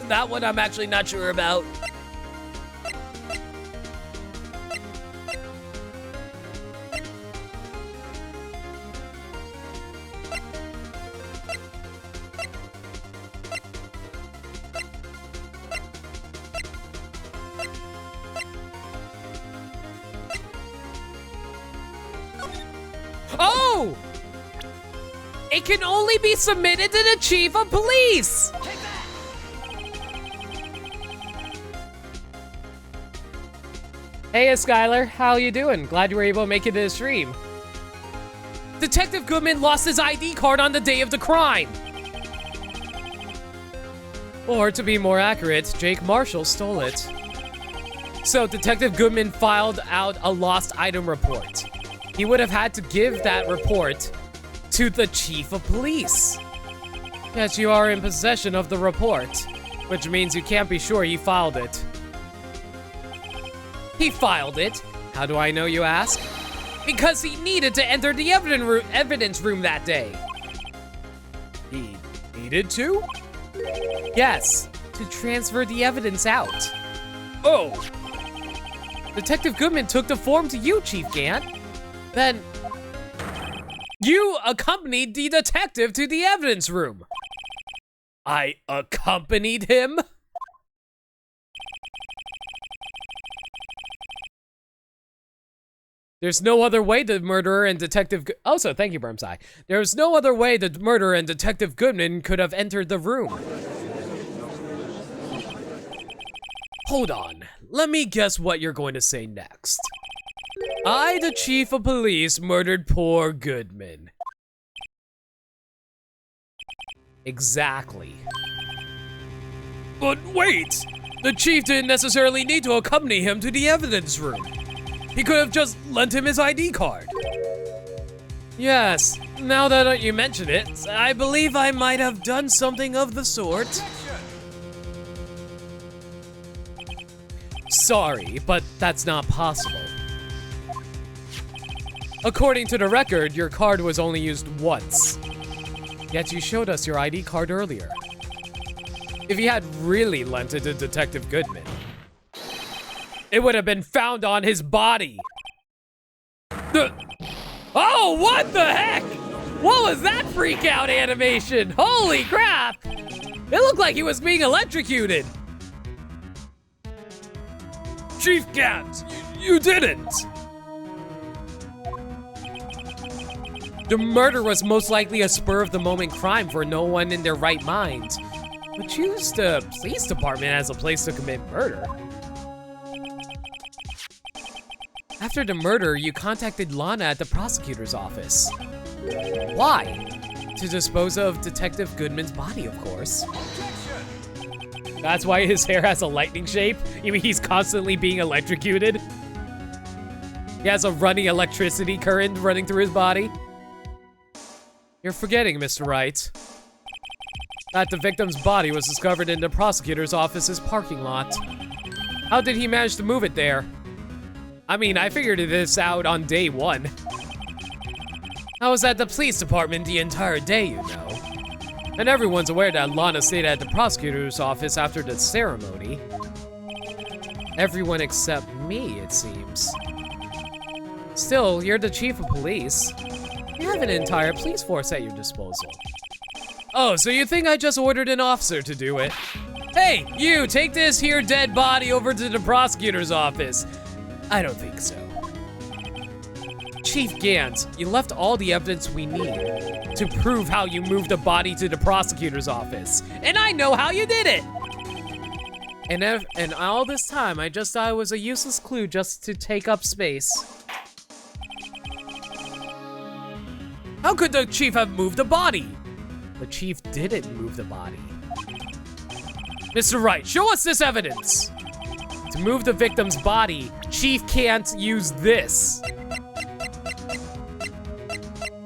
That one I'm actually not sure about. Oh! It can only be submitted to the Chief of Police! Hey, Skylar, how you doing? Glad you were able to make it to the stream. Detective Goodman lost his ID card on the day of the crime. Or to be more accurate, Jake Marshall stole it. So Detective Goodman filed out a lost item report. He would have had to give that report to the Chief of Police. Yet you are in possession of the report, which means you can't be sure he filed it. He filed it. How do I know, you ask? Because he needed to enter the evidence room that day. He needed to? Yes, to transfer the evidence out. Oh. Detective Goodman took the form to you, Chief Gant. Then, you accompanied the detective to the evidence room. I accompanied him? There's no other way the murderer and Detective also, thank you, Burmseye. There's no other way the murderer and Detective Goodman could have entered the room. Hold on. Let me guess what you're going to say next. I, the Chief of Police, murdered poor Goodman. Exactly. But wait! The Chief didn't necessarily need to accompany him to the evidence room. He could have just lent him his ID card. Yes, now that you mention it, I believe I might have done something of the sort. Sorry, but that's not possible. According to the record, your card was only used once. Yet you showed us your ID card earlier. If you had really lent it to Detective Goodman, it would have been found on his body. Oh, what the heck? What was that freak out animation? Holy crap! It looked like he was being electrocuted. Chief Gant, you didn't. The murder was most likely a spur-of-the-moment crime for no one in their right mind would choose the police department as a place to commit murder. After the murder, you contacted Lana at the prosecutor's office. Why? To dispose of Detective Goodman's body, of course. That's why his hair has a lightning shape? You mean he's constantly being electrocuted? He has a running electricity current running through his body? You're forgetting, Mr. Wright, that the victim's body was discovered in the prosecutor's office's parking lot. How did he manage to move it there? I mean, I figured this out on day one. I was at the police department the entire day, you know. And everyone's aware that Lana stayed at the prosecutor's office after the ceremony. Everyone except me, it seems. Still, you're the chief of police. You have an entire police force at your disposal. Oh, so you think I just ordered an officer to do it? Hey, you, take this here dead body over to the prosecutor's office. I don't think so. Chief Gant, you left all the evidence we need to prove how you moved the body to the prosecutor's office. And I know how you did it! And all this time, I just thought it was a useless clue just to take up space. How could the chief have moved the body? The chief didn't move the body. Mr. Wright, show us this evidence. To move the victim's body, Chief can't use this.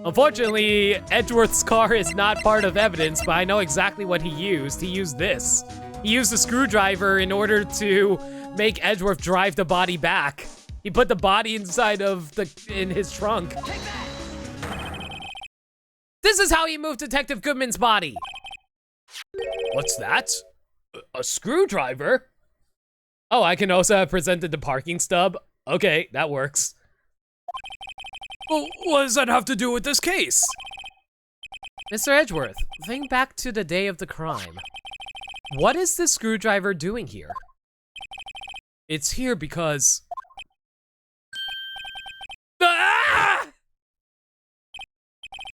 Unfortunately, Edgeworth's car is not part of evidence, but I know exactly what he used. He used this. He used a screwdriver in order to make Edgeworth drive the body back. He put the body inside of in his trunk. This is how he moved Detective Goodman's body. What's that? A screwdriver? Oh, I can also have presented the parking stub. Okay, that works. Well, what does that have to do with this case? Mr. Edgeworth, think back to the day of the crime. What is this screwdriver doing here? It's here because... Ah!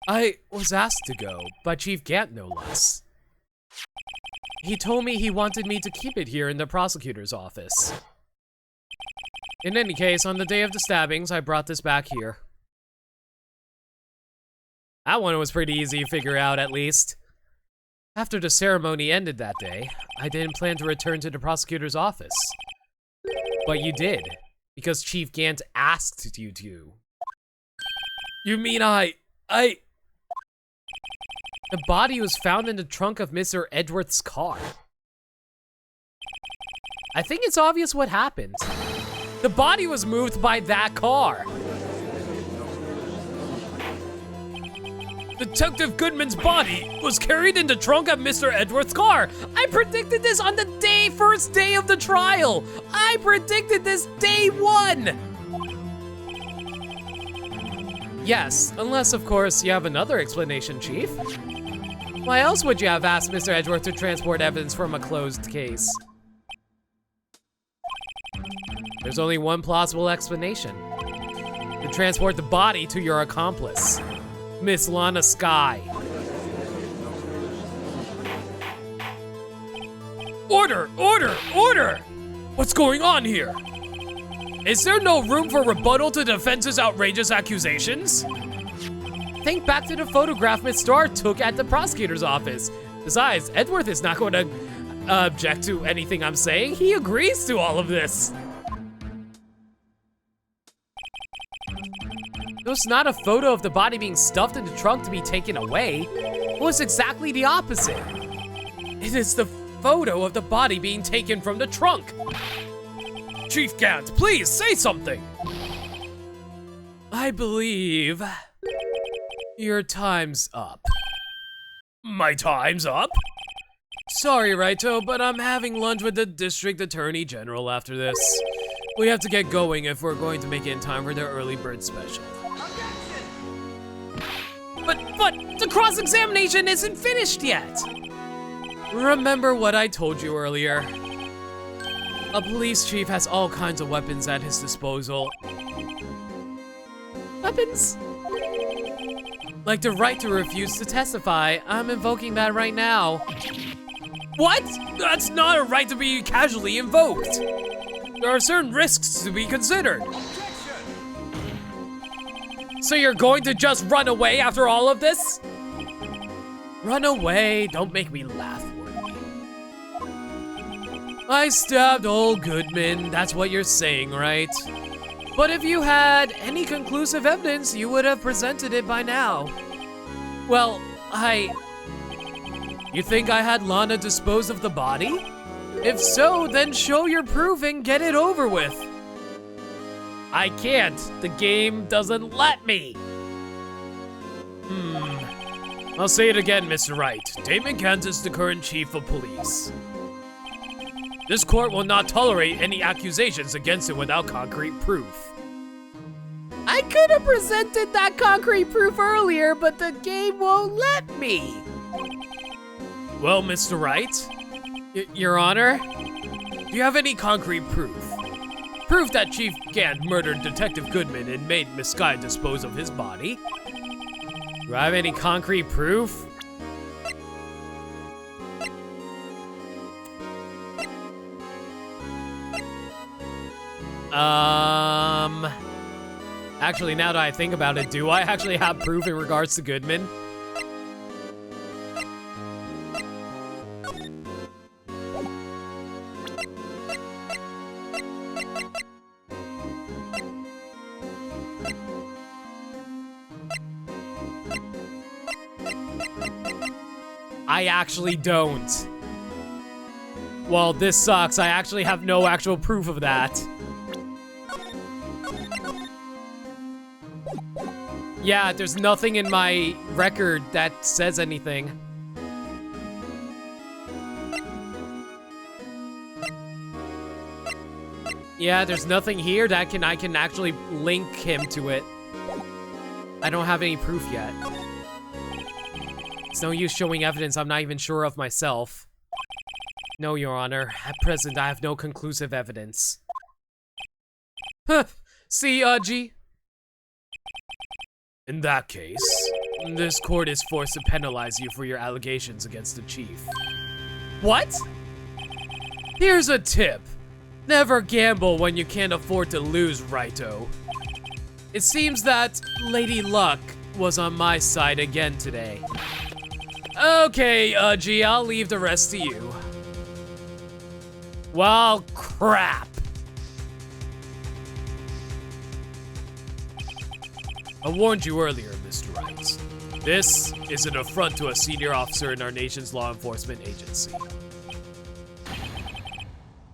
I was asked to go, by Chief Gant no less. He told me he wanted me to keep it here in the prosecutor's office. In any case, on the day of the stabbings, I brought this back here. That one was pretty easy to figure out, at least. After the ceremony ended that day, I didn't plan to return to the prosecutor's office. But you did, because Chief Gant asked you to. You mean The body was found in the trunk of Mr. Edgeworth's car. I think it's obvious what happened. The body was moved by that car. Detective Goodman's body was carried in the trunk of Mr. Edgeworth's car. I predicted this on the first day of the trial. I predicted this day one. Yes, unless of course you have another explanation, Chief. Why else would you have asked Mr. Edgeworth to transport evidence from a closed case? There's only one plausible explanation. To transport the body to your accomplice, Miss Lana Skye. Order! Order! Order! What's going on here? Is there no room for rebuttal to the defense's outrageous accusations? Think back to the photograph Miss Starr took at the prosecutor's office. Besides, Edgeworth is not going to object to anything I'm saying. He agrees to all of this. It was not a photo of the body being stuffed in the trunk to be taken away. It was exactly the opposite. It is the photo of the body being taken from the trunk. Chief Gant, please say something. I believe your time's up. My time's up? Sorry, Raito, but I'm having lunch with the district attorney general after this. We have to get going if we're going to make it in time for their early bird special. But the cross-examination isn't finished yet. Remember what I told you earlier. A police chief has all kinds of weapons at his disposal. Weapons? Like the right to refuse to testify. I'm invoking that right now. What? That's not a right to be casually invoked. There are certain risks to be considered. So you're going to just run away after all of this? Run away, don't make me laugh, Worthy. I stabbed old Goodman, that's what you're saying, right? But if you had any conclusive evidence, you would have presented it by now. Well, You think I had Lana dispose of the body? If so, then show your proof and get it over with. I can't. The game doesn't let me. I'll say it again, Mr. Wright. Damon Kent is the current chief of police. This court will not tolerate any accusations against him without concrete proof. I could have presented that concrete proof earlier, but the game won't let me. Well, Mr. Wright, Your Honor, do you have any concrete proof? Proof that Chief Gant murdered Detective Goodman and made Miss Sky dispose of his body? Do I have any concrete proof? Actually, now that I think about it, do I actually have proof in regards to Goodman? I actually don't. Well, this sucks. I actually have no actual proof of that. Yeah, there's nothing in my record that says anything. Yeah, there's nothing here that I can actually link him to it. I don't have any proof yet. It's no use showing evidence I'm not even sure of myself. No, Your Honor. At present, I have no conclusive evidence. Huh. See, G? In that case, this court is forced to penalize you for your allegations against the chief. What? Here's a tip. Never gamble when you can't afford to lose, Raito. It seems that Lady Luck was on my side again today. Okay, G, I'll leave the rest to you. Well, crap. I warned you earlier, Mr. Wright. This is an affront to a senior officer in our nation's law enforcement agency.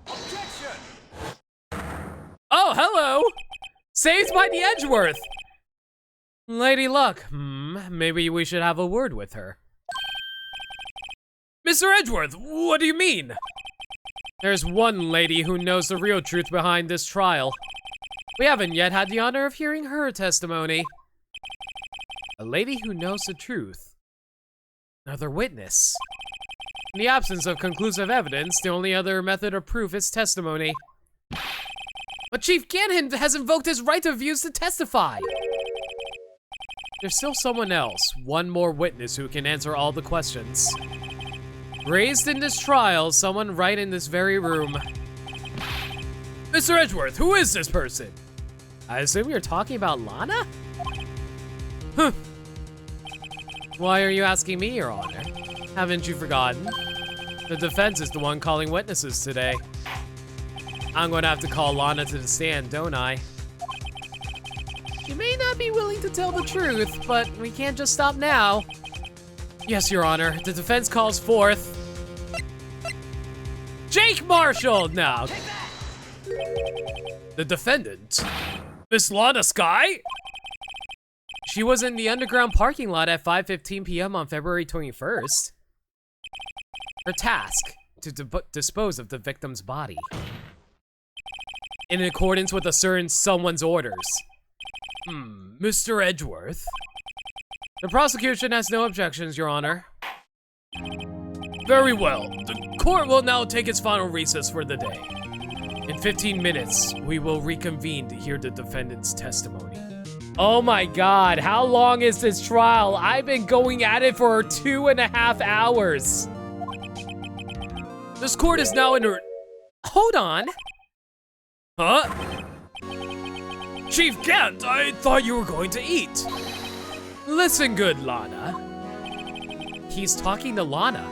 Objection! Oh, hello! Saved by the Edgeworth! Lady Luck, maybe we should have a word with her. Mr. Edgeworth, what do you mean? There's one lady who knows the real truth behind this trial. We haven't yet had the honor of hearing her testimony. A lady who knows the truth. Another witness. In the absence of conclusive evidence, the only other method of proof is testimony. But Chief Gannon has invoked his right to refuse to testify. There's still someone else, one more witness who can answer all the questions. Raised in this trial, someone right in this very room. Mr. Edgeworth, who is this person? I assume you're talking about Lana? Huh. Why are you asking me, Your Honor? Haven't you forgotten? The defense is the one calling witnesses today. I'm gonna have to call Lana to the stand, don't I? She may not be willing to tell the truth, but we can't just stop now. Yes, Your Honor. The defense calls forth... Jake Marshall! Now. Take that! The defendant? Miss Lana Sky? She was in the underground parking lot at 5:15 p.m. on February 21st. Her task, to dispose of the victim's body. In accordance with a certain someone's orders. Mr. Edgeworth. The prosecution has no objections, Your Honor. Very well. The court will now take its final recess for the day. In 15 minutes, we will reconvene to hear the defendant's testimony. Oh my god, how long is this trial? I've been going at it for 2.5 hours. This court is now in. Hold on. Huh? Chief Kent, I thought you were going to eat. Listen good, Lana. He's talking to Lana.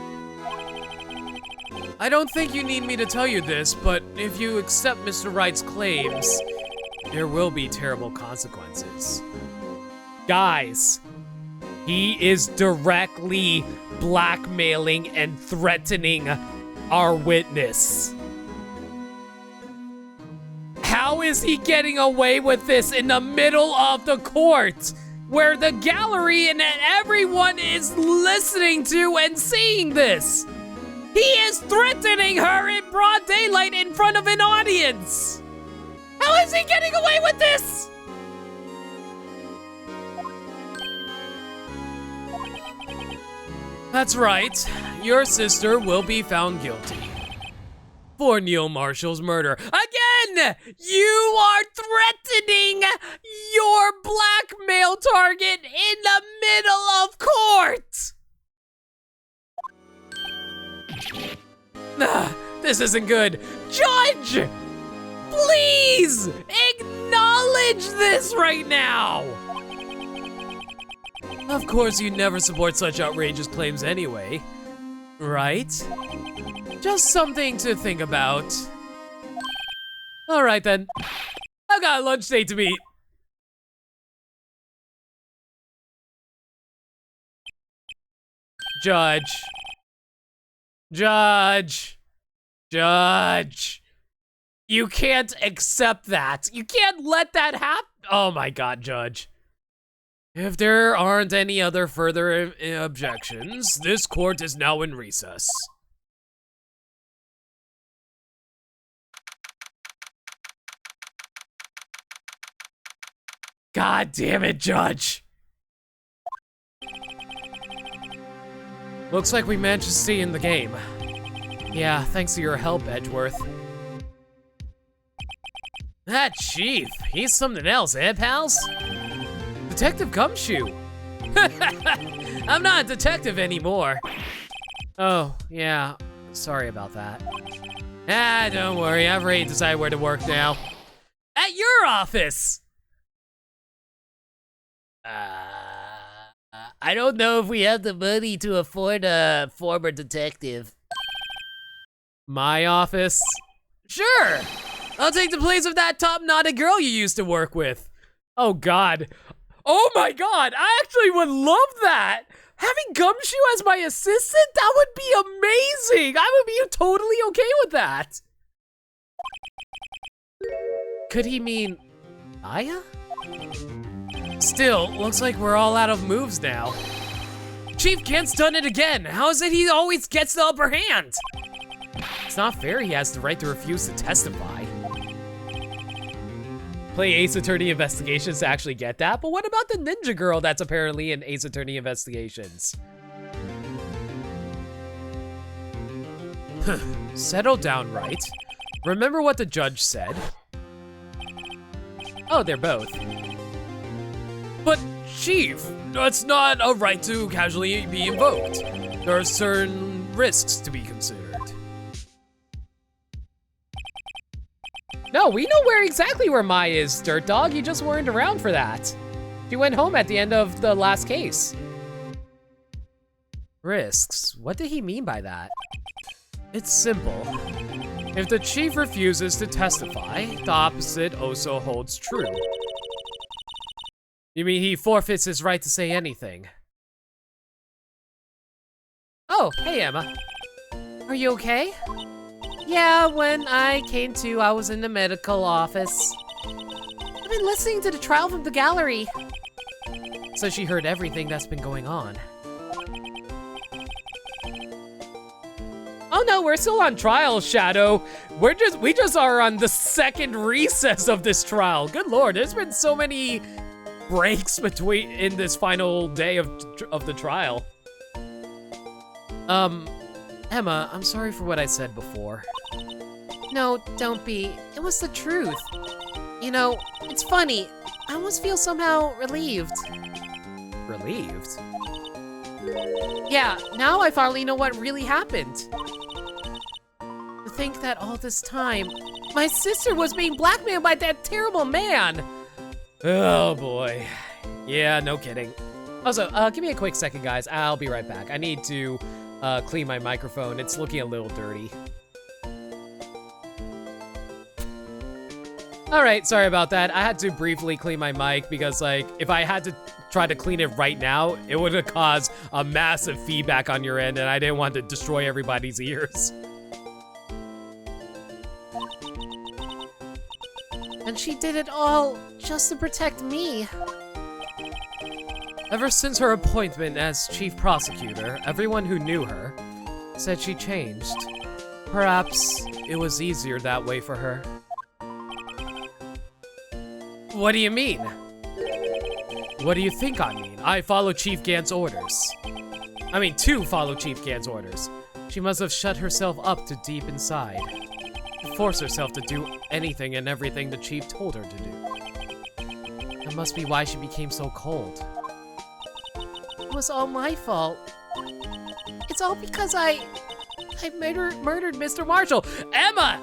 I don't think you need me to tell you this, but if you accept Mr. Wright's claims, there will be terrible consequences. Guys, he is directly blackmailing and threatening our witness. How is he getting away with this in the middle of the court, where the gallery and everyone is listening to and seeing this? He is threatening her in broad daylight in front of an audience. How is he getting away with this? That's right. Your sister will be found guilty for Neil Marshall's murder. Again! You are threatening your blackmail target in the middle of court! This isn't good. Judge! Please! Acknowledge this right now! Of course, you never support such outrageous claims anyway, right? Just something to think about. All right then. I've got a lunch date to meet. Judge. Judge. Judge. You can't accept that. You can't let that happen. Oh my God, Judge. If there aren't any other further objections, this court is now in recess. God damn it, Judge. Looks like we managed to stay in the game. Yeah, thanks to your help, Edgeworth. That chief, he's something else, eh, pals? Detective Gumshoe. I'm not a detective anymore. Oh, yeah, sorry about that. Ah, don't worry, I've already decided where to work now. At your office! I don't know if we have the money to afford a former detective. My office? Sure! I'll take the place of that top-knotted girl you used to work with. Oh God. Oh my God, I actually would love that! Having Gumshoe as my assistant? That would be amazing! I would be totally okay with that! Could he mean Aya? Still, looks like we're all out of moves now. Chief Kent's done it again! How is it he always gets the upper hand? It's not fair he has the right to refuse to testify. Play Ace Attorney Investigations to actually get that, but what about the ninja girl that's apparently in Ace Attorney Investigations? Settle down, right? Remember what the judge said? Oh, they're both. But, Chief, that's not a right to casually be invoked. There are certain risks to be considered. No, we know exactly where Mai is, Dirt Dog. You just weren't around for that. She went home at the end of the last case. Risks? What did he mean by that? It's simple. If the chief refuses to testify, the opposite also holds true. You mean he forfeits his right to say anything? Oh, hey Emma. Are you okay? Yeah, when I came to, I was in the medical office. I've been listening to the trial from the gallery. So she heard everything that's been going on. Oh no, we're still on trial, Shadow. We just are on the second recess of this trial. Good lord, there's been so many breaks in this final day of the trial. Emma, I'm sorry for what I said before. No, don't be. It was the truth. You know, it's funny. I almost feel somehow relieved. Relieved? Yeah, now I finally know what really happened. To think that all this time, my sister was being blackmailed by that terrible man. Oh boy. Yeah, no kidding. Also, give me a quick second, guys. I'll be right back. I need to clean my microphone. It's looking a little dirty. Alright, sorry about that. I had to briefly clean my mic because, like, if I had to try to clean it right now, it would have caused a massive feedback on your end, and I didn't want to destroy everybody's ears. And she did it all just to protect me. Ever since her appointment as chief prosecutor, everyone who knew her said she changed. Perhaps it was easier that way for her. What do you mean? What do you think I mean? I follow Chief Gant's orders. I mean, to follow Chief Gant's orders. She must have shut herself up to deep inside. To force herself to do anything and everything the chief told her to do. That must be why she became so cold. It was all my fault. It's all because I murdered Mr. Marshall. Emma!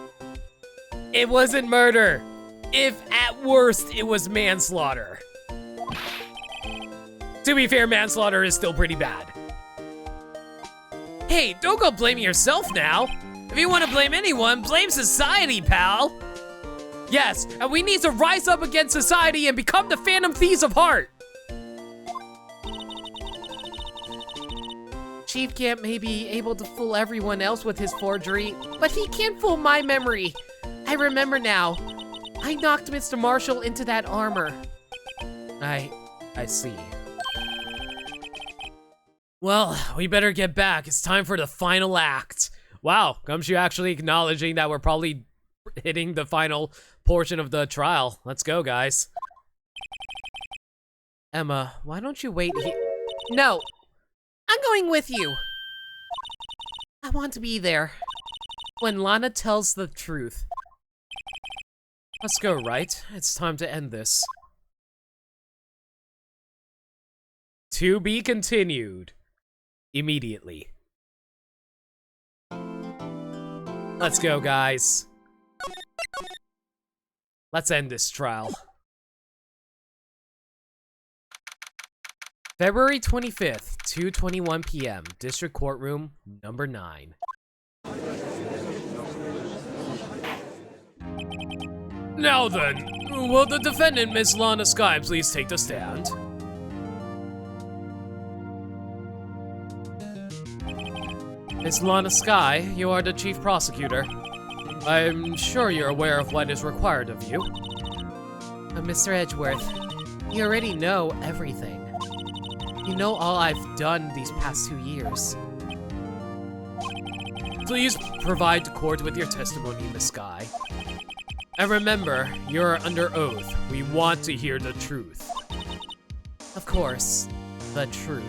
It wasn't murder. If at worst, it was manslaughter. To be fair, manslaughter is still pretty bad. Hey, don't go blaming yourself now. If you want to blame anyone, blame society, pal. Yes, and we need to rise up against society and become the Phantom Thieves of Heart. Chief Gant may be able to fool everyone else with his forgery, but he can't fool my memory. I remember now. I knocked Mr. Marshall into that armor. I see. Well, we better get back. It's time for the final act. Wow, Gumshoe actually acknowledging that we're probably hitting the final portion of the trial. Let's go, guys. Emma, why don't you wait here? No, I'm going with you. I want to be there when Lana tells the truth. Let's go, right? It's time to end this. To be continued. Immediately. Let's go, guys. Let's end this trial. February 25th, 2:21 p.m. District Courtroom, number 9. Now then, will the defendant, Miss Lana Skye, please take the stand? Miss Lana Skye, you are the chief prosecutor. I'm sure you're aware of what is required of you. Mr. Edgeworth, you already know everything. You know all I've done these past 2 years. Please provide the court with your testimony, Miss Skye. And remember, you're under oath. We want to hear the truth. Of course, the truth.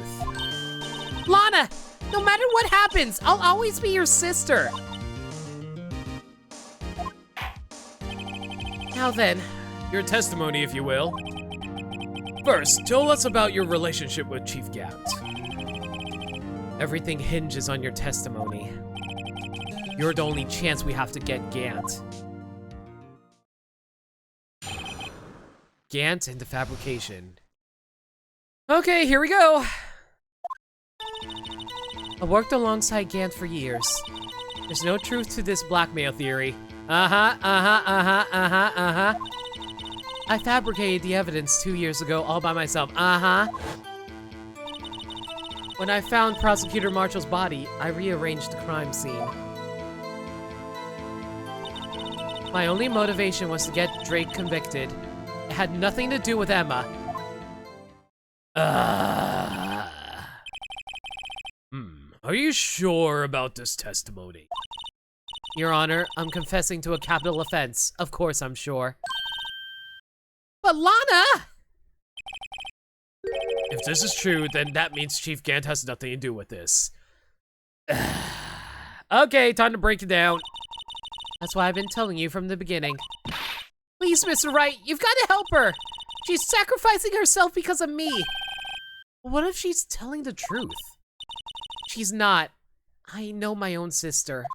Lana, no matter what happens, I'll always be your sister. Now then, your testimony, if you will. First, tell us about your relationship with Chief Gant. Everything hinges on your testimony. You're the only chance we have to get Gant. Gant into fabrication. Okay, here we go. I worked alongside Gant for years. There's no truth to this blackmail theory. I fabricated the evidence 2 years ago all by myself. When I found Prosecutor Marshall's body, I rearranged the crime scene. My only motivation was to get Drake convicted. It had nothing to do with Emma. Are you sure about this testimony? Your Honor, I'm confessing to a capital offense. Of course I'm sure. But Lana! If this is true, then that means Chief Gant has nothing to do with this. Okay, time to break it down. That's why I've been telling you from the beginning. Please, Mr. Wright, you've got to help her. She's sacrificing herself because of me. What if she's telling the truth? She's not. I know my own sister.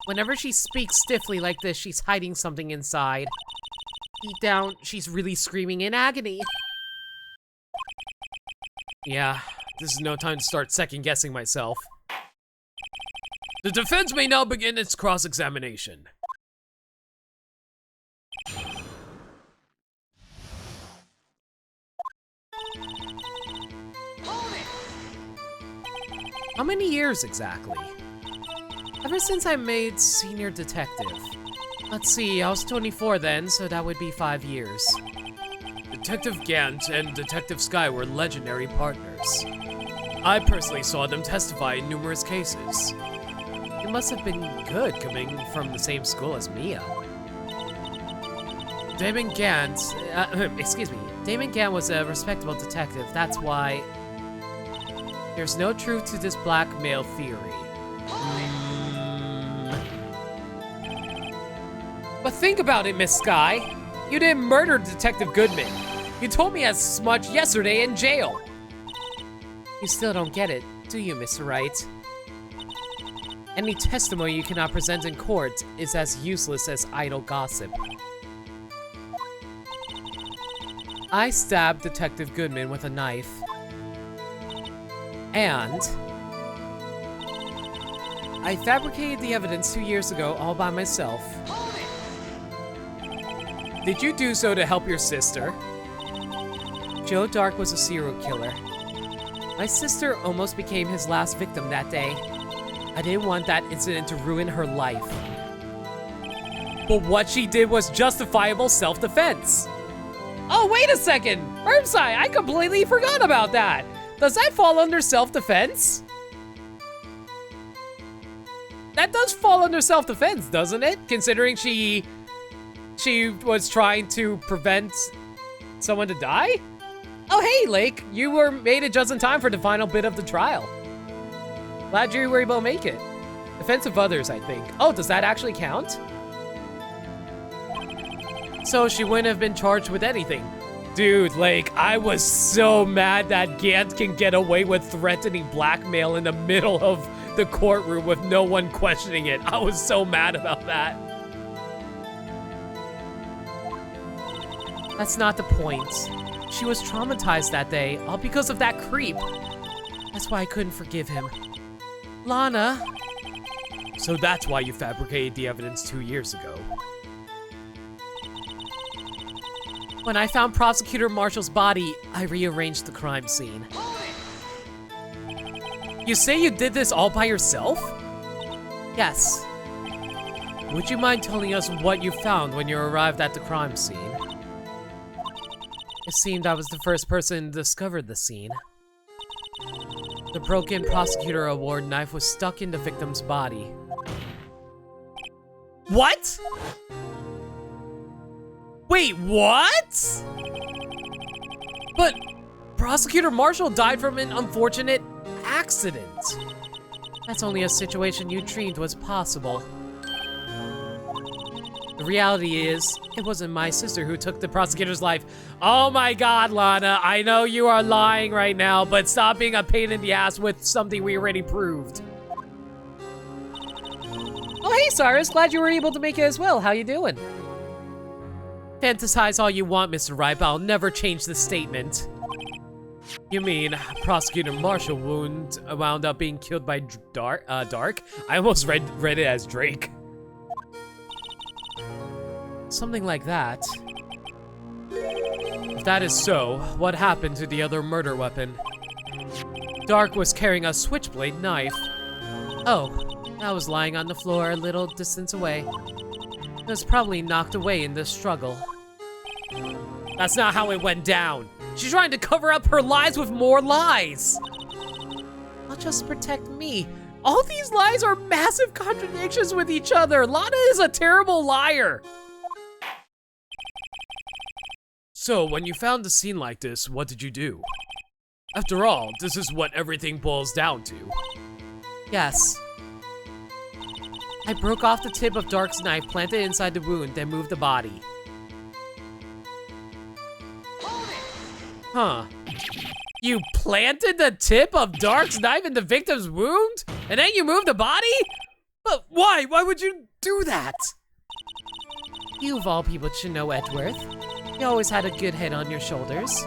Whenever she speaks stiffly like this, she's hiding something inside. Deep down, she's really screaming in agony. Yeah, this is no time to start second-guessing myself. The defense may now begin its cross-examination. How many years exactly? Ever since I made senior detective. Let's see, I was 24 then, so that would be 5 years. Detective Gant and Detective Sky were legendary partners. I personally saw them testify in numerous cases. It must have been good coming from the same school as Mia. Damon Gant, Damon Gant was a respectable detective. That's why there's no truth to this blackmail theory. But think about it, Miss Sky. You didn't murder Detective Goodman. You told me as much yesterday in jail. You still don't get it, do you, Mr. Wright? Any testimony you cannot present in court is as useless as idle gossip. I stabbed Detective Goodman with a knife. And I fabricated the evidence 2 years ago all by myself. Did you do so to help your sister? Joe Dark was a serial killer. My sister almost became his last victim that day. I didn't want that incident to ruin her life. But what she did was justifiable self-defense. Oh, wait a second! Herbside, I completely forgot about that! Does that fall under self-defense? That does fall under self-defense, doesn't it? Considering she was trying to prevent someone to die? Oh, hey, Lake, you were made it just in time for the final bit of the trial. Glad you were able to make it. Defense of others, I think. Oh, does that actually count? So she wouldn't have been charged with anything. Dude, Lake, I was so mad that Gant can get away with threatening blackmail in the middle of the courtroom with no one questioning it. I was so mad about that. That's not the point. She was traumatized that day, all because of that creep. That's why I couldn't forgive him. Lana. So that's why you fabricated the evidence 2 years ago. When I found Prosecutor Marshall's body, I rearranged the crime scene. You say you did this all by yourself? Yes. Would you mind telling us what you found when you arrived at the crime scene? It seemed I was the first person to discover the scene. The broken Prosecutor Award knife was stuck in the victim's body. What? Wait, what? But Prosecutor Marshall died from an unfortunate accident. That's only a situation you dreamed was possible. The reality is, it wasn't my sister who took the prosecutor's life. Oh my god, Lana, I know you are lying right now, but stop being a pain in the ass with something we already proved. Oh, hey, Cyrus, glad you were able to make it as well. How you doing? Fantasize all you want, Mr. Wright, but I'll never change the statement. You mean Prosecutor Marshall wound up being killed by Dark? I almost read it as Drake. Something like that. If that is so, what happened to the other murder weapon? Dark was carrying a switchblade knife. Oh, I was lying on the floor a little distance away. It was probably knocked away in the struggle. That's not how it went down. She's trying to cover up her lies with more lies. I'll just protect me. All these lies are massive contradictions with each other. Lana is a terrible liar. So, when you found a scene like this, what did you do? After all, this is what everything boils down to. Yes. I broke off the tip of Dark's knife, planted it inside the wound, then moved the body. Huh. You planted the tip of Dark's knife in the victim's wound? And then you moved the body? But why? Why would you do that? You of all people should know Edgeworth. You always had a good head on your shoulders.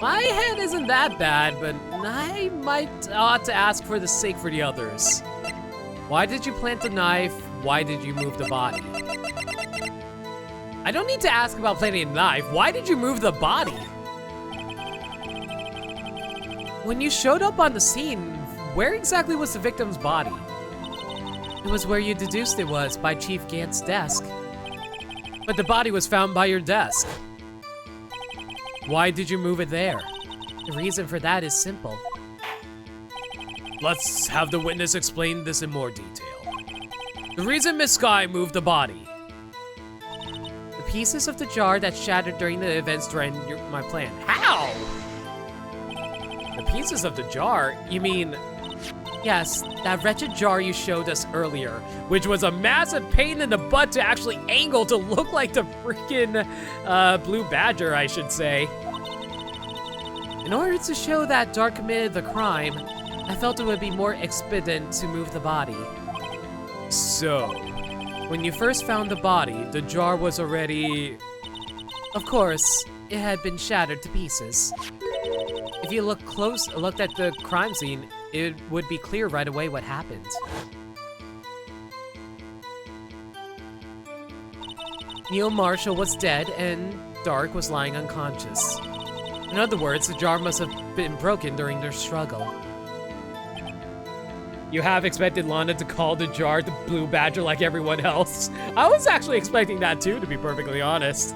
My head isn't that bad, but I ought to ask for the sake for the others. Why did you plant the knife? Why did you move the body? I don't need to ask about planting a knife. Why did you move the body? When you showed up on the scene, where exactly was the victim's body? It was where you deduced it was, by Chief Gant's desk. But the body was found by your desk. Why did you move it there? The reason for that is simple. Let's have the witness explain this in more detail. The reason Miss Sky moved the body. The pieces of the jar that shattered during the events during my plan. How? The pieces of the jar? You mean... Yes, that wretched jar you showed us earlier. Which was a massive pain in the butt to actually angle to look like the freaking Blue Badger, I should say. In order to show that Dark committed the crime, I felt it would be more expedient to move the body. So, when you first found the body, the jar was already... Of course, it had been shattered to pieces. If you looked at the crime scene, it would be clear right away what happened. Neil Marshall was dead and Dark was lying unconscious. In other words, the jar must have been broken during their struggle. You have expected Lana to call the jar the Blue Badger like everyone else. I was actually expecting that too, to be perfectly honest.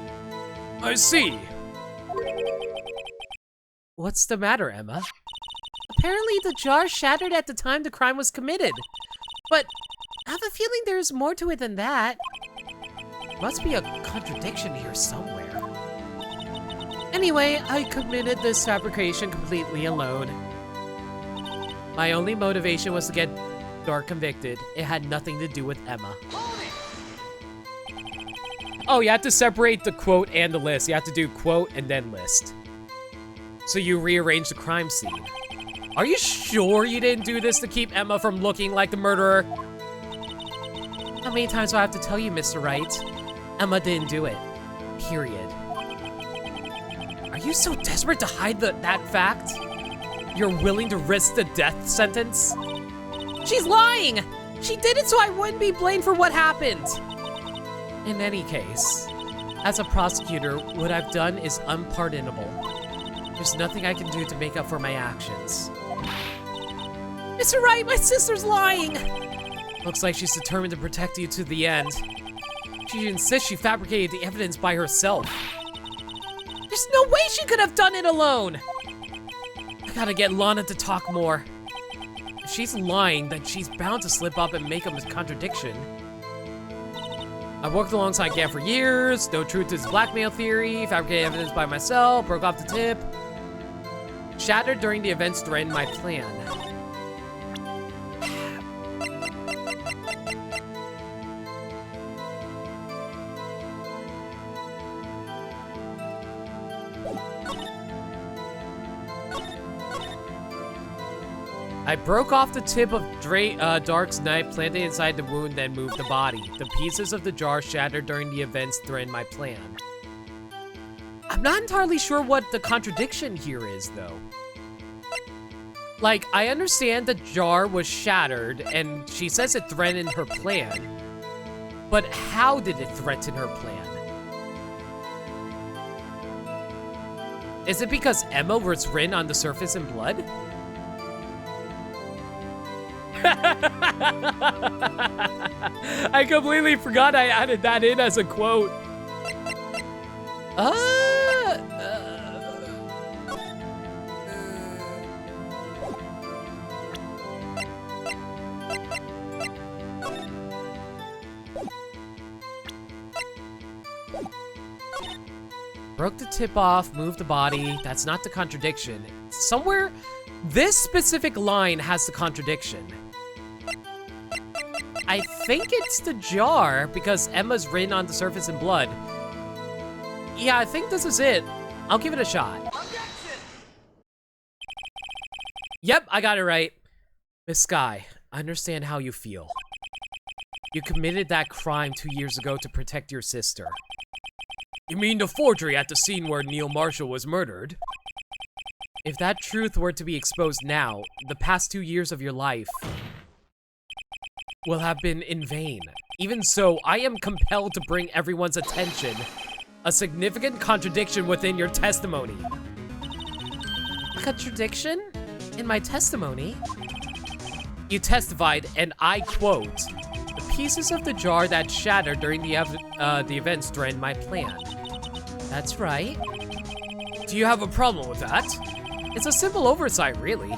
I see. What's the matter, Emma? Apparently the jar shattered at the time the crime was committed. But I have a feeling there's more to it than that. Must be a contradiction here somewhere. Anyway, I committed this fabrication completely alone. My only motivation was to get Dark convicted. It had nothing to do with Emma. Oh, you have to separate the quote and the list. You have to do quote and then list. So you rearrange the crime scene. Are you sure you didn't do this to keep Emma from looking like the murderer? How many times do I have to tell you, Mr. Wright? Emma didn't do it. Period. Are you so desperate to hide that fact? You're willing to risk the death sentence? She's lying! She did it so I wouldn't be blamed for what happened. In any case, as a prosecutor, what I've done is unpardonable. There's nothing I can do to make up for my actions. Mr. Wright, my sister's lying! Looks like she's determined to protect you to the end. She insists she fabricated the evidence by herself. There's no way she could have done it alone! I gotta get Lana to talk more. If she's lying, then she's bound to slip up and make up a contradiction. I worked alongside Gant for years, no truth to his blackmail theory, fabricated evidence by myself, broke off the tip. Shattered during the events during my plan. I broke off the tip of Dark's knife, planted it inside the wound, then moved the body. The pieces of the jar shattered during the events during my plan. I'm not entirely sure what the contradiction here is, though. Like, I understand the jar was shattered, and she says it threatened her plan. But how did it threaten her plan? Is it because Emma was written on the surface in blood? I completely forgot I added that in as a quote. Broke the tip off, moved the body. That's not the contradiction. Somewhere, this specific line has the contradiction. I think it's the jar, because Emma's written on the surface in blood. Yeah, I think this is it. I'll give it a shot. Objection! Yep, I got it right. Miss Sky, I understand how you feel. You committed that crime 2 years ago to protect your sister. You mean the forgery at the scene where Neil Marshall was murdered? If that truth were to be exposed now, the past 2 years of your life will have been in vain. Even so, I am compelled to bring everyone's attention a significant contradiction within your testimony. A contradiction? In my testimony? You testified, and I quote, "The pieces of the jar that shattered during the events threatened my plan." That's right. Do you have a problem with that? It's a simple oversight, really.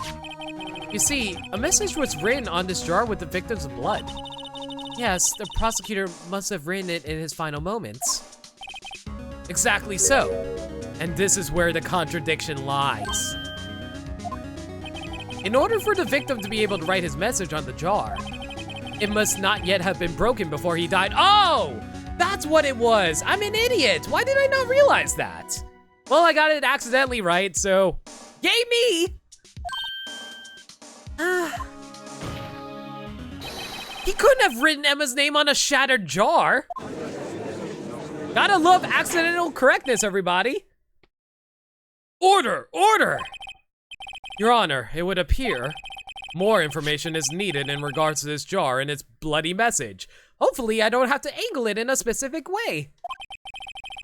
You see, a message was written on this jar with the victim's blood. Yes, the prosecutor must have written it in his final moments. Exactly so. And this is where the contradiction lies. In order for the victim to be able to write his message on the jar, it must not yet have been broken before he died. Oh! That's what it was! I'm an idiot! Why did I not realize that? Well, I got it accidentally right, so... Yay me! He couldn't have written Emma's name on a shattered jar! Gotta love accidental correctness, everybody! Order! Order! Your Honor, it would appear more information is needed in regards to this jar and its bloody message. Hopefully, I don't have to angle it in a specific way.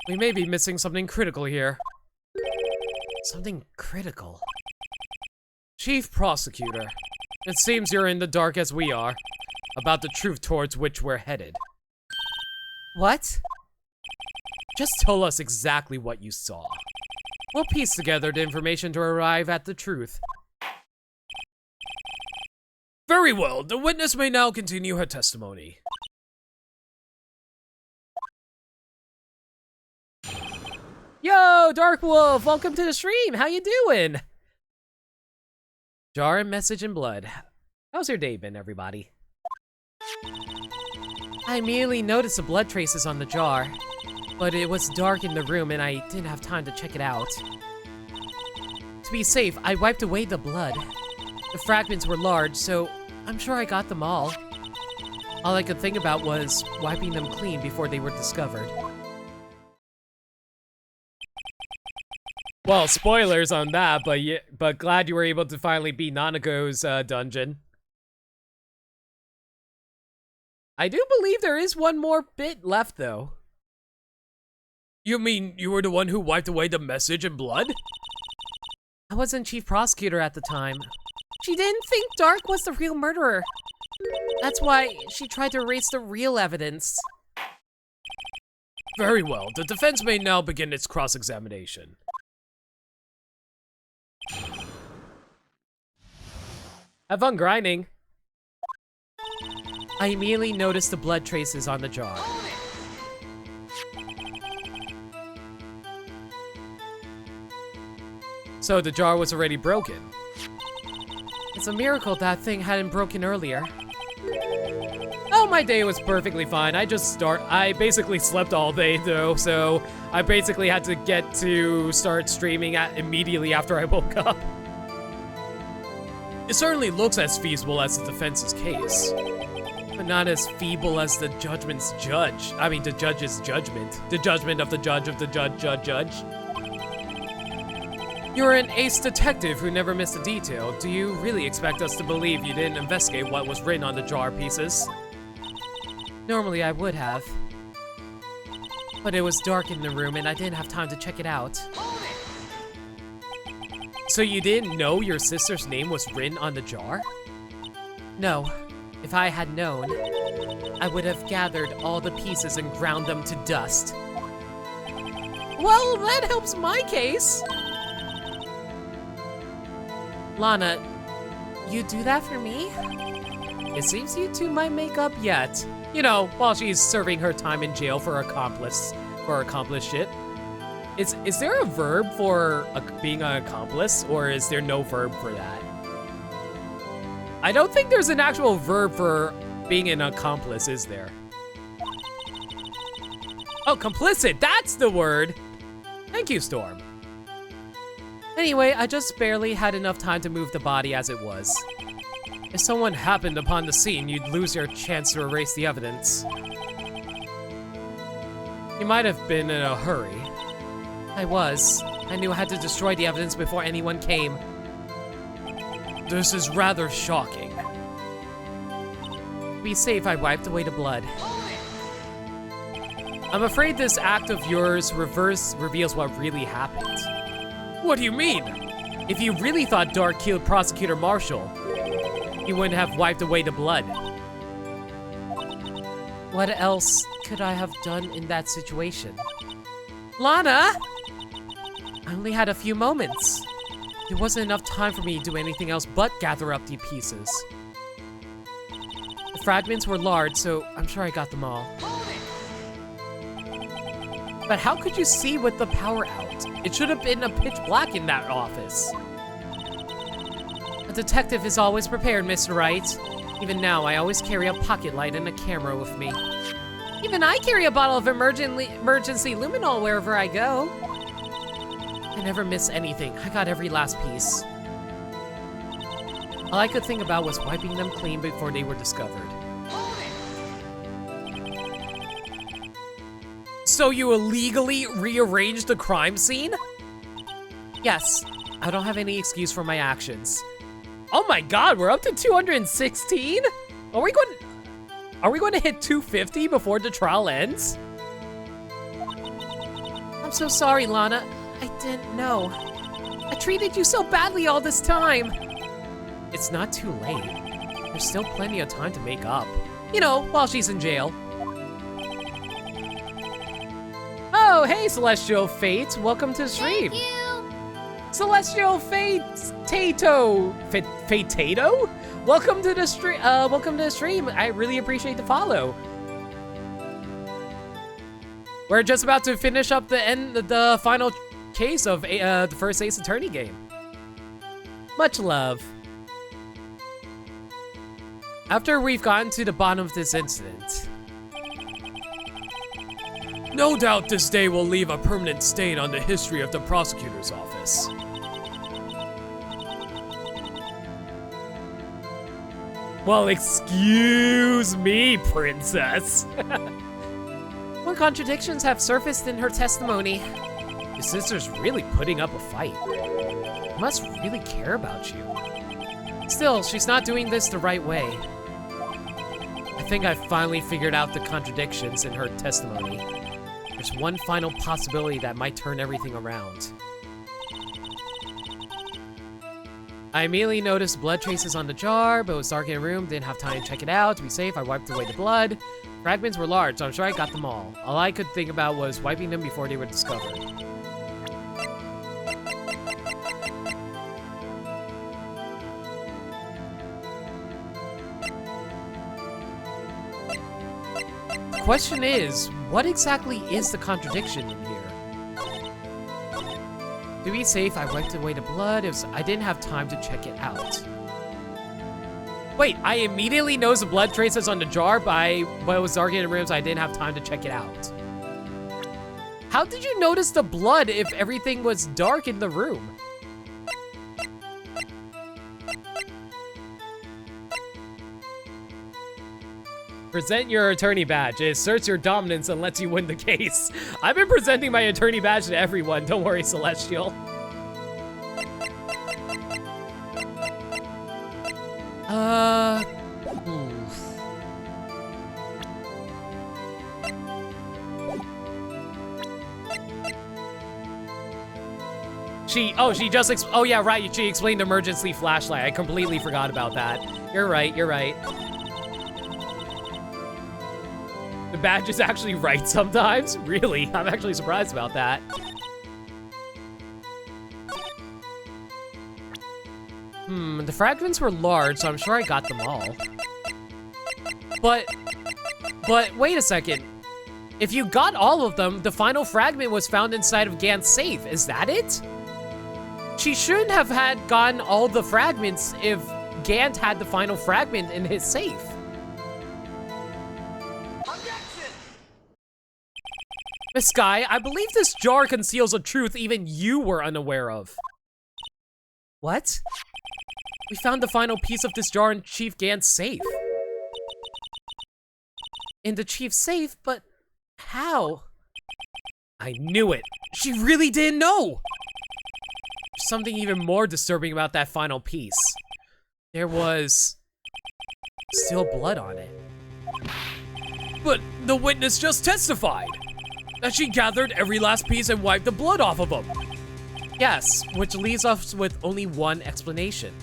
We may be missing something critical here. Something critical? Chief Prosecutor, it seems you're in the dark as we are about the truth towards which we're headed. What? Just tell us exactly what you saw. We'll piece together the information to arrive at the truth. Very well, the witness may now continue her testimony. Yo, Dark Wolf, welcome to the stream. How you doing? Jar and message in blood. How's your day been, everybody? I immediately noticed the blood traces on the jar, but it was dark in the room and I didn't have time to check it out. To be safe, I wiped away the blood. The fragments were large, so I'm sure I got them all. All I could think about was wiping them clean before they were discovered. Well, spoilers on that, but glad you were able to finally beat Nanako's dungeon. I do believe there is one more bit left, though. You mean you were the one who wiped away the message in blood? I wasn't chief prosecutor at the time. She didn't think Dark was the real murderer. That's why she tried to erase the real evidence. Very well, the defense may now begin its cross-examination. Have fun grinding. I immediately noticed the blood traces on the jar. So the jar was already broken. It's a miracle that thing hadn't broken earlier. Oh, my day was perfectly fine. I basically slept all day though, so I basically had to get to start streaming immediately after I woke up. It certainly looks as feasible as the defense's case, but not as feeble as the judgment's judge. I mean, the judge's judgment. The judgment of the judge. You're an ace detective who never missed a detail. Do you really expect us to believe you didn't investigate what was written on the jar pieces? Normally I would have. But it was dark in the room and I didn't have time to check it out. So you didn't know your sister's name was written on the jar? No. If I had known, I would have gathered all the pieces and ground them to dust. Well, that helps my case. Lana, you do that for me? It seems you two might make up yet. You know, while she's serving her time in jail for accomplished shit. Is there a verb for being an accomplice, or is there no verb for that? I don't think there's an actual verb for being an accomplice, is there? Oh, complicit, that's the word! Thank you, Storm. Anyway, I just barely had enough time to move the body as it was. If someone happened upon the scene, you'd lose your chance to erase the evidence. You might have been in a hurry. I was. I knew I had to destroy the evidence before anyone came. This is rather shocking. To be safe, I wiped away the blood. I'm afraid this act of yours reveals what really happened. What do you mean? If you really thought Dark killed Prosecutor Marshall, you wouldn't have wiped away the blood. What else could I have done in that situation? Lana! I only had a few moments. There wasn't enough time for me to do anything else but gather up the pieces. The fragments were large, so I'm sure I got them all. But how could you see with the power out? It should have been a pitch black in that office. A detective is always prepared, Mr. Wright. Even now, I always carry a pocket light and a camera with me. Even I carry a bottle of emergency luminol wherever I go. I never miss anything. I got every last piece. All I could think about was wiping them clean before they were discovered. So you illegally rearranged the crime scene? Yes. I don't have any excuse for my actions. Oh my god, we're up to 216? Are we going to hit 250 before the trial ends? I'm so sorry, Lana. I didn't know. I treated you so badly all this time. It's not too late. There's still plenty of time to make up. You know, while she's in jail. Oh, hey, Celestial Fate. Welcome to the stream. Thank you. Celestial Fate-tato. Fate-tato? Welcome to the stream. Welcome to the stream. I really appreciate the follow. We're just about to finish up the final case of the first Ace Attorney game. Much love. After we've gotten to the bottom of this incident, no doubt this day will leave a permanent stain on the history of the prosecutor's office. Well, excuse me, princess. More contradictions have surfaced in her testimony. Your sister's really putting up a fight. She must really care about you. Still, she's not doing this the right way. I think I finally figured out the contradictions in her testimony. There's one final possibility that might turn everything around. I immediately noticed blood traces on the jar, but it was dark in the room, didn't have time to check it out. To be safe, I wiped away the blood. Fragments were large, so I'm sure I got them all. All I could think about was wiping them before they were discovered. The question is, what exactly is the contradiction in here? To be safe, I wiped away the blood. I didn't have time to check it out. Wait, I immediately noticed the blood traces on the jar, but it was dark in the room, so I didn't have time to check it out. How did you notice the blood if everything was dark in the room? Present your attorney badge. It asserts your dominance and lets you win the case. I've been presenting my attorney badge to everyone. Don't worry, Celestial. Oh yeah, right, she explained emergency flashlight. I completely forgot about that. You're right, you're right. The badge is actually right sometimes? Really? I'm actually surprised about that. The fragments were large, so I'm sure I got them all. But wait a second. If you got all of them, the final fragment was found inside of Gant's safe. Is that it? She shouldn't have had gotten all the fragments if Gant had the final fragment in his safe. Objection! Miss Sky, I believe this jar conceals a truth even you were unaware of. What? We found the final piece of this jar in Chief Gant's safe. In the Chief's safe? But how? I knew it. She really didn't know. There's something even more disturbing about that final piece. There was still blood on it. But the witness just testified that she gathered every last piece and wiped the blood off of them. Yes, which leaves us with only one explanation.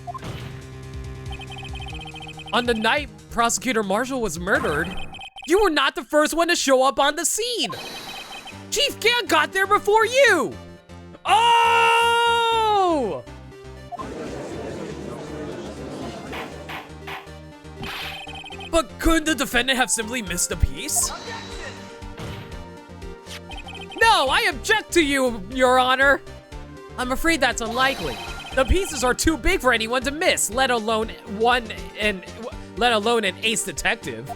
On the night Prosecutor Marshall was murdered, you were not the first one to show up on the scene. Chief Gant got there before you. Oh! But couldn't the defendant have simply missed a piece? No, I object to you, Your Honor. I'm afraid that's unlikely. The pieces are too big for anyone to miss, let alone an ace detective.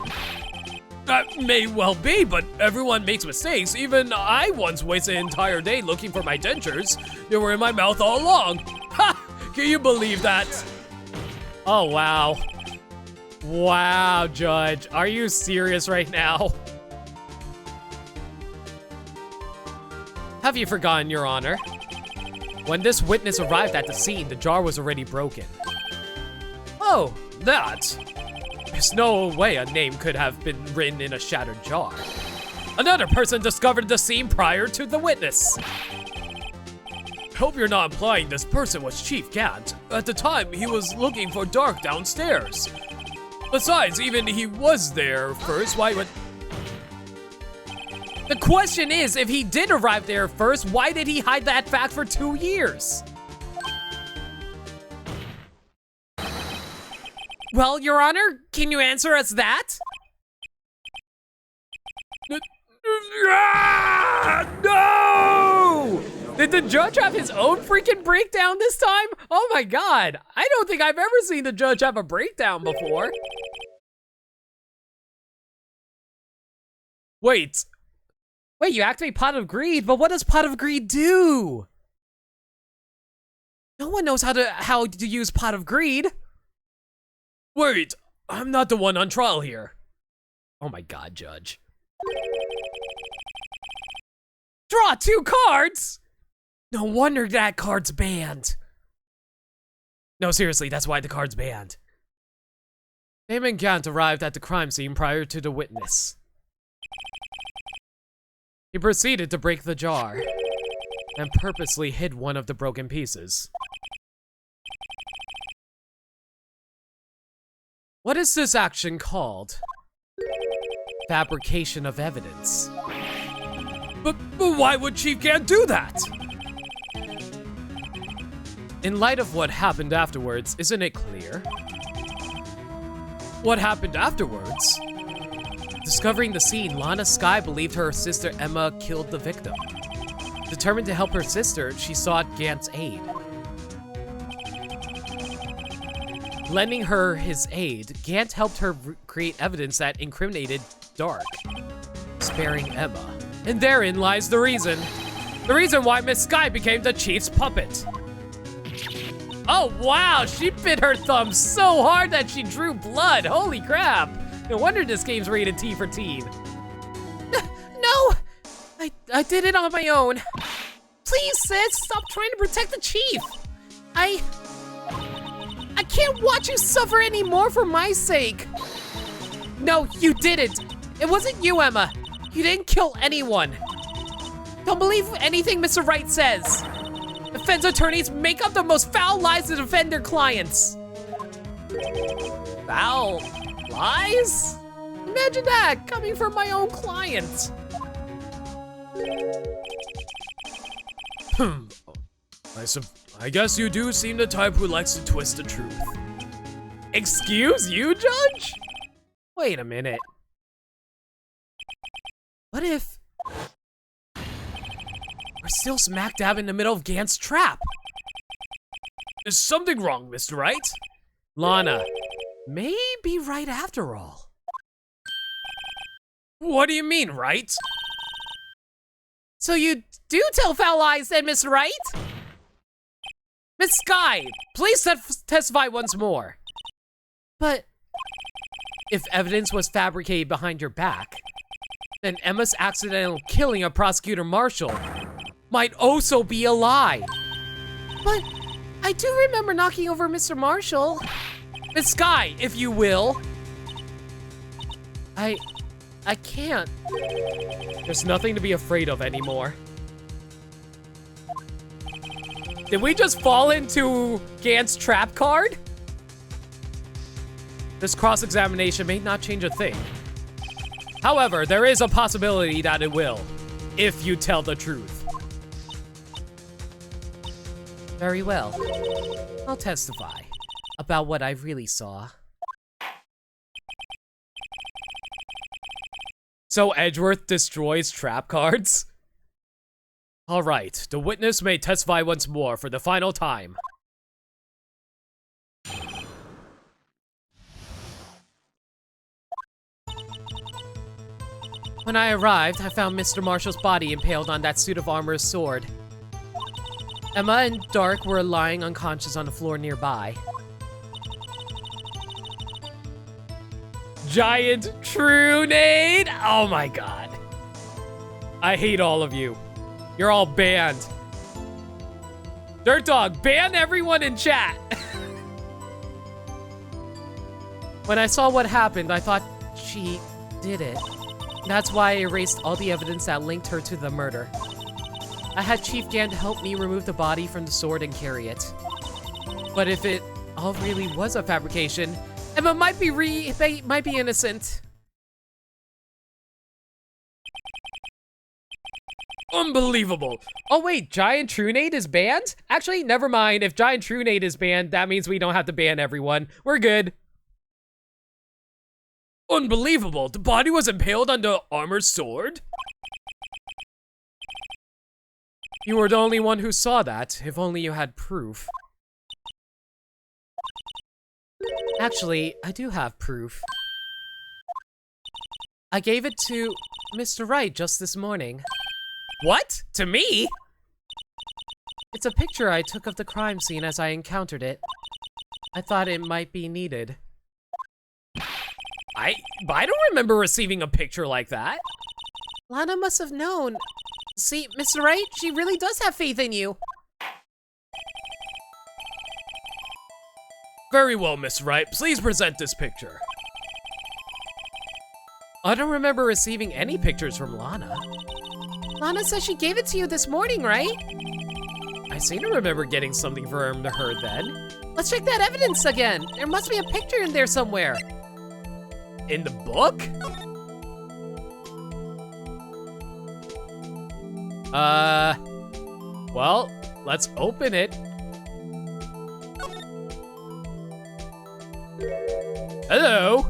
That may well be, but everyone makes mistakes. Even I once wasted an entire day looking for my dentures. They were in my mouth all along. Ha! Can you believe that? Oh, wow. Wow, Judge. Are you serious right now? Have you forgotten, Your Honor? When this witness arrived at the scene, the jar was already broken. Oh, that. There's no way a name could have been written in a shattered jar. Another person discovered the scene prior to the witness. Hope you're not implying this person was Chief Gant. At the time, he was looking for Dark downstairs. Besides, even he was there first, why would... The question is, if he did arrive there first, why did he hide that fact for 2 years? Well, Your Honor, can you answer us that? No! Did the judge have his own freaking breakdown this time? Oh my god, I don't think I've ever seen the judge have a breakdown before. Wait, you activate Pot of Greed, but what does Pot of Greed do? No one knows how to use Pot of Greed. wait, I'm not the one on trial here. Oh my god, Judge. Draw 2 cards? No wonder that card's banned. No, seriously, that's why the card's banned. Damon Gant arrived at the crime scene prior to the witness. He proceeded to break the jar and purposely hid one of the broken pieces. What is this action called? Fabrication of evidence. But why would Chief Gant do that? In light of what happened afterwards, isn't it clear? What happened afterwards? Discovering the scene, Lana Sky believed her sister Emma killed the victim. Determined to help her sister, she sought Gant's aid. Lending her his aid, Gant helped her create evidence that incriminated Dark, sparing Emma. And therein lies the reason. The reason why Miss Sky became the Chief's puppet. Oh wow, she bit her thumb so hard that she drew blood. Holy crap. No wonder this game's rated T for teen. No, I did it on my own. Please, sis, stop trying to protect the chief. I can't watch you suffer anymore for my sake. No, you didn't. It wasn't you, Emma. You didn't kill anyone. Don't believe anything Mr. Wright says. Defense attorneys make up the most foul lies to defend their clients. Foul lies? Imagine that, coming from my own client. I guess you do seem the type who likes to twist the truth. Excuse you, Judge? Wait a minute. What if we're still smack dab in the middle of Gant's trap? Is something wrong, Mr. Wright? Lana may be right after all. What do you mean, right? So you do tell foul lies then, Mr. Wright? Miss Sky, please testify once more. But if evidence was fabricated behind your back, then Emma's accidental killing of Prosecutor Marshall might also be a lie. But I do remember knocking over Mr. Marshall. Miss Sky, if you will. I can't. There's nothing to be afraid of anymore. Did we just fall into Gant's trap card? This cross-examination may not change a thing. However, there is a possibility that it will, if you tell the truth. Very well. I'll testify about what I really saw. So Edgeworth destroys trap cards? Alright, the witness may testify once more for the final time. When I arrived, I found Mr. Marshall's body impaled on that suit of armor's sword. Emma and Dark were lying unconscious on the floor nearby. Giant Trunade! Oh my god. I hate all of you. You're all banned. Dirt Dog, ban everyone in chat! When I saw what happened, I thought she did it. That's why I erased all the evidence that linked her to the murder. I had Chief Gant help me remove the body from the sword and carry it. But if it all really was a fabrication, Emma might be innocent. Unbelievable. Oh wait, Giant Trunade is banned? Actually, never mind. If Giant Trunade is banned, that means we don't have to ban everyone. We're good. Unbelievable. The body was impaled on the armored sword? You were the only one who saw that, if only you had proof. Actually, I do have proof. I gave it to Mr. Wright just this morning. What? To me? It's a picture I took of the crime scene as I encountered it. I thought it might be needed. I don't remember receiving a picture like that. Lana must have known. See, Mr. Wright, she really does have faith in you. Very well, Miss Wright. Please present this picture. I don't remember receiving any pictures from Lana. Lana says she gave it to you this morning, right? I seem to remember getting something from her then. Let's check that evidence again. There must be a picture in there somewhere. In the book? Well, let's open it. Hello?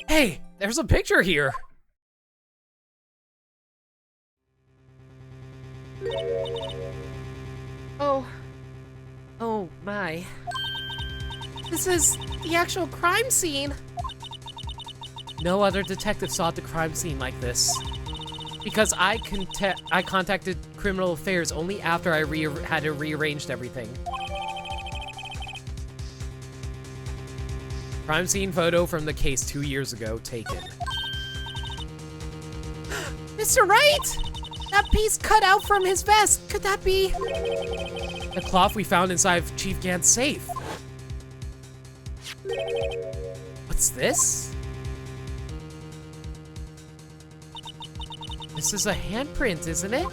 Hey, there's a picture here. Oh my. This is the actual crime scene. No other detective saw the crime scene like this. Because I contacted Criminal Affairs only after I had rearranged everything. Crime scene photo from the case 2 years ago taken. Mr. Wright! That piece cut out from his vest. Could that be the cloth we found inside of Chief Gant's safe? What's this? This is a handprint, isn't it?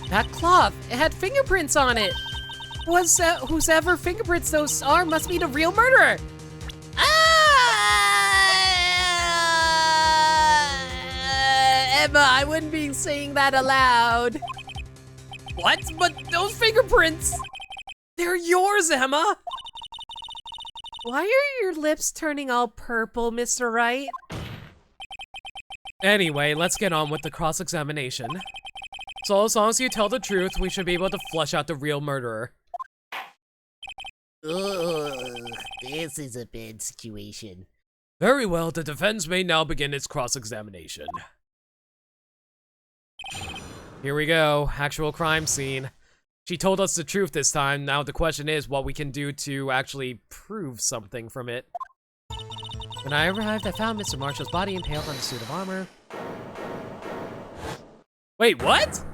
That cloth, it had fingerprints on it. Whosever fingerprints those are must be the real murderer. Emma, I wouldn't be saying that aloud. What? But those fingerprints, they're yours, Emma. Why are your lips turning all purple, Mr. Wright? Anyway, let's get on with the cross-examination. So as long as you tell the truth, we should be able to flush out the real murderer. Ugh, this is a bad situation. Very well, the defense may now begin its cross-examination. Here we go, actual crime scene. She told us the truth this time. Now the question is what we can do to actually prove something from it. When I arrived, I found Mr. Marshall's body impaled on the suit of armor. Wait, what?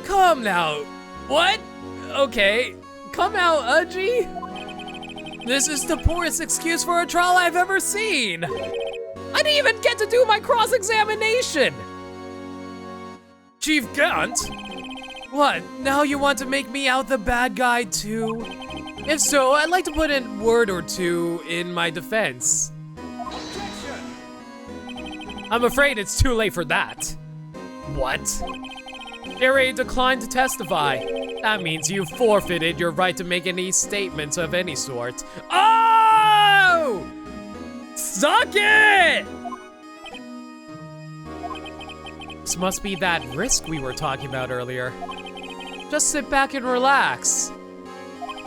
Come now. What? Okay. Come out, Udgy. This is the poorest excuse for a trial I've ever seen. I didn't even get to do my cross-examination. Chief Gant? What, now you want to make me out the bad guy too? If so, I'd like to put in a word or two in my defense. Objection! I'm afraid it's too late for that. What? Airdate declined to testify. That means you forfeited your right to make any statements of any sort. Oh! Suck it! This must be that risk we were talking about earlier. Just sit back and relax.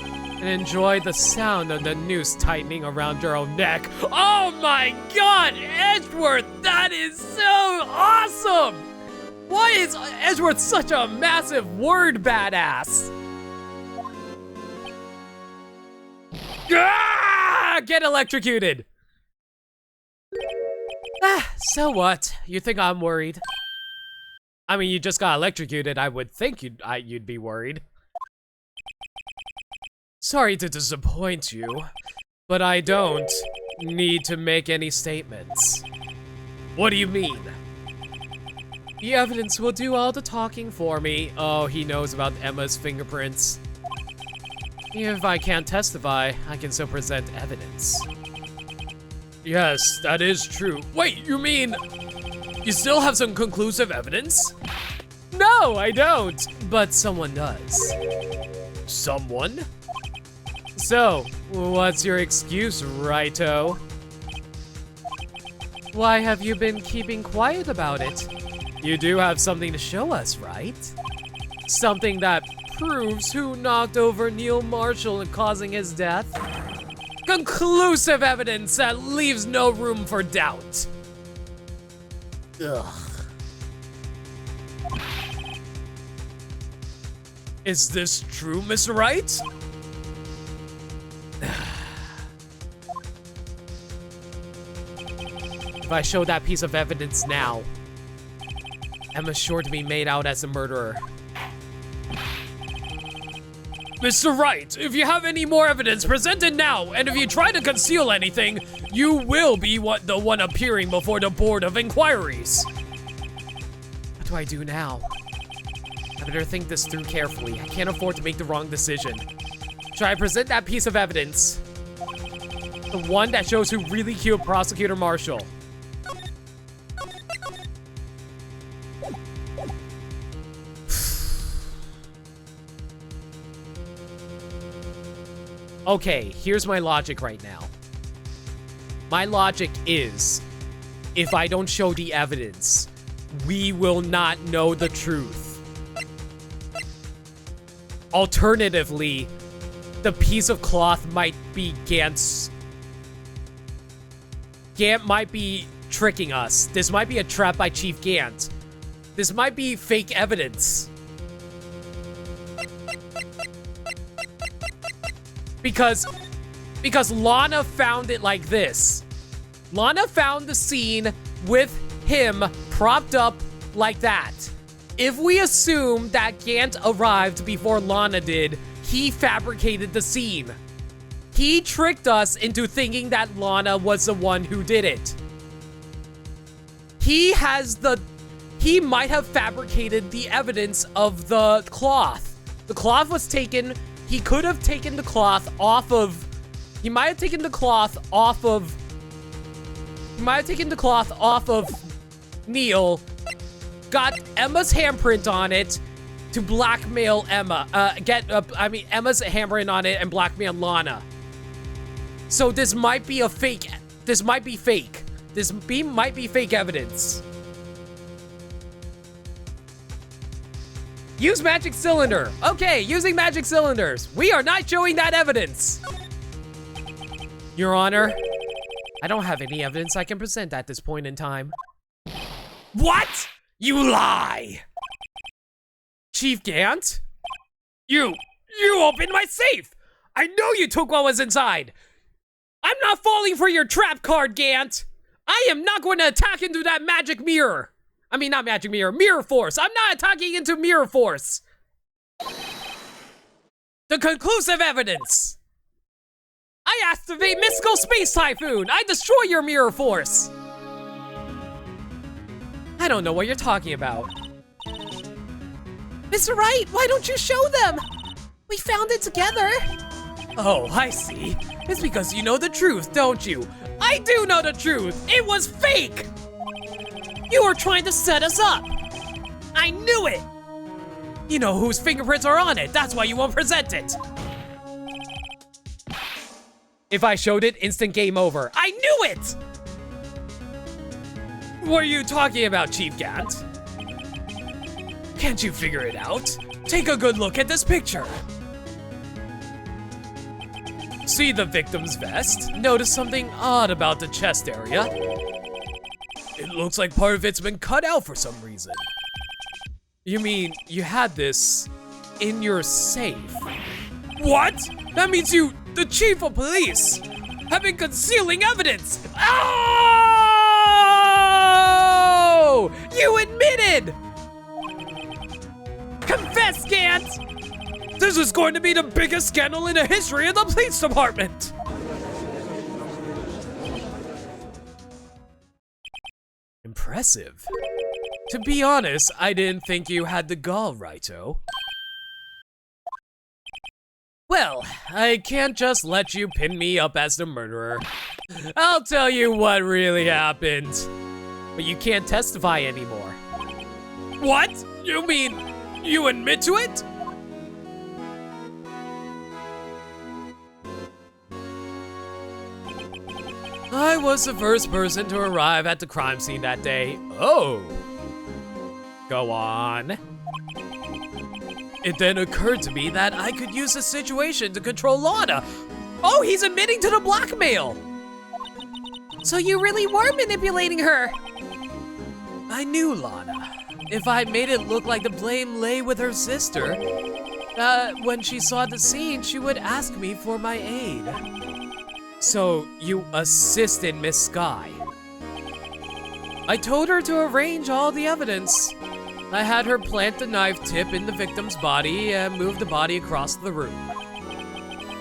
And enjoy the sound of the noose tightening around your own neck. Oh my god, Edgeworth, that is so awesome! Why is Edgeworth such a massive word badass? Ah! Get electrocuted! Ah, so what? You think I'm worried? I mean, you just got electrocuted. I would think you'd be worried. Sorry to disappoint you, but I don't need to make any statements. What do you mean? The evidence will do all the talking for me. Oh, he knows about Emma's fingerprints. Even if I can't testify, I can still present evidence. Yes, that is true. Wait, you mean you still have some conclusive evidence? No, I don't, but someone does. Someone? So, what's your excuse, righto? Why have you been keeping quiet about it? You do have something to show us, right? Something that proves who knocked over Neil Marshall and causing his death? Conclusive evidence that leaves no room for doubt. Ugh. Is this true, Miss Wright? If I show that piece of evidence now, Emma's sure to be made out as a murderer. Mr. Wright, if you have any more evidence, present it now, and if you try to conceal anything, you will be the one appearing before the Board of Inquiries. What do I do now? I better think this through carefully. I can't afford to make the wrong decision. Should I present that piece of evidence? The one that shows who really killed Prosecutor Marshall. Okay, here's my logic right now. My logic is, if I don't show the evidence, we will not know the truth. Alternatively, the piece of cloth might be Gant's. Gant might be tricking us. This might be a trap by Chief Gant. This might be fake evidence. Because Lana found it like this. Lana found the scene with him propped up like that. If we assume that Gant arrived before Lana did, he fabricated the scene. He tricked us into thinking that Lana was the one who did it. He might have fabricated the evidence of the cloth. The cloth was taken. He could have taken the cloth off of... He might have taken the cloth off of... He might have taken the cloth off of Neil, got Emma's handprint on it, to blackmail Emma. Emma's hammering on it and blackmail Lana. So this might be a fake. This might be fake. Might be fake evidence. Use magic cylinder. Okay, using magic cylinders. We are not showing that evidence. Your Honor, I don't have any evidence I can present at this point in time. What? You lie! Chief Gant? You opened my safe! I know you took what was inside! I'm not falling for your trap card, Gant! I am not going to attack into that magic mirror! I mean, not magic mirror, mirror force! I'm not attacking into mirror force! The conclusive evidence! I activate Mystical Space Typhoon! I destroy your mirror force! I don't know what you're talking about. Mr. Wright, why don't you show them? We found it together. Oh, I see. It's because you know the truth, don't you? I do know the truth. It was fake. You were trying to set us up. I knew it. You know whose fingerprints are on it. That's why you won't present it. If I showed it, instant game over. I knew it. What are you talking about, Chief Gant? Can't you figure it out? Take a good look at this picture. See the victim's vest? Notice something odd about the chest area? It looks like part of it's been cut out for some reason. You mean you had this in your safe? What? That means you, the chief of police, have been concealing evidence! Oh! You admitted! Confess, Gant! This is going to be the biggest scandal in the history of the police department! Impressive. To be honest, I didn't think you had the gall, Raito. Well, I can't just let you pin me up as the murderer. I'll tell you what really happened. But you can't testify anymore. What? You mean you admit to it? I was the first person to arrive at the crime scene that day. Oh. Go on. It then occurred to me that I could use the situation to control Lana. Oh, he's admitting to the blackmail. So you really were manipulating her. I knew Lana. If I made it look like the blame lay with her sister, when she saw the scene, she would ask me for my aid. So you assisted Miss Sky. I told her to arrange all the evidence. I had her plant the knife tip in the victim's body and move the body across the room.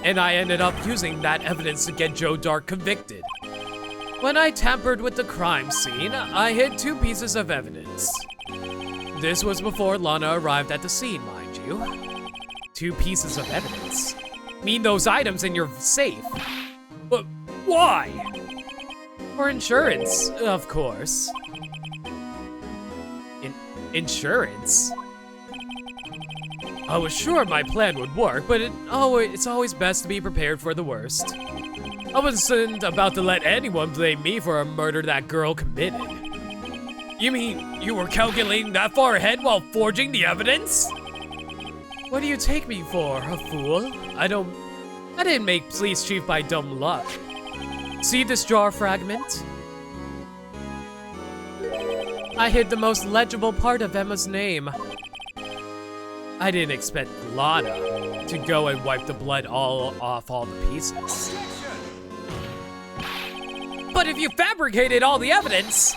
And I ended up using that evidence to get Joe Dark convicted. When I tampered with the crime scene, I hid 2 pieces of evidence. This was before Lana arrived at the scene, mind you. 2 pieces of evidence? Mean those items in your safe? But why? For insurance, of course. Insurance? I was sure my plan would work, but it's always best to be prepared for the worst. I wasn't about to let anyone blame me for a murder that girl committed. You mean you were calculating that far ahead while forging the evidence? What do you take me for, a fool? I didn't make police chief by dumb luck. See this jar fragment? I hid the most legible part of Emma's name. I didn't expect Lana to go and wipe the blood off all the pieces. But if you fabricated all the evidence,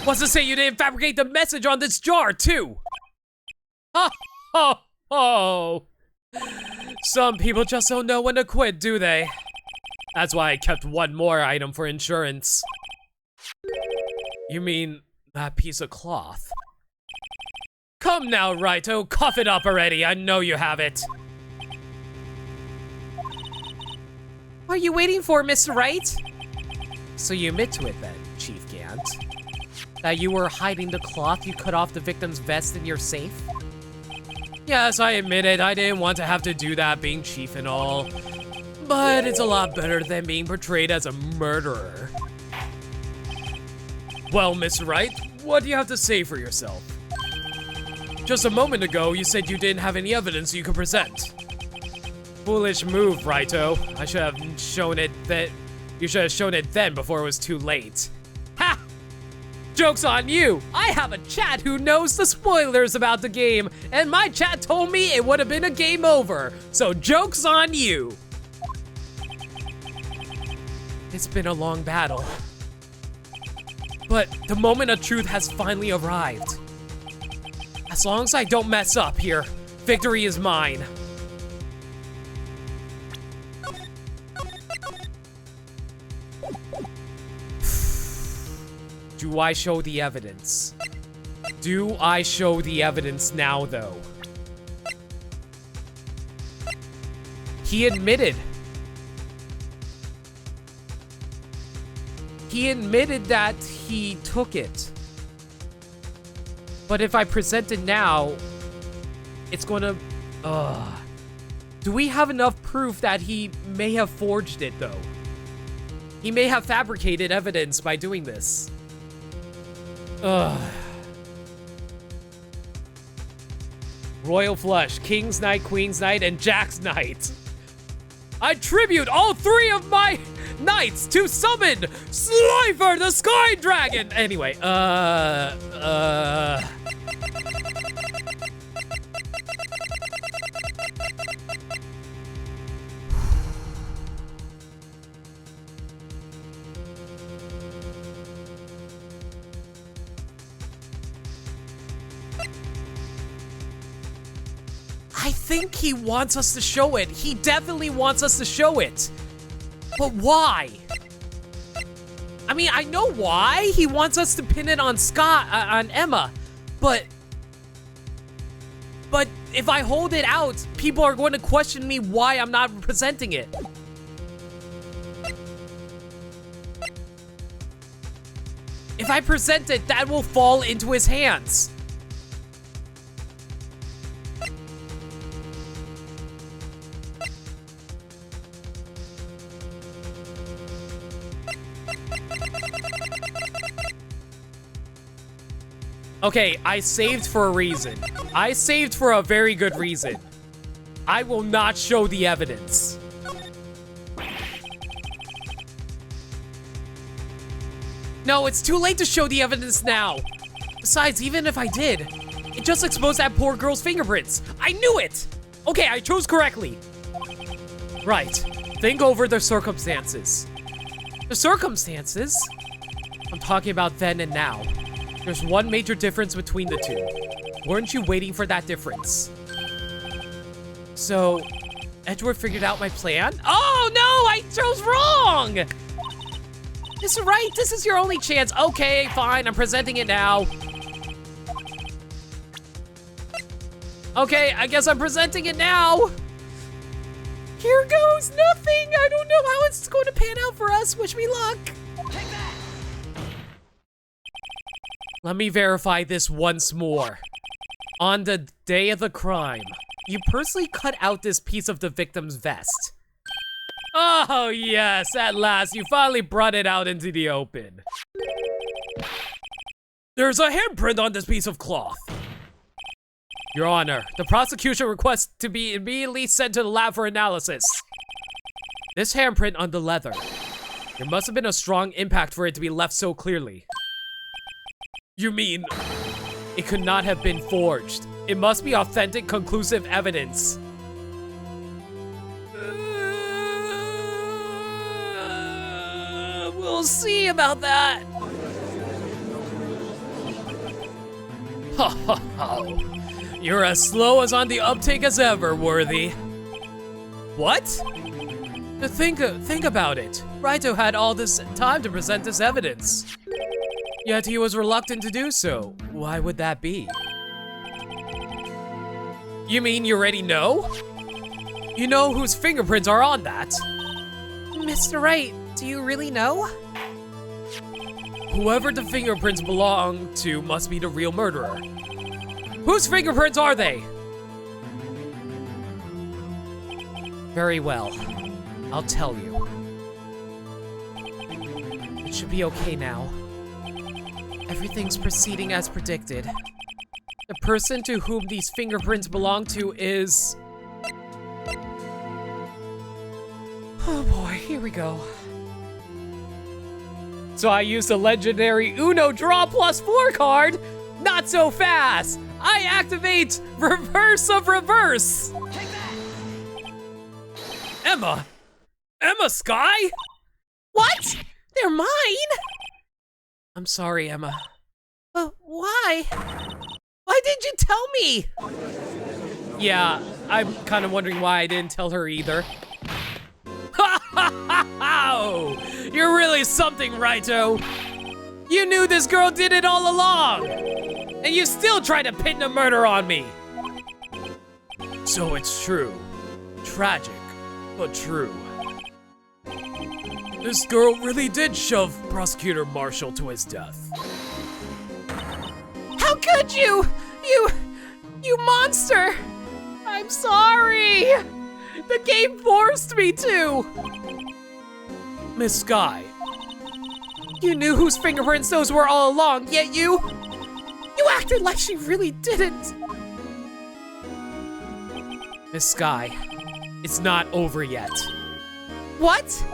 what's to say you didn't fabricate the message on this jar too? Ha ha ho! Some people just don't know when to quit, do they? That's why I kept 1 more item for insurance. You mean that piece of cloth? Come now, Raito, cough it up already. I know you have it. What are you waiting for, Mr. Wright? So you admit to it then, Chief Gant? That you were hiding the cloth you cut off the victim's vest in your safe? Yes, I admit it, I didn't want to have to do that being chief and all. But it's a lot better than being portrayed as a murderer. Well, Mr. Wright, what do you have to say for yourself? Just a moment ago, you said you didn't have any evidence you could present. Foolish move, Raito. I should have shown it that you should have shown it then before it was too late. Ha! Joke's on you! I have a chat who knows the spoilers about the game, and my chat told me it would have been a game over. So joke's on you! It's been a long battle. But the moment of truth has finally arrived. As long as I don't mess up here, victory is mine. Do I show the evidence? Do I show the evidence now, though? He admitted. He admitted that he took it. But if I present it now, it's gonna... Do we have enough proof that he may have forged it, though? He may have fabricated evidence by doing this. Royal Flush, King's Knight, Queen's Knight, and Jack's Knight. I tribute all three of my knights to summon Slifer the Sky Dragon! Anyway, I think he wants us to show it. He definitely wants us to show it. But why? I mean, I know why. He wants us to pin it on Scott, on Emma. But if I hold it out, people are going to question me why I'm not presenting it. If I present it, that will fall into his hands. Okay, I saved for a reason. I saved for a very good reason. I will not show the evidence. No, it's too late to show the evidence now. Besides, even if I did, it just exposed that poor girl's fingerprints. I knew it! Okay, I chose correctly. Right. Think over the circumstances. The circumstances? I'm talking about then and now. There's one major difference between the two. Weren't you waiting for that difference? So, Edward figured out my plan? Oh no, I chose wrong! Mr. Wright, this is your only chance. Okay, fine, I'm presenting it now. Okay, I guess I'm presenting it now. Here goes nothing. I don't know how it's going to pan out for us. Wish me luck. Let me verify this once more. On the day of the crime, you personally cut out this piece of the victim's vest. Oh yes, at last, you finally brought it out into the open. There's a handprint on this piece of cloth. Your Honor, the prosecution requests to be immediately sent to the lab for analysis. This handprint on the leather. There must have been a strong impact for it to be left so clearly. You mean, it could not have been forged. It must be authentic, conclusive evidence. We'll see about that. Ho ho ho. You're as slow as on the uptake as ever, Worthy. What? Think about it. Raito had all this time to present this evidence. Yet he was reluctant to do so. Why would that be? You mean you already know? You know whose fingerprints are on that? Mr. Wright, do you really know? Whoever the fingerprints belong to must be the real murderer. Whose fingerprints are they? Very well. I'll tell you. It should be okay now. Everything's proceeding as predicted. The person to whom these fingerprints belong to is... Oh boy, here we go. So I used a legendary Uno Draw +4 card? Not so fast! I activate Reverse of Reverse! Take that! Emma! Emma Sky? What? They're mine? I'm sorry, Emma. But why? Why didn't you tell me? Yeah, I'm kind of wondering why I didn't tell her either. Ha ha ha ha! You're really something, Raito! You knew this girl did it all along! And you still tried to pin the murder on me! So it's true. Tragic, but true. This girl really did shove Prosecutor Marshall to his death. How could you? You monster! I'm sorry! The game forced me to! Miss Sky, You knew whose fingerprints those were all along, yet you acted like she really didn't. Miss Sky, it's not over yet. What?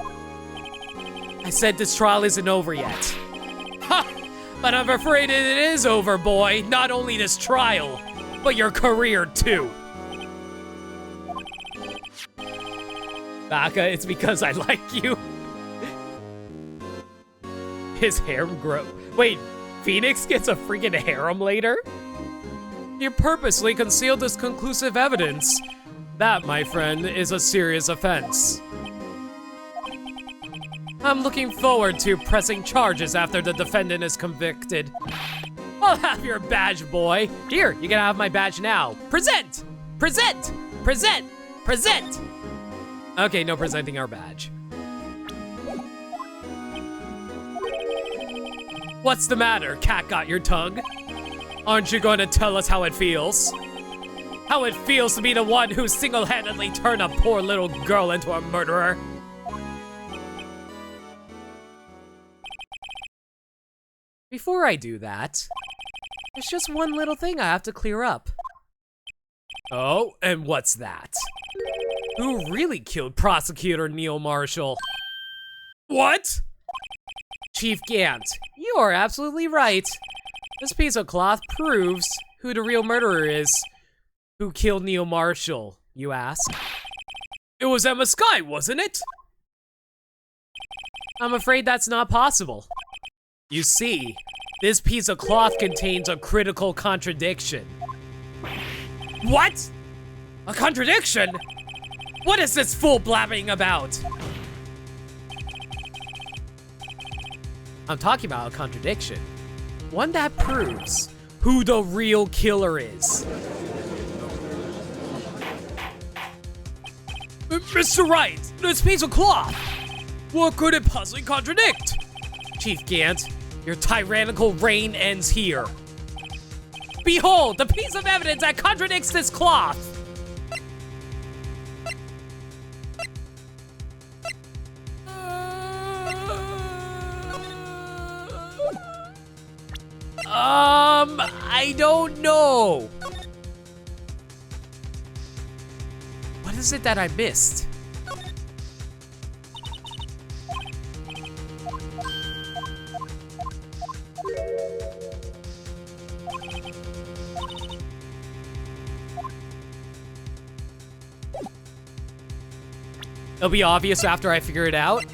I said this trial isn't over yet. Ha! But I'm afraid it is over, boy. Not only this trial, but your career too. Baka, it's because I like you. His harem grow. Wait, Phoenix gets a freaking harem later? You purposely concealed this conclusive evidence. That, my friend, is a serious offense. I'm looking forward to pressing charges after the defendant is convicted. I'll have your badge, boy. Here, you can have my badge now. Present! Present! Present! Present! Okay, no presenting our badge. What's the matter? Cat got your tongue? Aren't you going to tell us how it feels? How it feels to be the one who single-handedly turned a poor little girl into a murderer? Before I do that, there's just one little thing I have to clear up. Oh, and what's that? Who really killed Prosecutor Neil Marshall? What? Chief Gant, you are absolutely right. This piece of cloth proves who the real murderer is. Who killed Neil Marshall, you ask? It was Emma Sky, wasn't it? I'm afraid that's not possible. You see, this piece of cloth contains a critical contradiction. What? A contradiction? What is this fool blabbing about? I'm talking about a contradiction. One that proves who the real killer is. Mr. Wright, this piece of cloth! What could it possibly contradict? Chief Gant, your tyrannical reign ends here. Behold, the piece of evidence that contradicts this cloth! I don't know. What is it that I missed? It'll be obvious after I figure it out.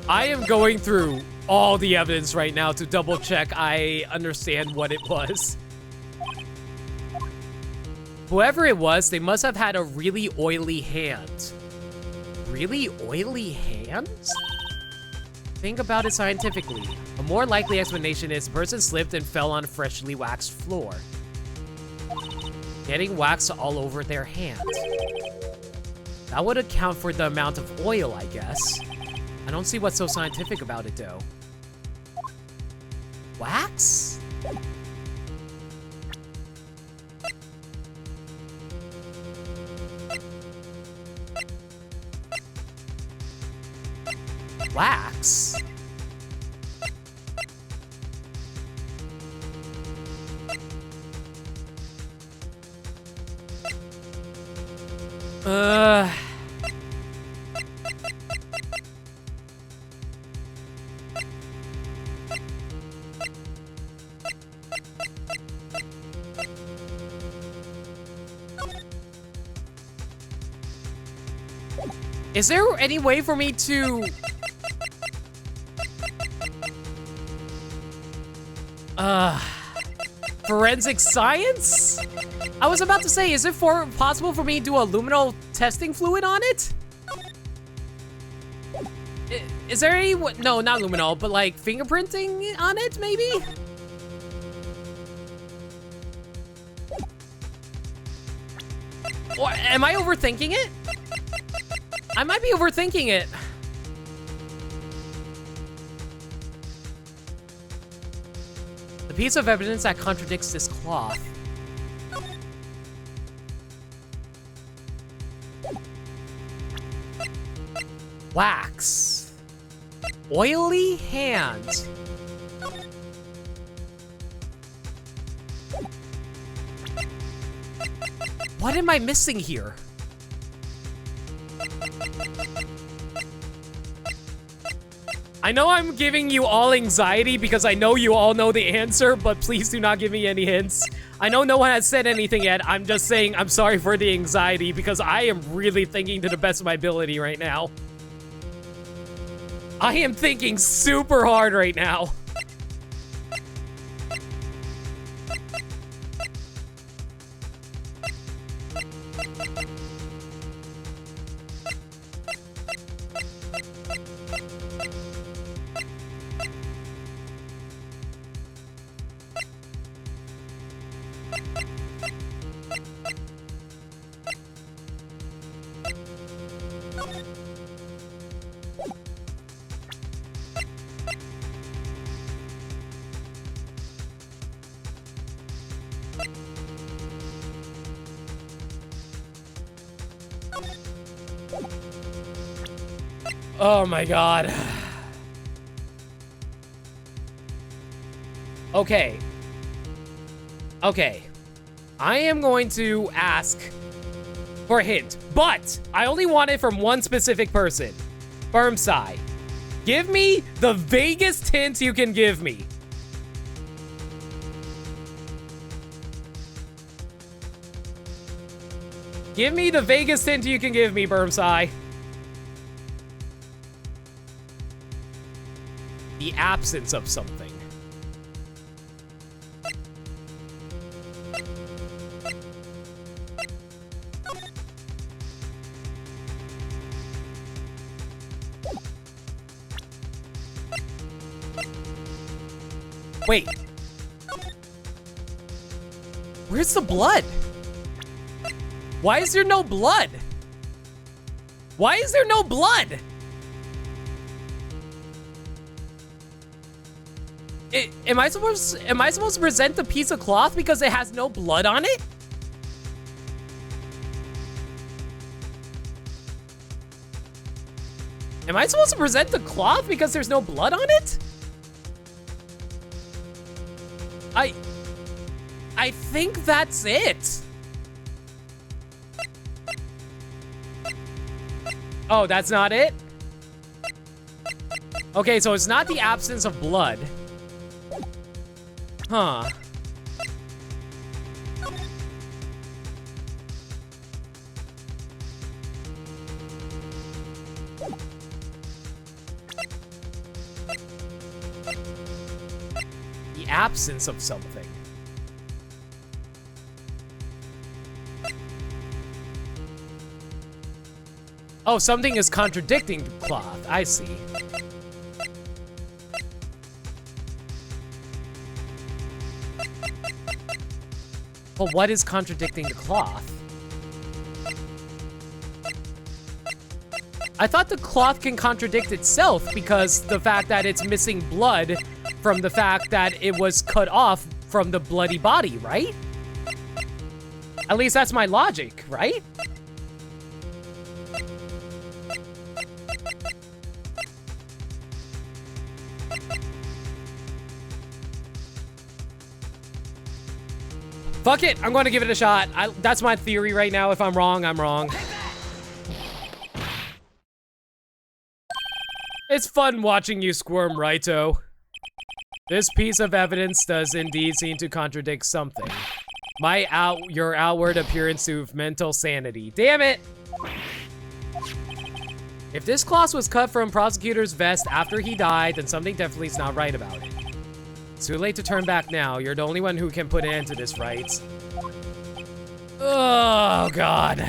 I am going through all the evidence right now to double check I understand what it was. Whoever it was, they must have had a really oily hand. Really oily hands? Think about it scientifically. A more likely explanation is the person slipped and fell on a freshly waxed floor. Getting wax all over their hand. That would account for the amount of oil, I guess. I don't see what's so scientific about it, though. Wax? Wax? Is there any way for me to... forensic science? I was about to say, is it possible for me to do a luminol testing fluid on it? Is there any... No, not luminol, but like fingerprinting on it, maybe? Or am I overthinking it? I might be overthinking it. The piece of evidence that contradicts this cloth. Wax. Oily hand. What am I missing here? I know I'm giving you all anxiety because I know you all know the answer, but please do not give me any hints. I know no one has said anything yet. I'm just saying I'm sorry for the anxiety because I am really thinking to the best of my ability right now. I am thinking super hard right now. Oh my god. Okay. Okay. I am going to ask for a hint, but I only want it from one specific person. Firmsai. Give me the vaguest hint you can give me. Give me the vaguest hint you can give me, Burmsai. The absence of something. Wait. Where's the blood? Why is there no blood? Why is there no blood? Am I supposed to present the piece of cloth because it has no blood on it? Am I supposed to present the cloth because there's no blood on it? I think that's it. Oh, that's not it? Okay, so it's not the absence of blood. Huh. The absence of something. Oh, something is contradicting the cloth. I see. But what is contradicting the cloth? I thought the cloth can contradict itself because the fact that it's missing blood from the fact that it was cut off from the bloody body, right? At least that's my logic, right? Fuck it, I'm going to give it a shot. That's my theory right now. If I'm wrong, I'm wrong. It's fun watching you squirm, Raito. This piece of evidence does indeed seem to contradict something. Your outward appearance of mental sanity. Damn it! If this cloth was cut from prosecutor's vest after he died, then something definitely is not right about it. It's too late to turn back now. You're the only one who can put an end to this, right? Oh, God.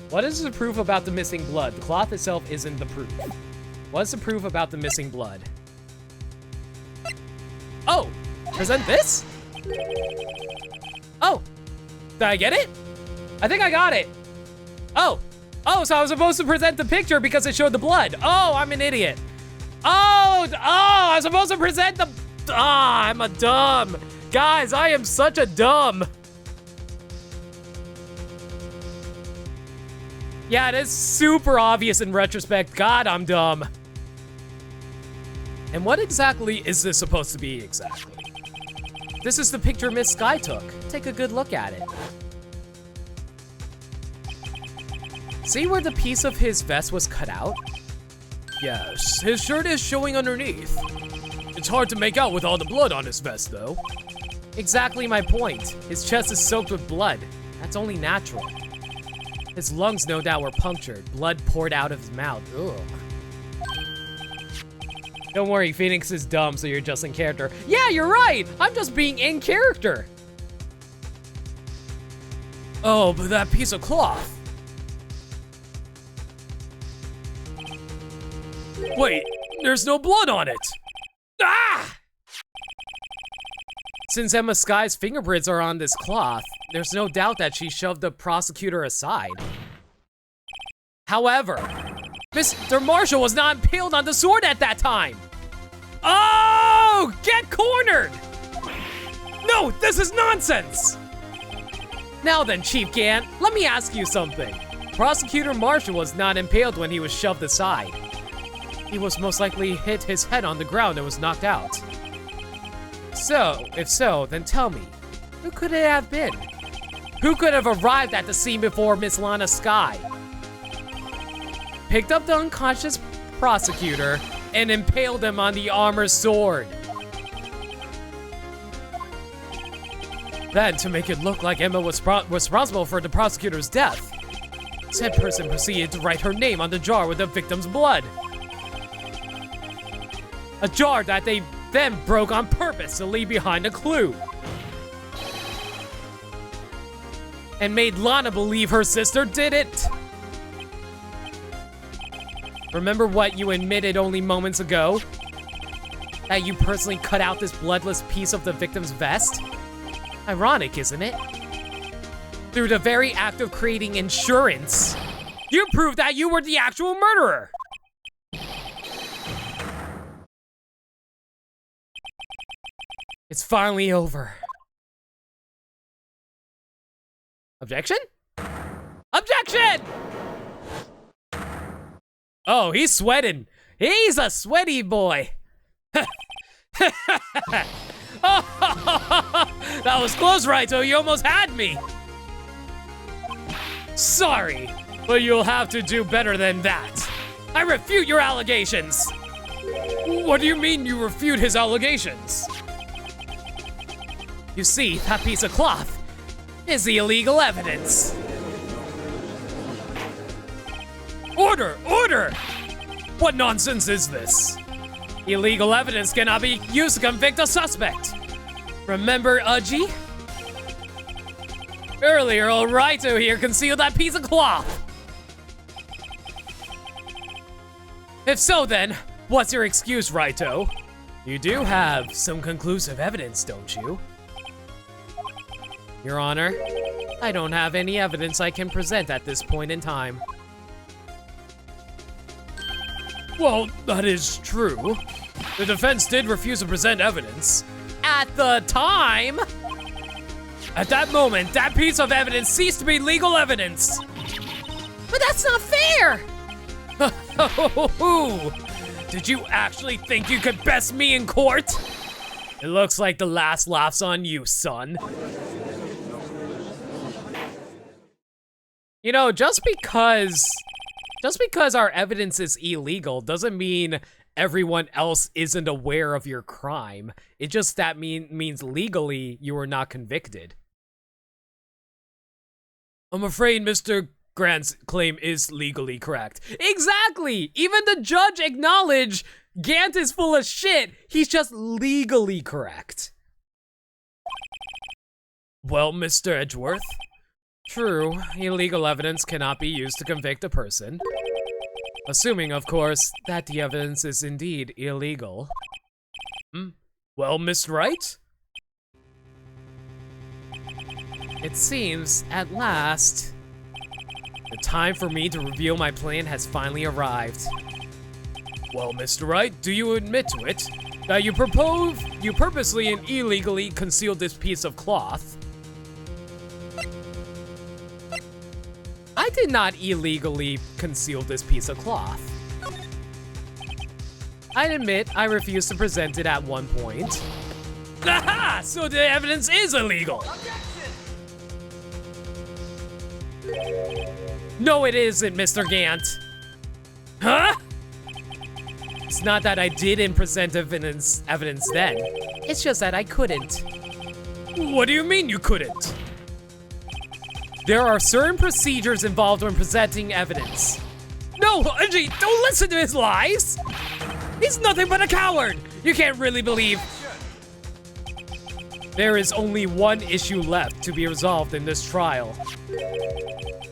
What is the proof about the missing blood? The cloth itself isn't the proof. What's the proof about the missing blood? Oh! Present this? Oh! Did I get it? I think I got it. Oh. Oh, so I was supposed to present the picture because it showed the blood. Oh, I'm an idiot. Oh, I was supposed to present the... I'm a dumb. Guys, I am such a dumb. Yeah, it is super obvious in retrospect. God, I'm dumb. And what exactly is this supposed to be exactly? This is the picture Miss Sky took. Take a good look at it. See where the piece of his vest was cut out? Yes, his shirt is showing underneath. It's hard to make out with all the blood on his vest, though. Exactly my point. His chest is soaked with blood. That's only natural. His lungs no doubt were punctured. Blood poured out of his mouth. Ugh. Don't worry, Phoenix is dumb, so you're just in character. Yeah, you're right! I'm just being in character! Oh, but that piece of cloth. Wait, there's no blood on it! Ah! Since Emma Sky's fingerprints are on this cloth, there's no doubt that she shoved the prosecutor aside. However, Mr. Marshall was not impaled on the sword at that time! Oh! Get cornered! No, this is nonsense! Now then, Chief Gant, let me ask you something. Prosecutor Marshall was not impaled when he was shoved aside. He was most likely hit his head on the ground and was knocked out. So, if so, then tell me, who could it have been? Who could have arrived at the scene before Miss Lana Sky? Picked up the unconscious prosecutor and impaled him on the armor's sword. Then, to make it look like Emma was responsible for the prosecutor's death, said person proceeded to write her name on the jar with the victim's blood. A jar that they then broke on purpose to leave behind a clue. And made Lana believe her sister did it. Remember what you admitted only moments ago? That you personally cut out this bloodless piece of the victim's vest? Ironic, isn't it? Through the very act of creating insurance, you proved that you were the actual murderer. It's finally over. Objection? Objection! Oh, he's sweating. He's a sweaty boy. Oh, that was close, Raito. You almost had me. Sorry, but you'll have to do better than that. I refute your allegations. What do you mean you refute his allegations? You see, that piece of cloth is the illegal evidence. Order! Order! What nonsense is this? Illegal evidence cannot be used to convict a suspect. Remember Uji? Earlier, old Raito here concealed that piece of cloth. If so then, what's your excuse, Raito? You do have some conclusive evidence, don't you? Your Honor, I don't have any evidence I can present at this point in time. Well, that is true. The defense did refuse to present evidence. At the time! At that moment, that piece of evidence ceased to be legal evidence. But that's not fair! Did you actually think you could best me in court? It looks like the last laugh's on you, son. You know, just because our evidence is illegal doesn't mean everyone else isn't aware of your crime. It just means legally you were not convicted. I'm afraid Mr. Grant's claim is legally correct. Exactly! Even the judge acknowledged Gant is full of shit. He's just legally correct. Well, Mr. Edgeworth, true, illegal evidence cannot be used to convict a person. Assuming, of course, that the evidence is indeed illegal. Well, Miss Wright? It seems, at last, the time for me to reveal my plan has finally arrived. Well, Mr. Wright, do you admit to it? That you purposely and illegally concealed this piece of cloth? I did not illegally conceal this piece of cloth. I admit I refused to present it at one point. Aha! So the evidence is illegal! No, it isn't, Mr. Gant. Huh? It's not that I didn't present evidence then. It's just that I couldn't. What do you mean you couldn't? There are certain procedures involved when presenting evidence. No, Angie, don't listen to his lies! He's nothing but a coward! You can't really believe... There is only one issue left to be resolved in this trial.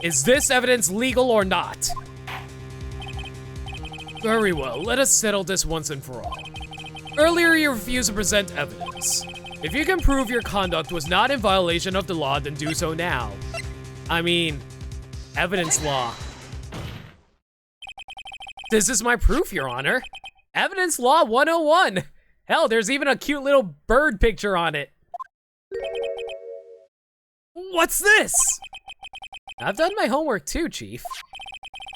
Is this evidence legal or not? Very well, let us settle this once and for all. Earlier you refused to present evidence. If you can prove your conduct was not in violation of the law, then do so now. I mean, evidence law. This is my proof, Your Honor. Evidence Law 101. Hell, there's even a cute little bird picture on it. What's this? I've done my homework too, Chief.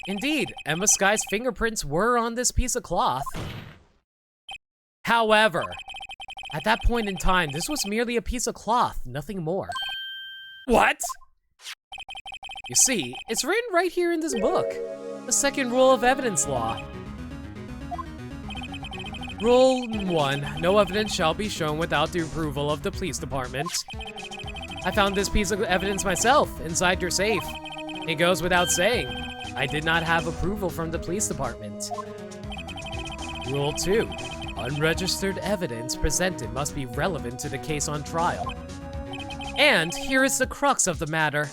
Indeed, Emma Sky's fingerprints were on this piece of cloth. However, at that point in time, this was merely a piece of cloth, nothing more. What? You see, it's written right here in this book. The second rule of evidence law. Rule 1, no evidence shall be shown without the approval of the police department. I found this piece of evidence myself, inside your safe. It goes without saying, I did not have approval from the police department. Rule 2, unregistered evidence presented must be relevant to the case on trial. And here is the crux of the matter.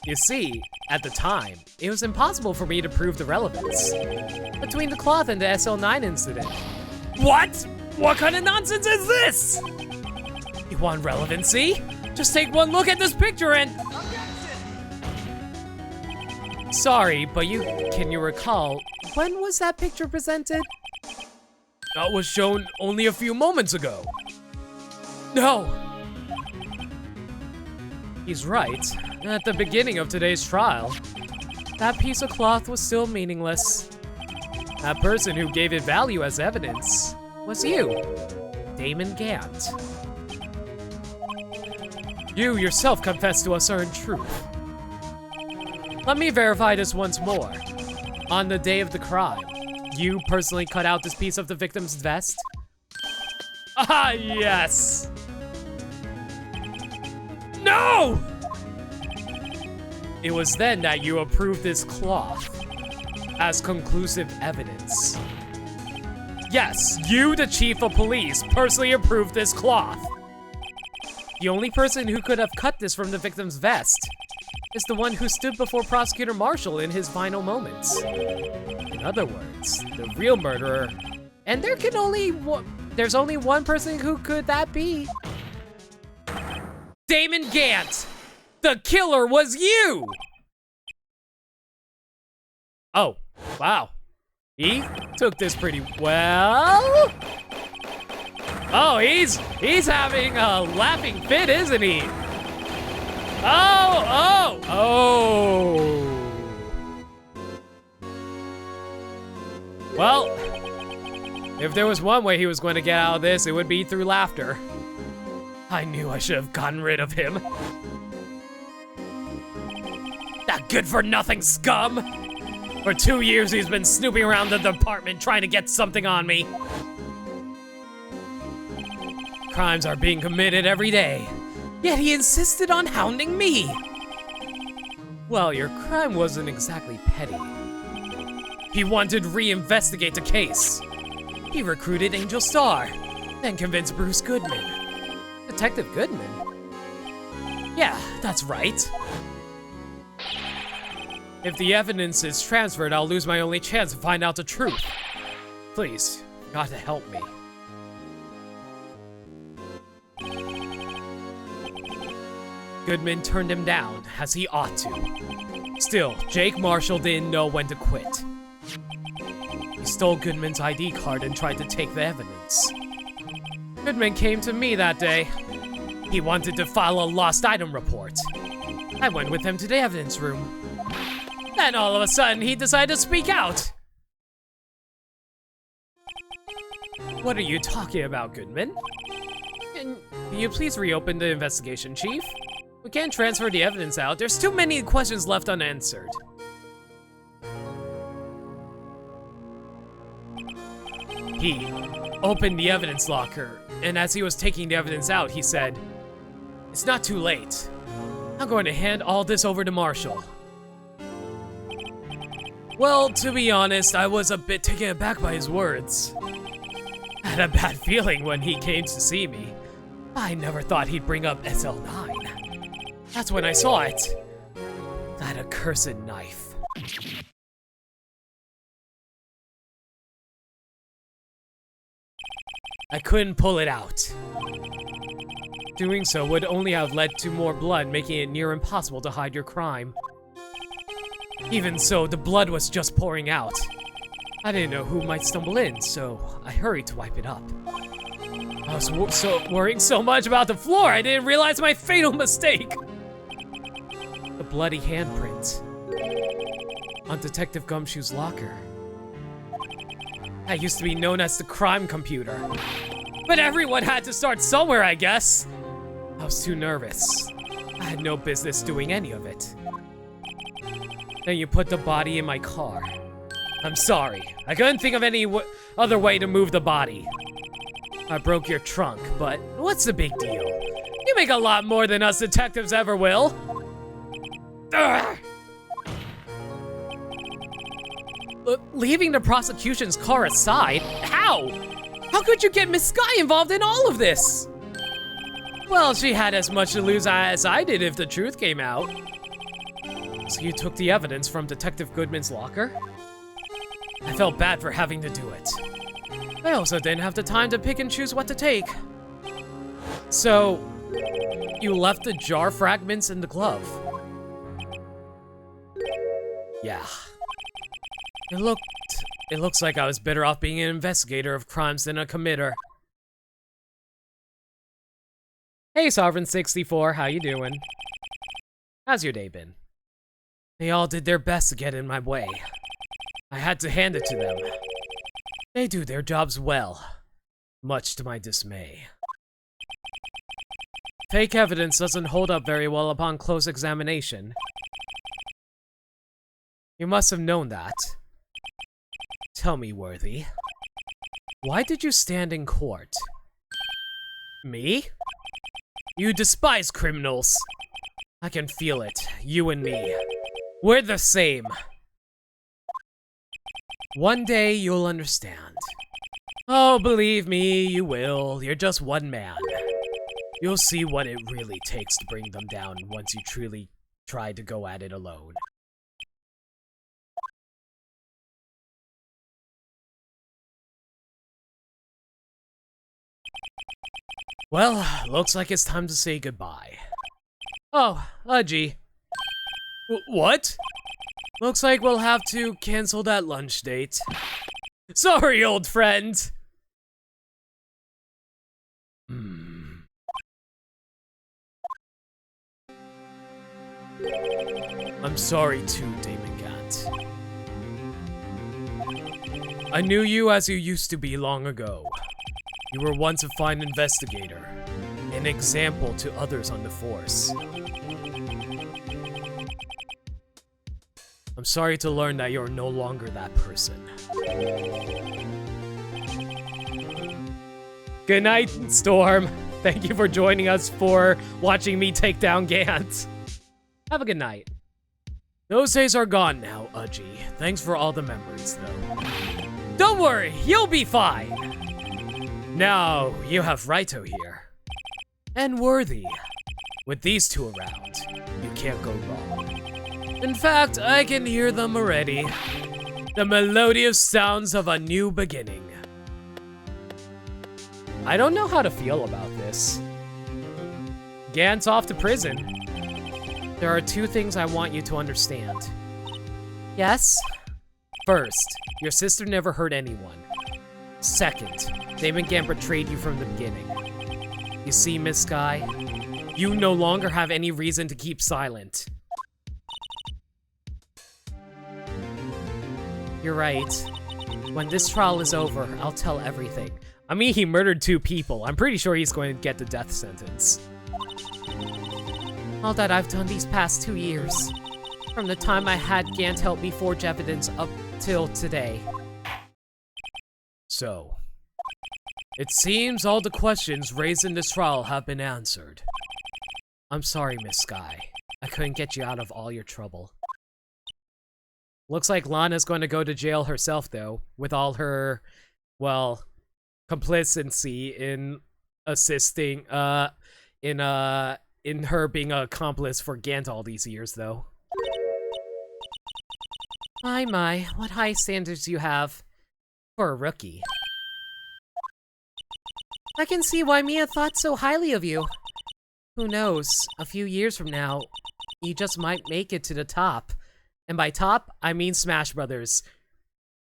You see, at the time, it was impossible for me to prove the relevance between the cloth and the SL9 incident. What? What kind of nonsense is this? You want relevancy? Just take one look at this picture and... Sorry, but can you recall, when was that picture presented? That was shown only a few moments ago. No. He's right. At the beginning of today's trial, that piece of cloth was still meaningless. That person who gave it value as evidence was you, Damon Gant. You yourself confessed to a certain truth. Let me verify this once more. On the day of the crime, you personally cut out this piece of the victim's vest? Ah, yes! No! It was then that you approved this cloth as conclusive evidence. Yes, you, the chief of police, personally approved this cloth. The only person who could have cut this from the victim's vest is the one who stood before Prosecutor Marshall in his final moments. In other words, the real murderer. And there's only one person who could that be. Damon Gant! The killer was you! Oh, wow. He took this pretty well. Oh, he's having a laughing fit, isn't he? Oh! Well, if there was one way he was going to get out of this, it would be through laughter. I knew I should have gotten rid of him. That good-for-nothing scum! For 2 years, he's been snooping around the department trying to get something on me. Crimes are being committed every day, yet he insisted on hounding me. Well, your crime wasn't exactly petty. He wanted to reinvestigate the case. He recruited Angel Starr, then convinced Bruce Goodman. Detective Goodman? Yeah, that's right. If the evidence is transferred, I'll lose my only chance to find out the truth. Please, you gotta help me. Goodman turned him down, as he ought to. Still, Jake Marshall didn't know when to quit. He stole Goodman's ID card and tried to take the evidence. Goodman came to me that day. He wanted to file a lost item report. I went with him to the evidence room. Then all of a sudden, he decided to speak out. What are you talking about, Goodman? Can you please reopen the investigation, Chief? We can't transfer the evidence out. There's too many questions left unanswered. He opened the evidence locker, and as he was taking the evidence out, he said, "It's not too late. I'm going to hand all this over to Marshall." Well, to be honest, I was a bit taken aback by his words. I had a bad feeling when he came to see me. I never thought he'd bring up SL9. That's when I saw it. That accursed knife. I couldn't pull it out. Doing so would only have led to more blood, making it near impossible to hide your crime. Even so, the blood was just pouring out. I didn't know who might stumble in, so I hurried to wipe it up. I was worrying so much about the floor, I didn't realize my fatal mistake. The bloody handprint on Detective Gumshoe's locker. I used to be known as the crime computer, but everyone had to start somewhere, I guess. I was too nervous. I had no business doing any of it. Then you put the body in my car. I'm sorry. I couldn't think of any other way to move the body. I broke your trunk, but what's the big deal? You make a lot more than us detectives ever will. Ugh. Leaving the prosecution's car aside, how? How could you get Miss Sky involved in all of this? Well, she had as much to lose as I did if the truth came out. So you took the evidence from Detective Goodman's locker? I felt bad for having to do it. I also didn't have the time to pick and choose what to take. So, you left the jar fragments in the glove. Yeah. It looks like I was better off being an investigator of crimes than a committer. Hey, Sovereign64, how you doing? How's your day been? They all did their best to get in my way. I had to hand it to them. They do their jobs well, much to my dismay. Fake evidence doesn't hold up very well upon close examination. You must have known that. Tell me, Worthy, why did you stand in court? Me? You despise criminals. I can feel it, you and me. We're the same. One day you'll understand. Oh, believe me, you will. You're just one man. You'll see what it really takes to bring them down once you tried to go at it alone. Well, looks like it's time to say goodbye. Oh, Udgy. What? Looks like we'll have to cancel that lunch date. Sorry, old friend. I'm sorry too, Damon Gat. I knew you as you used to be long ago. You were once a fine investigator, an example to others on the force. I'm sorry to learn that you're no longer that person. Good night, Storm. Thank you for joining us for watching me take down Gant. Have a good night. Those days are gone now, Udgy. Thanks for all the memories, though. Don't worry, you'll be fine. Now, you have Raito here. And Worthy. With these two around, you can't go wrong. In fact, I can hear them already. The melodious sounds of a new beginning. I don't know how to feel about this. Gant's off to prison. There are two things I want you to understand. Yes? First, your sister never hurt anyone. Second, Damon Gant betrayed you from the beginning. You see, Miss Sky? You no longer have any reason to keep silent. You're right. When this trial is over, I'll tell everything. I mean, he murdered 2 people. I'm pretty sure he's going to get the death sentence. All that I've done these past 2 years, from the time I had Gant help me forge evidence up till today. So, it seems all the questions raised in this trial have been answered. I'm sorry, Miss Sky. I couldn't get you out of all your trouble. Looks like Lana's going to go to jail herself, though, with all her, well, complicity in assisting, in her being an accomplice for Gant all these years, though. My, what high standards you have for a rookie. I can see why Mia thought so highly of you. Who knows, a few years from now, you just might make it to the top. And by top, I mean Smash Brothers.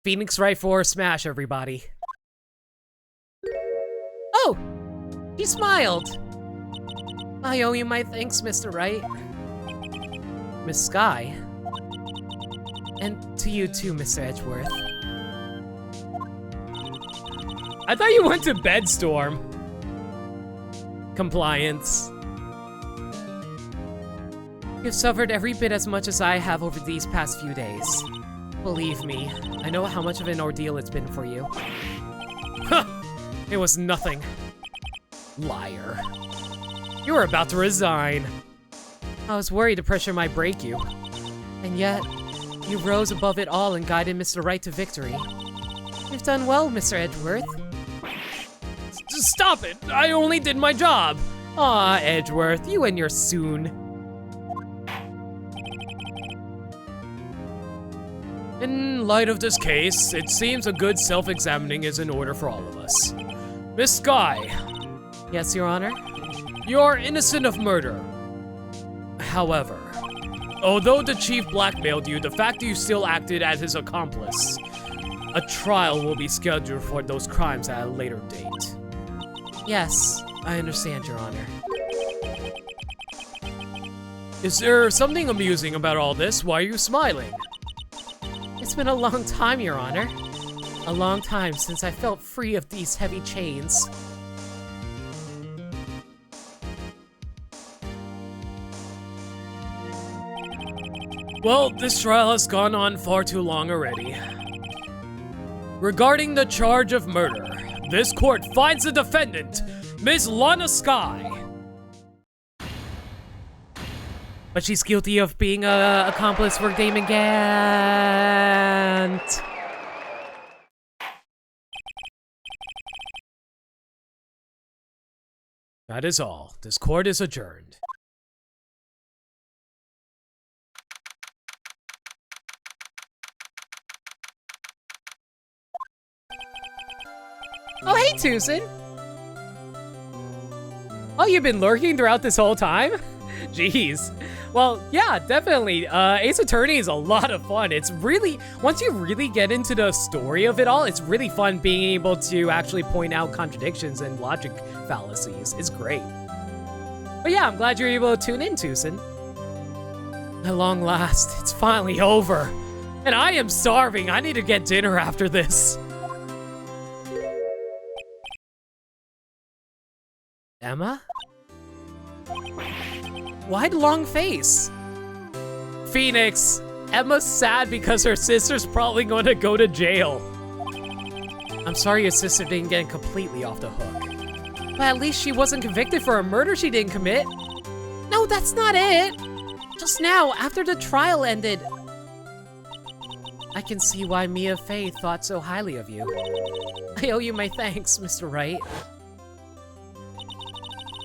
Phoenix Wright for Smash, everybody. Oh! He smiled! I owe you my thanks, Mr. Wright. Miss Sky. And to you too, Mr. Edgeworth. I thought you went to bed, Storm. Compliance. You've suffered every bit as much as I have over these past few days. Believe me, I know how much of an ordeal it's been for you. Huh! It was nothing. Liar. You were about to resign. I was worried the pressure might break you. And yet, you rose above it all and guided Mr. Wright to victory. You've done well, Mr. Edgeworth. Stop it! I only did my job! Aw, Edgeworth, you and your soon. In light of this case, it seems a good self-examining is in order for all of us. Miss Sky. Yes, Your Honor? You are innocent of murder. However, although the chief blackmailed you, the fact that you still acted as his accomplice, a trial will be scheduled for those crimes at a later date. Yes, I understand, Your Honor. Is there something amusing about all this? Why are you smiling? It's been a long time, Your Honor. A long time since I felt free of these heavy chains. Well, this trial has gone on far too long already. Regarding the charge of murder, this court finds the defendant, Ms. Lana Sky. But she's guilty of being a accomplice for Damon Gant. That is all. This court is adjourned. Oh, hey, Tucson. Oh, you've been lurking throughout this whole time? Jeez. Well, yeah, definitely. Ace Attorney is a lot of fun. It's really, once you really get into the story of it all, it's really fun being able to actually point out contradictions and logic fallacies. It's great. But yeah, I'm glad you're able to tune in, Tucson. At long last, it's finally over. And I am starving. I need to get dinner after this. Emma? Why the long face? Phoenix, Emma's sad because her sister's probably going to go to jail. I'm sorry your sister didn't get completely off the hook. But at least she wasn't convicted for a murder she didn't commit. No, that's not it. Just now, after the trial ended. I can see why Mia Fey thought so highly of you. I owe you my thanks, Mr. Wright.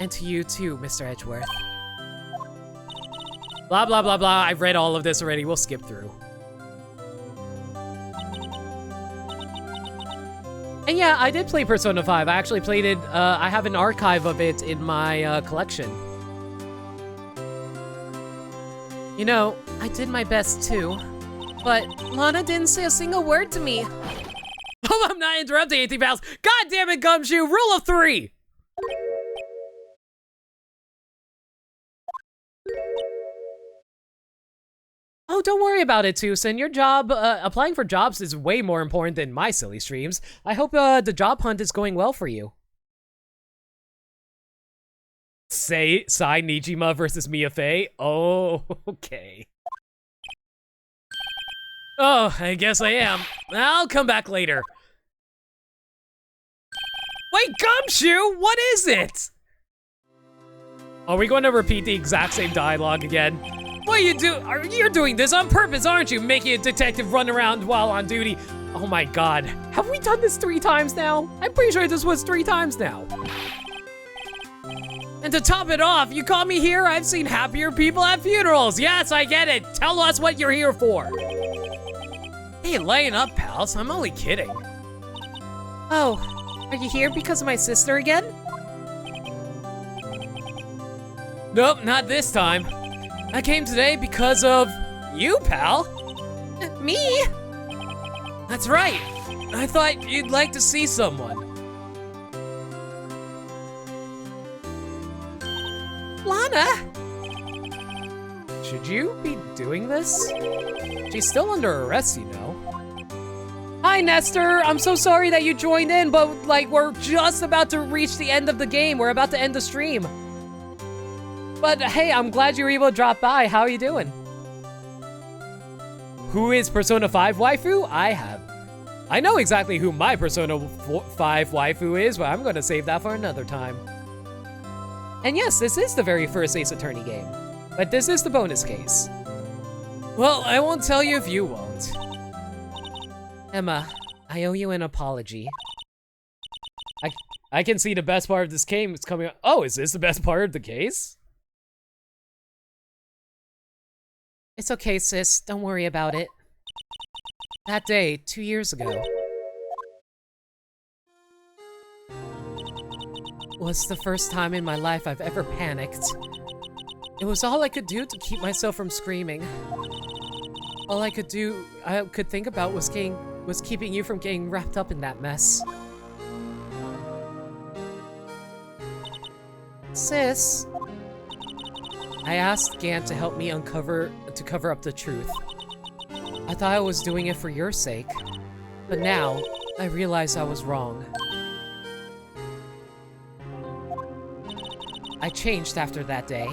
And to you too, Mr. Edgeworth. Blah, blah, blah, blah. I've read all of this already. We'll skip through. And yeah, I did play Persona 5. I actually played it. I have an archive of it in my collection. You know, I did my best too. But Lana didn't say a single word to me. Oh, I'm not interrupting anything, pals. God damn it, Gumshoe. Rule of 3. Oh, don't worry about it, Tucson. Your job, applying for jobs is way more important than my silly streams. I hope the job hunt is going well for you. Sai Nijima versus Mia Fey? Oh, okay. Oh, I guess I am. I'll come back later. Wait, Gumshoe, what is it? Are we going to repeat the exact same dialogue again? What you do? You're doing this on purpose, aren't you? Making a detective run around while on duty. Oh my god. Have we done this 3 times now? I'm pretty sure this was 3 times now. And to top it off, you call me here? I've seen happier people at funerals. Yes, I get it. Tell us what you're here for. Hey, laying up, pals. I'm only kidding. Oh, are you here because of my sister again? Nope, not this time. I came today because of you, pal. Me? That's right. I thought you'd like to see someone. Lana? Should you be doing this? She's still under arrest, you know. Hi, Nestor. I'm so sorry that you joined in, but like we're just about to reach the end of the game. We're about to end the stream. But hey, I'm glad you were able to drop by. How are you doing? Who is Persona 5 waifu? I know exactly who my Persona 5 waifu is, but I'm going to save that for another time. And yes, this is the very first Ace Attorney game, but this is the bonus case. Well, I won't tell you if you won't. Emma, I owe you an apology. I can see the best part of this game is coming up. Oh, is this the best part of the case? It's okay, sis. Don't worry about it. That day, 2 years ago, was the first time in my life I've ever panicked. It was all I could do to keep myself from screaming. All I could think about was keeping you from getting wrapped up in that mess. Sis. I asked Gant to help me cover up the truth. I thought I was doing it for your sake, but now I realize I was wrong. I changed after that day.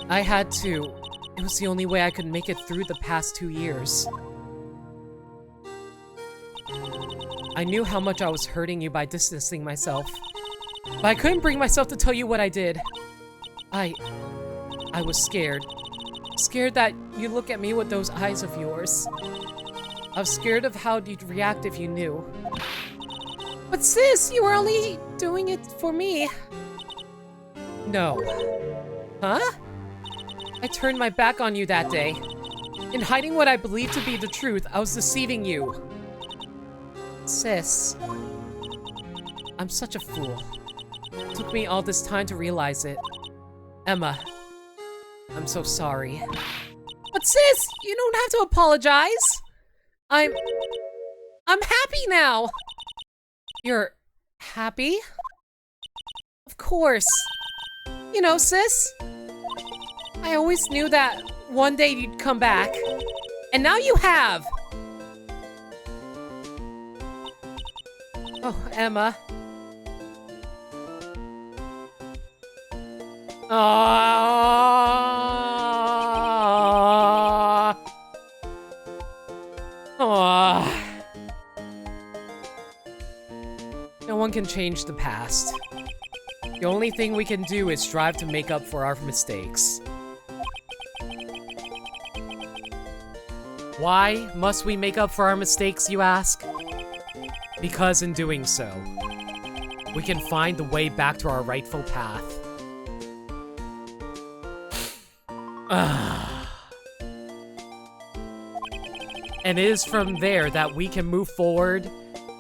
I had to. It was the only way I could make it through the past 2 years. I knew how much I was hurting you by distancing myself. But I couldn't bring myself to tell you what I did. I was scared. Scared that you'd look at me with those eyes of yours. I was scared of how you'd react if you knew. But sis, you were only doing it for me. No. Huh? I turned my back on you that day. In hiding what I believed to be the truth, I was deceiving you. Sis. I'm such a fool. It took me all this time to realize it. Emma, I'm so sorry. But sis, you don't have to apologize. I'm happy now. You're happy? Of course. You know, sis, I always knew that one day you'd come back. And now you have. Oh, Emma. Aww. Aww. No one can change the past. The only thing we can do is strive to make up for our mistakes. Why must we make up for our mistakes, you ask? Because in doing so, we can find the way back to our rightful path. And it is from there that we can move forward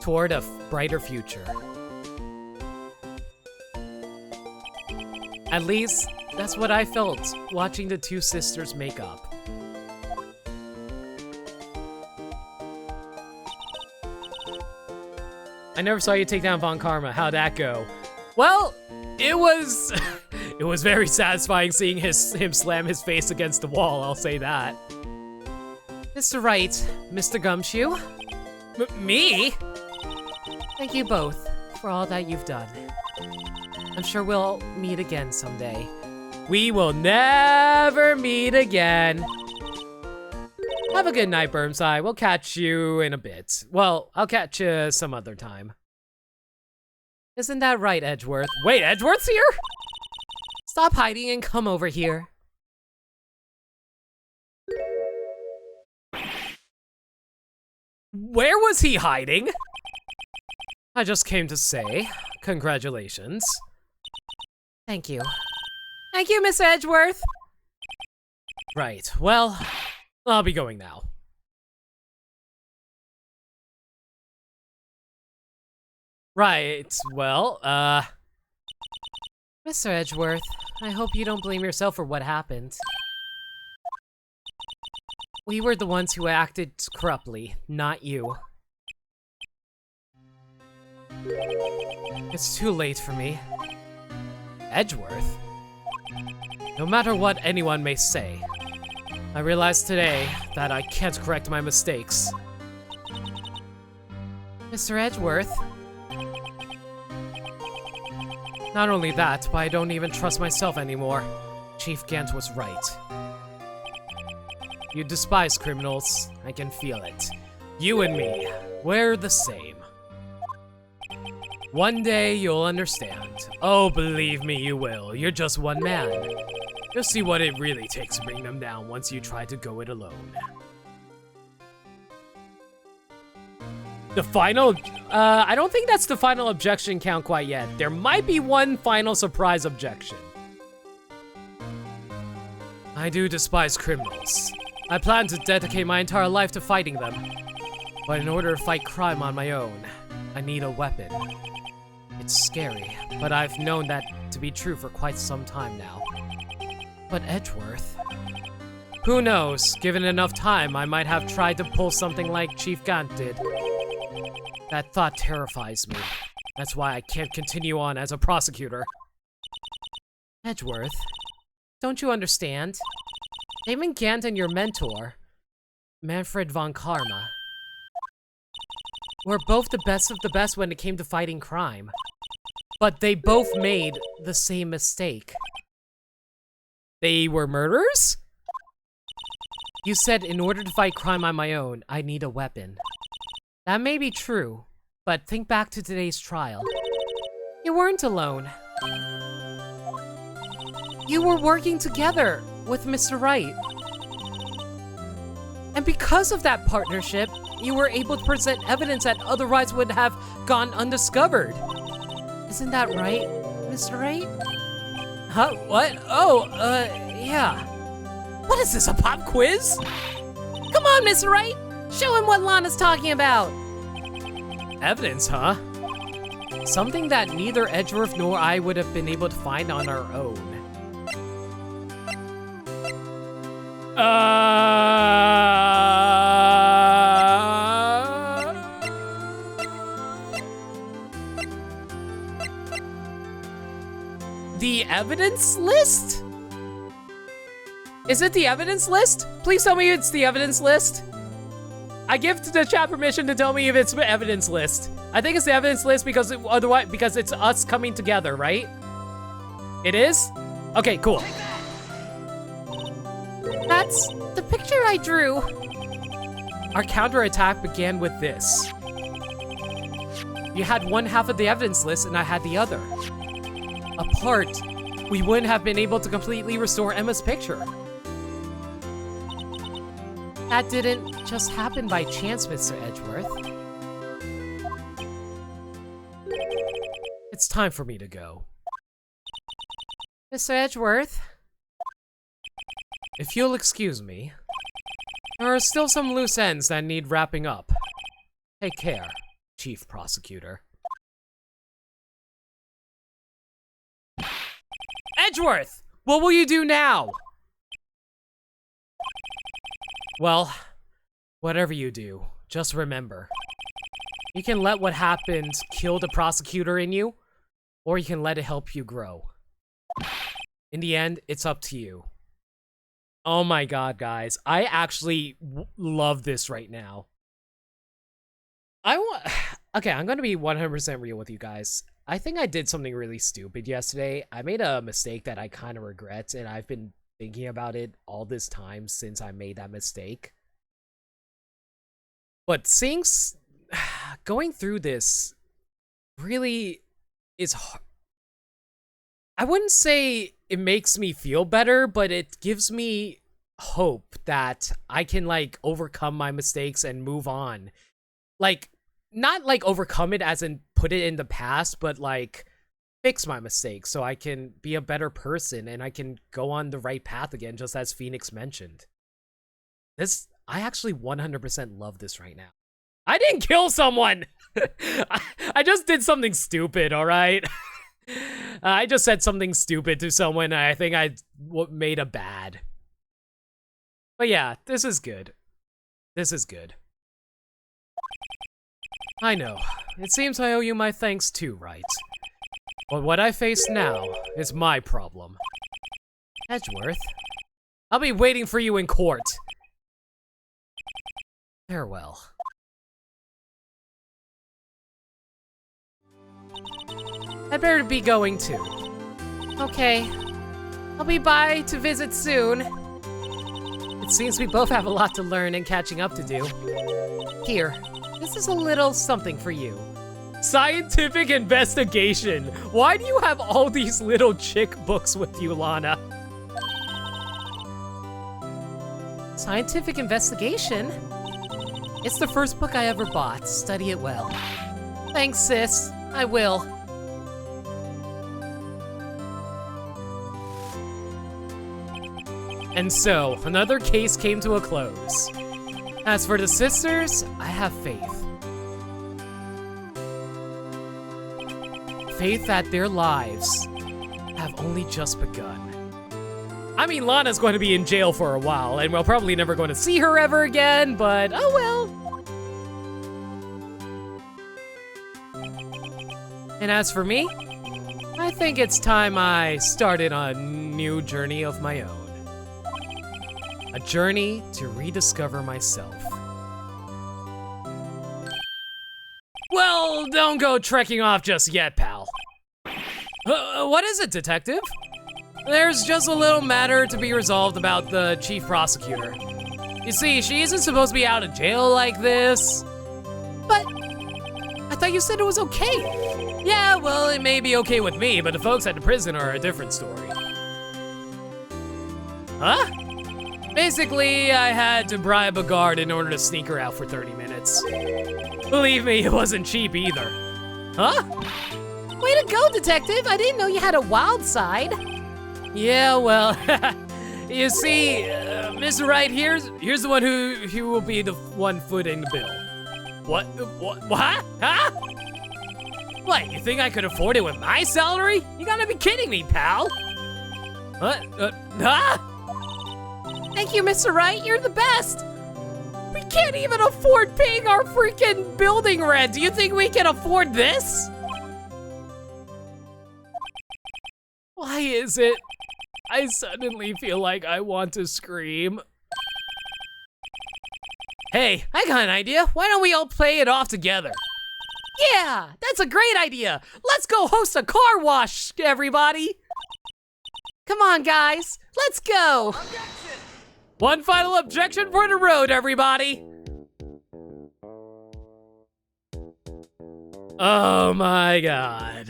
toward a brighter future. At least, that's what I felt watching the two sisters make up. I never saw you take down Von Karma. How'd that go? Well, it was... it was very satisfying seeing him slam his face against the wall, I'll say that. Mr. Wright, Mr. Gumshoe. Me? Thank you both for all that you've done. I'm sure we'll meet again someday. We will never meet again. Have a good night, Burmside. We'll catch you in a bit. Well, I'll catch you some other time. Isn't that right, Edgeworth? Wait, Edgeworth's here? Stop hiding and come over here. Where was he hiding? I just came to say, congratulations. Thank you. Thank you, Miss Edgeworth. Right, well, I'll be going now. Right, well, Mr. Edgeworth, I hope you don't blame yourself for what happened. We were the ones who acted corruptly, not you. It's too late for me. Edgeworth? No matter what anyone may say, I realized today that I can't correct my mistakes. Mr. Edgeworth? Not only that, but I don't even trust myself anymore. Chief Gant was right. You despise criminals. I can feel it. You and me, we're the same. One day you'll understand. Oh, believe me, you will. You're just one man. You'll see what it really takes to bring them down once you try to go it alone. The final... I don't think that's the final objection count quite yet. There might be one final surprise objection. I do despise criminals. I plan to dedicate my entire life to fighting them. But in order to fight crime on my own, I need a weapon. It's scary, but I've known that to be true for quite some time now. But Edgeworth? Who knows? Given enough time, I might have tried to pull something like Chief Gant did. That thought terrifies me. That's why I can't continue on as a prosecutor. Edgeworth, don't you understand? Damon Gant and your mentor, Manfred von Karma, were both the best of the best when it came to fighting crime. But they both made the same mistake. They were murderers? You said in order to fight crime on my own, I need a weapon. That may be true, but think back to today's trial. You weren't alone. You were working together with Mr. Wright. And because of that partnership, you were able to present evidence that otherwise would have gone undiscovered. Isn't that right, Mr. Wright? Huh? What? Oh, yeah. What is this, a pop quiz? Come on, Mr. Wright! Show him what Lana's talking about! Evidence, huh? Something that neither Edgeworth nor I would have been able to find on our own. The evidence list? Is it the evidence list? Please tell me it's the evidence list. I give the chat permission to tell me if it's the evidence list. I think it's the evidence list because otherwise, because it's us coming together, right? It is? Okay, cool. That's the picture I drew. Our counterattack began with this. You had one half of the evidence list and I had the other. Apart, we wouldn't have been able to completely restore Emma's picture. That didn't just happen by chance, Mr. Edgeworth. It's time for me to go. Mr. Edgeworth? If you'll excuse me, there are still some loose ends that need wrapping up. Take care, Chief Prosecutor. Edgeworth! What will you do now? Well, whatever you do, just remember. You can let what happened kill the prosecutor in you, or you can let it help you grow. In the end, it's up to you. Oh my god, guys. I actually love this right now. Okay, I'm gonna be 100% real with you guys. I think I did something really stupid yesterday. I made a mistake that I kind of regret, and I've been thinking about it all this time since I made that mistake. But going through this really is hard. I wouldn't say it makes me feel better, but it gives me hope that I can, like, overcome my mistakes and move on. Like, not, like, overcome it as in put it in the past, but, like, fix my mistakes so I can be a better person and I can go on the right path again, just as Phoenix mentioned. I actually 100% love this right now. I didn't kill someone! I just did something stupid, alright? I just said something stupid to someone and I think I made a bad. But yeah, this is good. This is good. I know. It seems I owe you my thanks too, right? But what I face now is my problem. Edgeworth, I'll be waiting for you in court. Farewell. I'd better be going too. Okay. I'll be by to visit soon. It seems we both have a lot to learn and catching up to do. Here, this is a little something for you. Scientific investigation. Why do you have all these little chick books with you, Lana? Scientific investigation? It's the first book I ever bought. Study it well. Thanks, sis. I will. And so, another case came to a close. As for the sisters, I have faith. Faith that their lives have only just begun. I mean, Lana's going to be in jail for a while, and we're probably never going to see her ever again, but oh well. And as for me, I think it's time I started a new journey of my own. A journey to rediscover myself. Well, don't go trekking off just yet, pal. What is it, detective? There's just a little matter to be resolved about the chief prosecutor. You see, she isn't supposed to be out of jail like this. But I thought you said it was okay. Yeah, well, it may be okay with me, but the folks at the prison are a different story. Huh? Basically, I had to bribe a guard in order to sneak her out for 30 minutes. Believe me, it wasn't cheap either. Huh? Way to go, detective! I didn't know you had a wild side. Yeah, well, you see, Mr. Wright, here's the one who will be the one footing the bill. What? Huh? What, you think I could afford it with my salary? You gotta be kidding me, pal. What? Huh? Thank you, Mr. Wright. You're the best. We can't even afford paying our freaking building rent. Do you think we can afford this? Why is it? I suddenly feel like I want to scream. Hey, I got an idea. Why don't we all play it off together? Yeah, that's a great idea. Let's go host a car wash, everybody. Come on, guys. Let's go. Objection! One final objection for the road, everybody. Oh my god.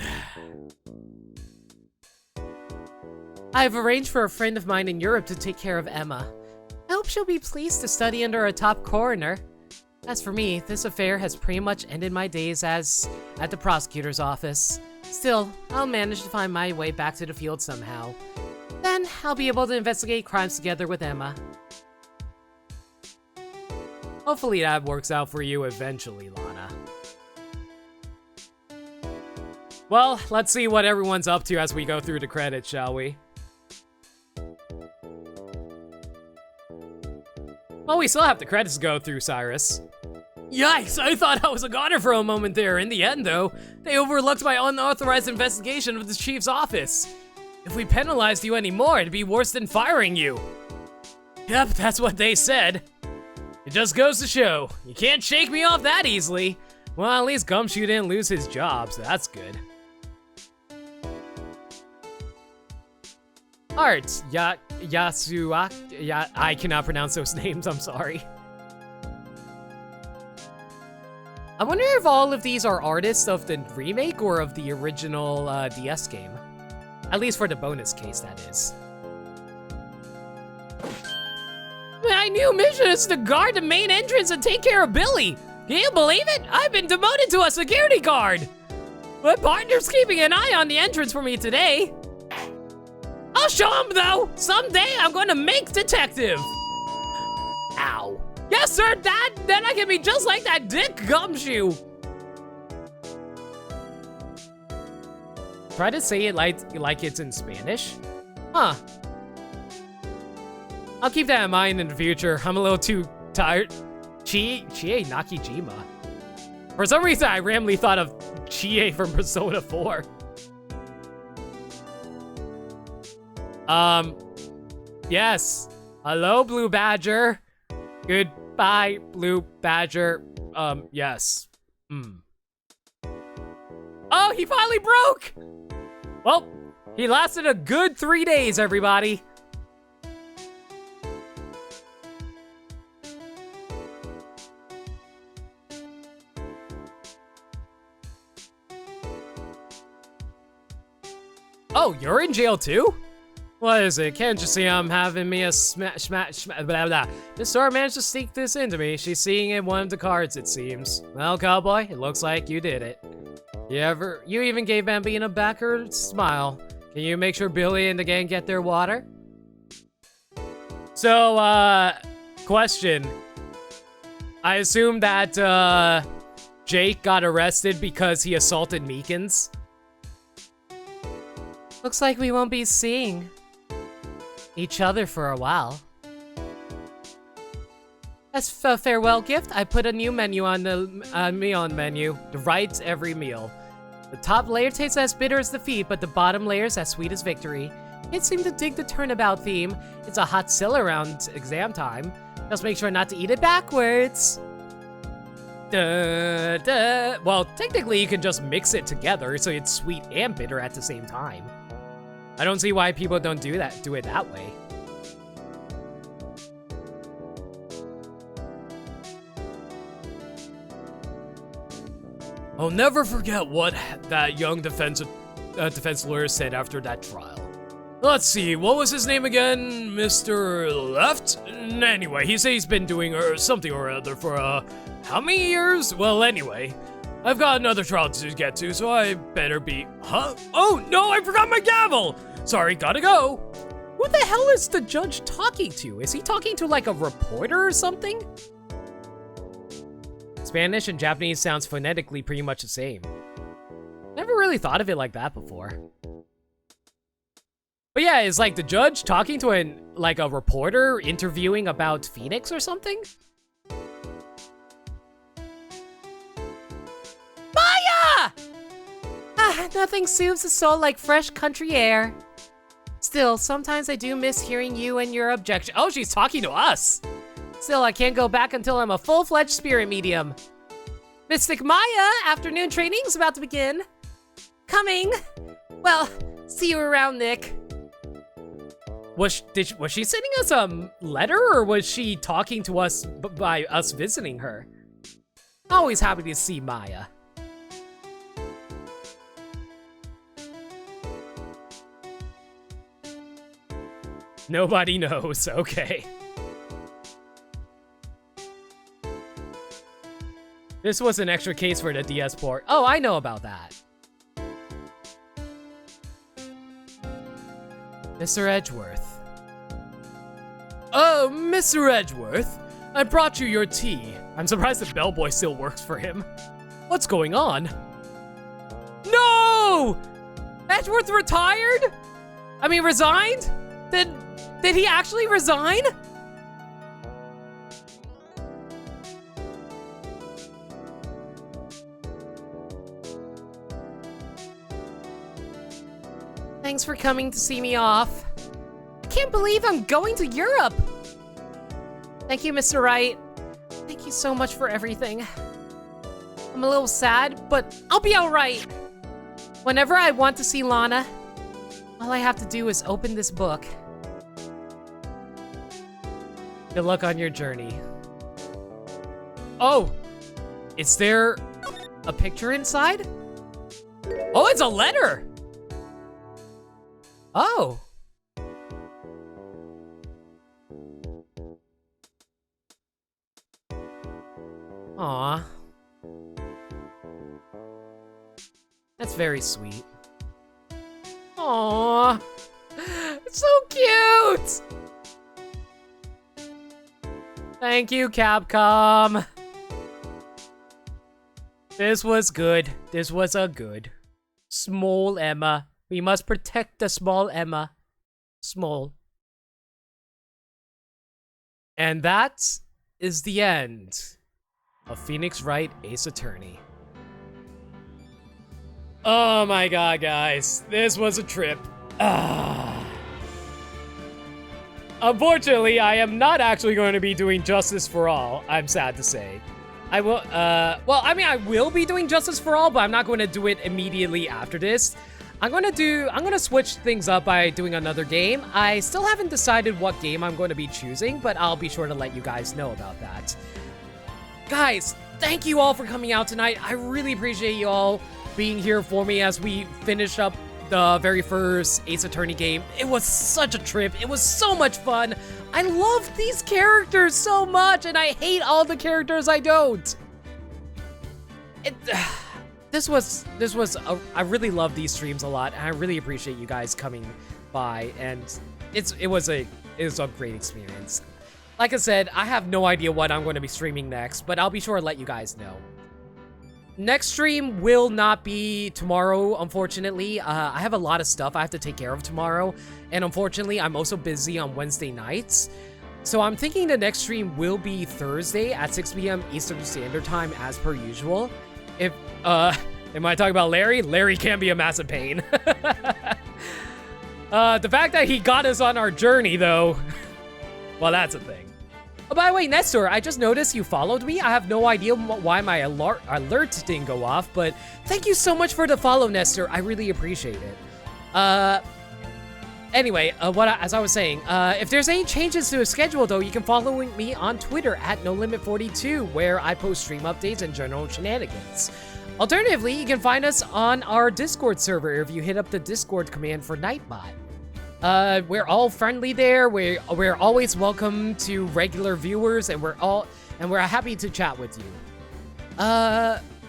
I've arranged for a friend of mine in Europe to take care of Emma. I hope she'll be pleased to study under a top coroner. As for me, this affair has pretty much ended my days as at the prosecutor's office. Still, I'll manage to find my way back to the field somehow. Then, I'll be able to investigate crimes together with Emma. Hopefully that works out for you eventually, Lana. Well, let's see what everyone's up to as we go through the credits, shall we? Well, we still have the credits to go through, Cyrus. Yikes, I thought I was a goner for a moment there. In the end, though, they overlooked my unauthorized investigation of the chief's office. If we penalized you anymore, it'd be worse than firing you. Yep, that's what they said. It just goes to show, you can't shake me off that easily. Well, at least Gumshoe didn't lose his job, so that's good. Art, Yasuak, I cannot pronounce those names, I'm sorry. I wonder if all of these are artists of the remake or of the original DS game. At least for the bonus case, that is. My new mission is to guard the main entrance and take care of Billy. Can you believe it? I've been demoted to a security guard. My partner's keeping an eye on the entrance for me today. I'll show him though. Someday I'm going to make detective. Ow. Yes, sir, Dad. Then I can be just like that dick Gumshoe. Try to say it like it's in Spanish? Huh. I'll keep that in mind in the future. I'm a little too tired. Chie Nakijima. For some reason, I randomly thought of Chie from Persona 4. Yes. Hello, Blue Badger. Goodbye, Blue Badger. Yes. Oh, he finally broke! Well, he lasted a good 3 days, everybody. Oh, you're in jail too? What is it? Can't you see I'm having me a smash, blah, blah. This store managed to sneak this into me. She's seeing in one of the cards, it seems. Well, cowboy, it looks like you did it. You even gave Bambina back her smile. Can you make sure Billy and the gang get their water? So, question. I assume that, Jake got arrested because he assaulted Meekins? Looks like we won't be seeing each other for a while. As a farewell gift, I put a new menu on the Meon menu. The right every meal. The top layer tastes as bitter as defeat, but the bottom layer is as sweet as victory. It seemed to dig the turnabout theme. It's a hot seller around exam time. Just make sure not to eat it backwards. Well, technically you can just mix it together so it's sweet and bitter at the same time. I don't see why people don't do it that way. I'll never forget what that young defense lawyer said after that trial. Let's see, what was his name again? Mr. Left? Anyway, he said he's been doing something or other for, how many years? Well, anyway, I've got another trial to get to, so I better be... Huh? Oh, no, I forgot my gavel! Sorry, gotta go. Who the hell is the judge talking to? Is he talking to, like, a reporter or something? Spanish and Japanese sounds phonetically pretty much the same. Never really thought of it like that before. But yeah, is like the judge talking to a reporter interviewing about Phoenix or something? Maya! Ah, nothing soothes the soul like fresh country air. Still, sometimes I do miss hearing you and your objection. Oh, she's talking to us. Still, I can't go back until I'm a full-fledged spirit medium. Mystic Maya, afternoon training's about to begin. Coming. Well, see you around, Nick. Was she sending us a letter, or was she talking to us by us visiting her? Always happy to see Maya. Nobody knows, okay. This was an extra case for the DS port. Oh, I know about that. Mr. Edgeworth. Oh, Mr. Edgeworth, I brought you your tea. I'm surprised the bellboy still works for him. What's going on? No! Edgeworth retired? I mean, resigned? Did he actually resign? Thanks for coming to see me off. I can't believe I'm going to Europe. Thank you, Mr. Wright. Thank you so much for everything. I'm a little sad, but I'll be all right. Whenever I want to see Lana, all I have to do is open this book. Good luck on your journey. Oh, is there a picture inside? Oh, it's a letter! Oh. Aw. That's very sweet. Aw. It's so cute! Thank you, Capcom. This was good. This was a good. Small Emma. We must protect the small Emma. Small. And that is the end of Phoenix Wright Ace Attorney. Oh my god, guys. This was a trip. Unfortunately, I am not actually going to be doing Justice for All, I'm sad to say. I will, well, I mean, I will be doing Justice for All, but I'm not going to do it immediately after this. I'm gonna switch things up by doing another game. I still haven't decided what game I'm going to be choosing, but I'll be sure to let you guys know about that. Guys, thank you all for coming out tonight. I really appreciate you all being here for me as we finish up the very first Ace Attorney game. It was such a trip. It was so much fun. I love these characters so much, and I hate all the characters I don't. I really love these streams a lot, and I really appreciate you guys coming by, and it was a great experience. Like I said, I have no idea what I'm going to be streaming next, but I'll be sure to let you guys know. Next stream will not be tomorrow, unfortunately. I have a lot of stuff I have to take care of tomorrow, and unfortunately, I'm also busy on Wednesday nights. So I'm thinking the next stream will be Thursday at 6 p.m. Eastern Standard Time as per usual. If, am I talking about Larry? Larry can be a massive pain. The fact that he got us on our journey, though, well, that's a thing. Oh, by the way, Nestor, I just noticed you followed me. I have no idea why my alert didn't go off, but thank you so much for the follow, Nestor. I really appreciate it. Anyway, as I was saying, if there's any changes to the schedule, though, you can follow me on Twitter at NoLimit42, where I post stream updates and general shenanigans. Alternatively, you can find us on our Discord server if you hit up the Discord command for Nightbot. We're all friendly there. We're always welcome to regular viewers, and we're happy to chat with you.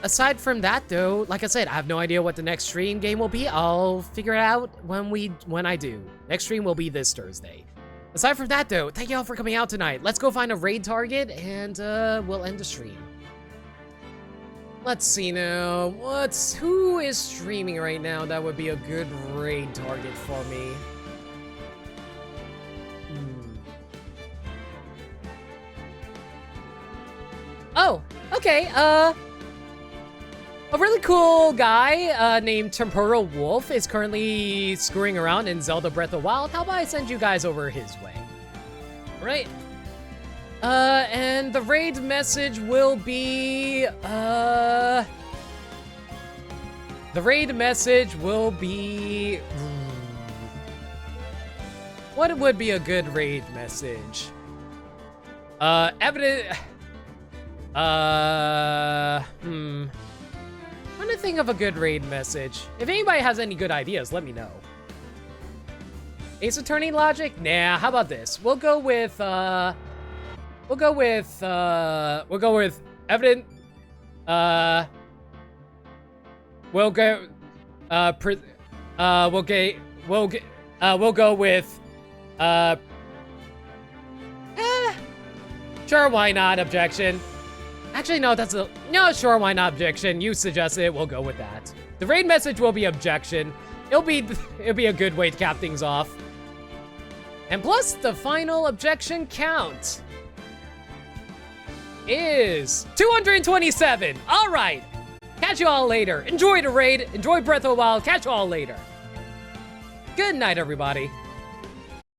Aside from that, though, like I said, I have no idea what the next stream game will be. I'll figure it out when I do. Next stream will be this Thursday. Aside from that, though, thank you all for coming out tonight. Let's go find a raid target, and we'll end the stream. Let's see now. Who is streaming right now that would be a good raid target for me? Oh, okay. A really cool guy named Temporal Wolf is currently screwing around in Zelda Breath of the Wild. How about I send you guys over his way? Right. And the raid message will be, the raid message will be, what would be a good raid message? I'm trying to think of a good raid message. If anybody has any good ideas, let me know. Ace Attorney logic? Nah, how about this? We'll go with evident, we'll go with, sure, why not, objection. Actually, no, no, sure, why not, objection. You suggested it, we'll go with that. The raid message will be objection. It'll be a good way to cap things off. And plus, the final objection count is 227. All right. Catch you all later. Enjoy the raid. Enjoy Breath of the Wild. Catch you all later. Good night, everybody.